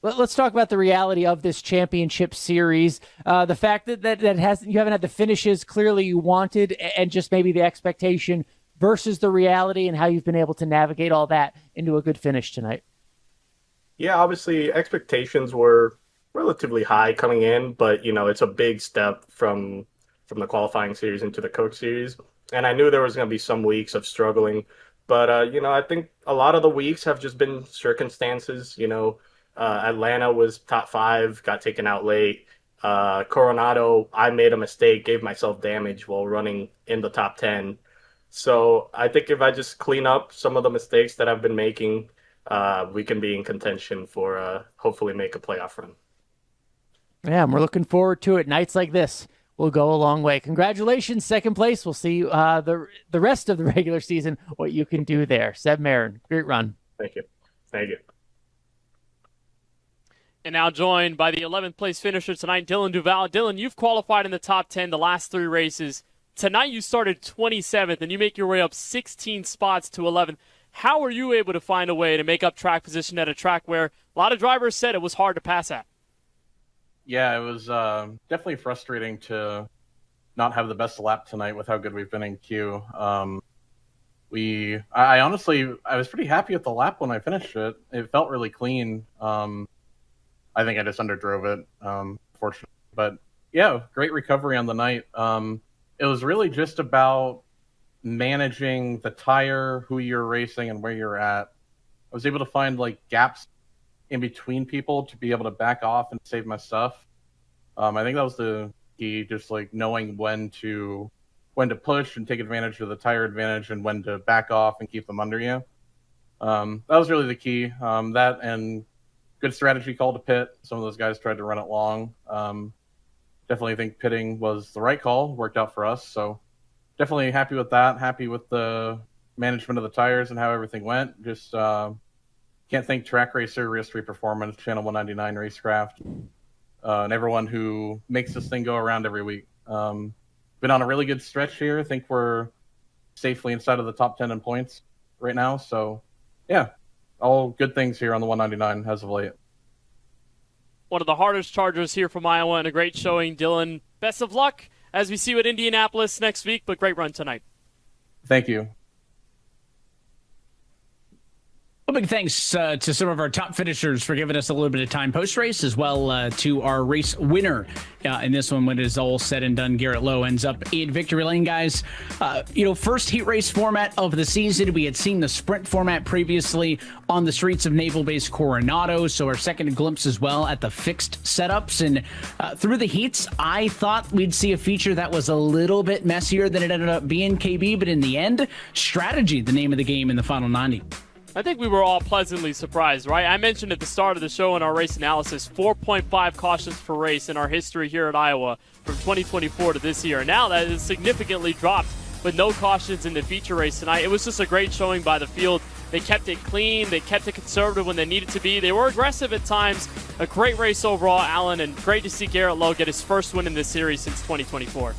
Let's talk about the reality of this championship series. The fact that you haven't had the finishes clearly you wanted, and just maybe the expectation versus the reality, and how you've been able to navigate all that into a good finish tonight. Yeah, obviously expectations were relatively high coming in, but it's a big step from the qualifying series into the Coke series, and I knew there was going to be some weeks of struggling, but I think a lot of the weeks have just been circumstances. Atlanta was top 5, got taken out late. Coronado, I made a mistake, gave myself damage while running in the top 10. So I think if I just clean up some of the mistakes that I've been making, we can be in contention for hopefully make a playoff run. Yeah, and we're looking forward to it. Nights like this will go a long way. Congratulations, second place. We'll see the rest of the regular season, what you can do there. Seb Marin, great run. Thank you. Thank you. And now joined by the 11th place finisher tonight, Dylan Duval. Dylan, you've qualified in the top 10 the last 3 races. Tonight you started 27th, and you make your way up 16 spots to 11th. How were you able to find a way to make up track position at a track where a lot of drivers said it was hard to pass at? Yeah, it was definitely frustrating to not have the best lap tonight with how good we've been in Q. I honestly was pretty happy with the lap when I finished it. It felt really clean. I think I just underdrove it, fortunately. But yeah, great recovery on the night. It was really just about managing the tire, who you're racing, and where you're at. I was able to find like gaps in between people to be able to back off and save my stuff. I think that was the key, just like knowing when to push and take advantage of the tire advantage and when to back off and keep them under you. That was really the key. That and good strategy call to pit. Some of those guys tried to run it long. Definitely think pitting was the right call. Worked out for us. So definitely happy with that. Happy with the management of the tires and how everything went. Just can't thank Track Racer, Real Street Performance, Channel 199 Racecraft, and everyone who makes this thing go around every week. Been on a really good stretch here. I think we're safely inside of the top 10 in points right now. So yeah, all good things here on the 199 as of late. One of the hardest chargers here from Iowa, and a great showing, Dylan. Best of luck as we see you at Indianapolis next week, but great run tonight. Thank you. Well, big thanks to some of our top finishers for giving us a little bit of time post-race, as well to our race winner in this one. When it is all said and done, Garrett Lowe ends up in victory lane, guys. First heat race format of the season. We had seen the sprint format previously on the streets of Naval Base Coronado, so our second glimpse as well at the fixed setups. And through the heats, I thought we'd see a feature that was a little bit messier than it ended up being, KB, but in the end, strategy, the name of the game in the final 90. I think we were all pleasantly surprised, right? I mentioned at the start of the show in our race analysis, 4.5 cautions per race in our history here at Iowa from 2024 to this year. Now that is significantly dropped with no cautions in the feature race tonight. It was just a great showing by the field. They kept it clean. They kept it conservative when they needed to be. They were aggressive at times. A great race overall, Alan, and great to see Garrett Lowe get his first win in this series since 2024.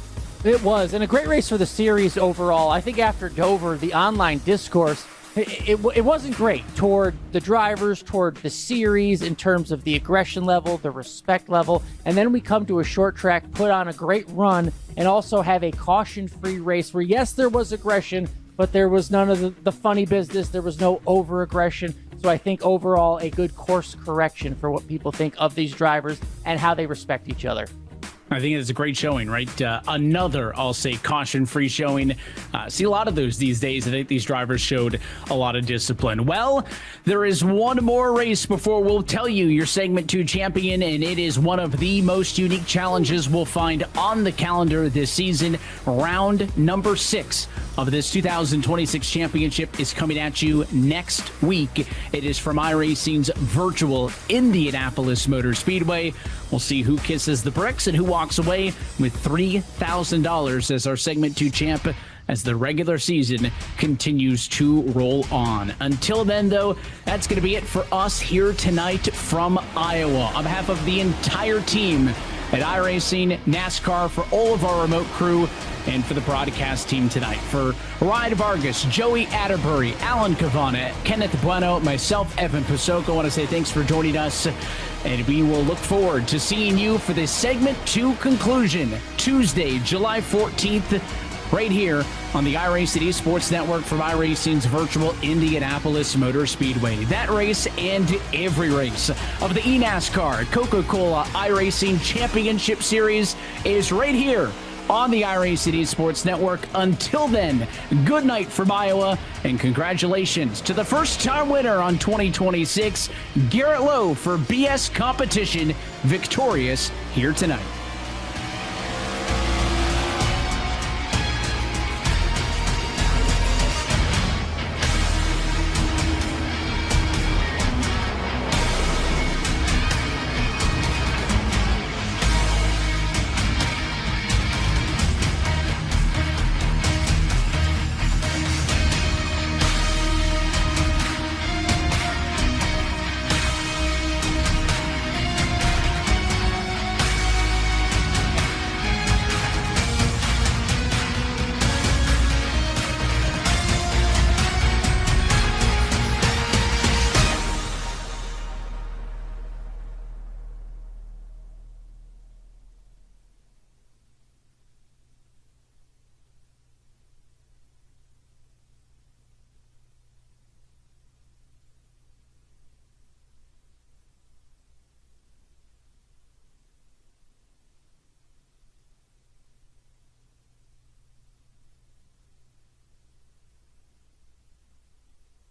It was, and a great race for the series overall. I think after Dover, the online discourse, it wasn't great toward the drivers, toward the series in terms of the aggression level, the respect level, and then we come to a short track, put on a great run, and also have a caution-free race where, yes, there was aggression, but there was none of the funny business. There was no over-aggression. So I think overall a good course correction for what people think of these drivers and how they respect each other. I think it's a great showing, right? Another, I'll say, caution-free showing. See a lot of those these days. I think these drivers showed a lot of discipline. Well, there is one more race before we'll tell you your Segment 2 champion, and it is one of the most unique challenges we'll find on the calendar this season. Round number 6 of this 2026 championship is coming at you next week. It is from iRacing's virtual Indianapolis Motor Speedway. We'll see who kisses the bricks and who walks away with $3,000 as our Segment 2 champ as the regular season continues to roll on. Until then, though, that's going to be it for us here tonight from Iowa. On behalf of the entire team at iRacing, NASCAR, for all of our remote crew, and for the broadcast team tonight, for Ryan Vargas, Joey Atterbury, Alan Cavana, Kenneth Bueno, myself, Evan Pasoko, I want to say thanks for joining us, and we will look forward to seeing you for this Segment 2 conclusion, Tuesday, July 14th, right here on the iRacing Esports Network from iRacing's virtual Indianapolis Motor Speedway. That race and every race of the eNASCAR Coca-Cola iRacing Championship Series is right here on the iRacing Esports Network. Until then, good night from Iowa, and congratulations to the first-time winner on 2026, Garrett Lowe, for BS Competition, victorious here tonight.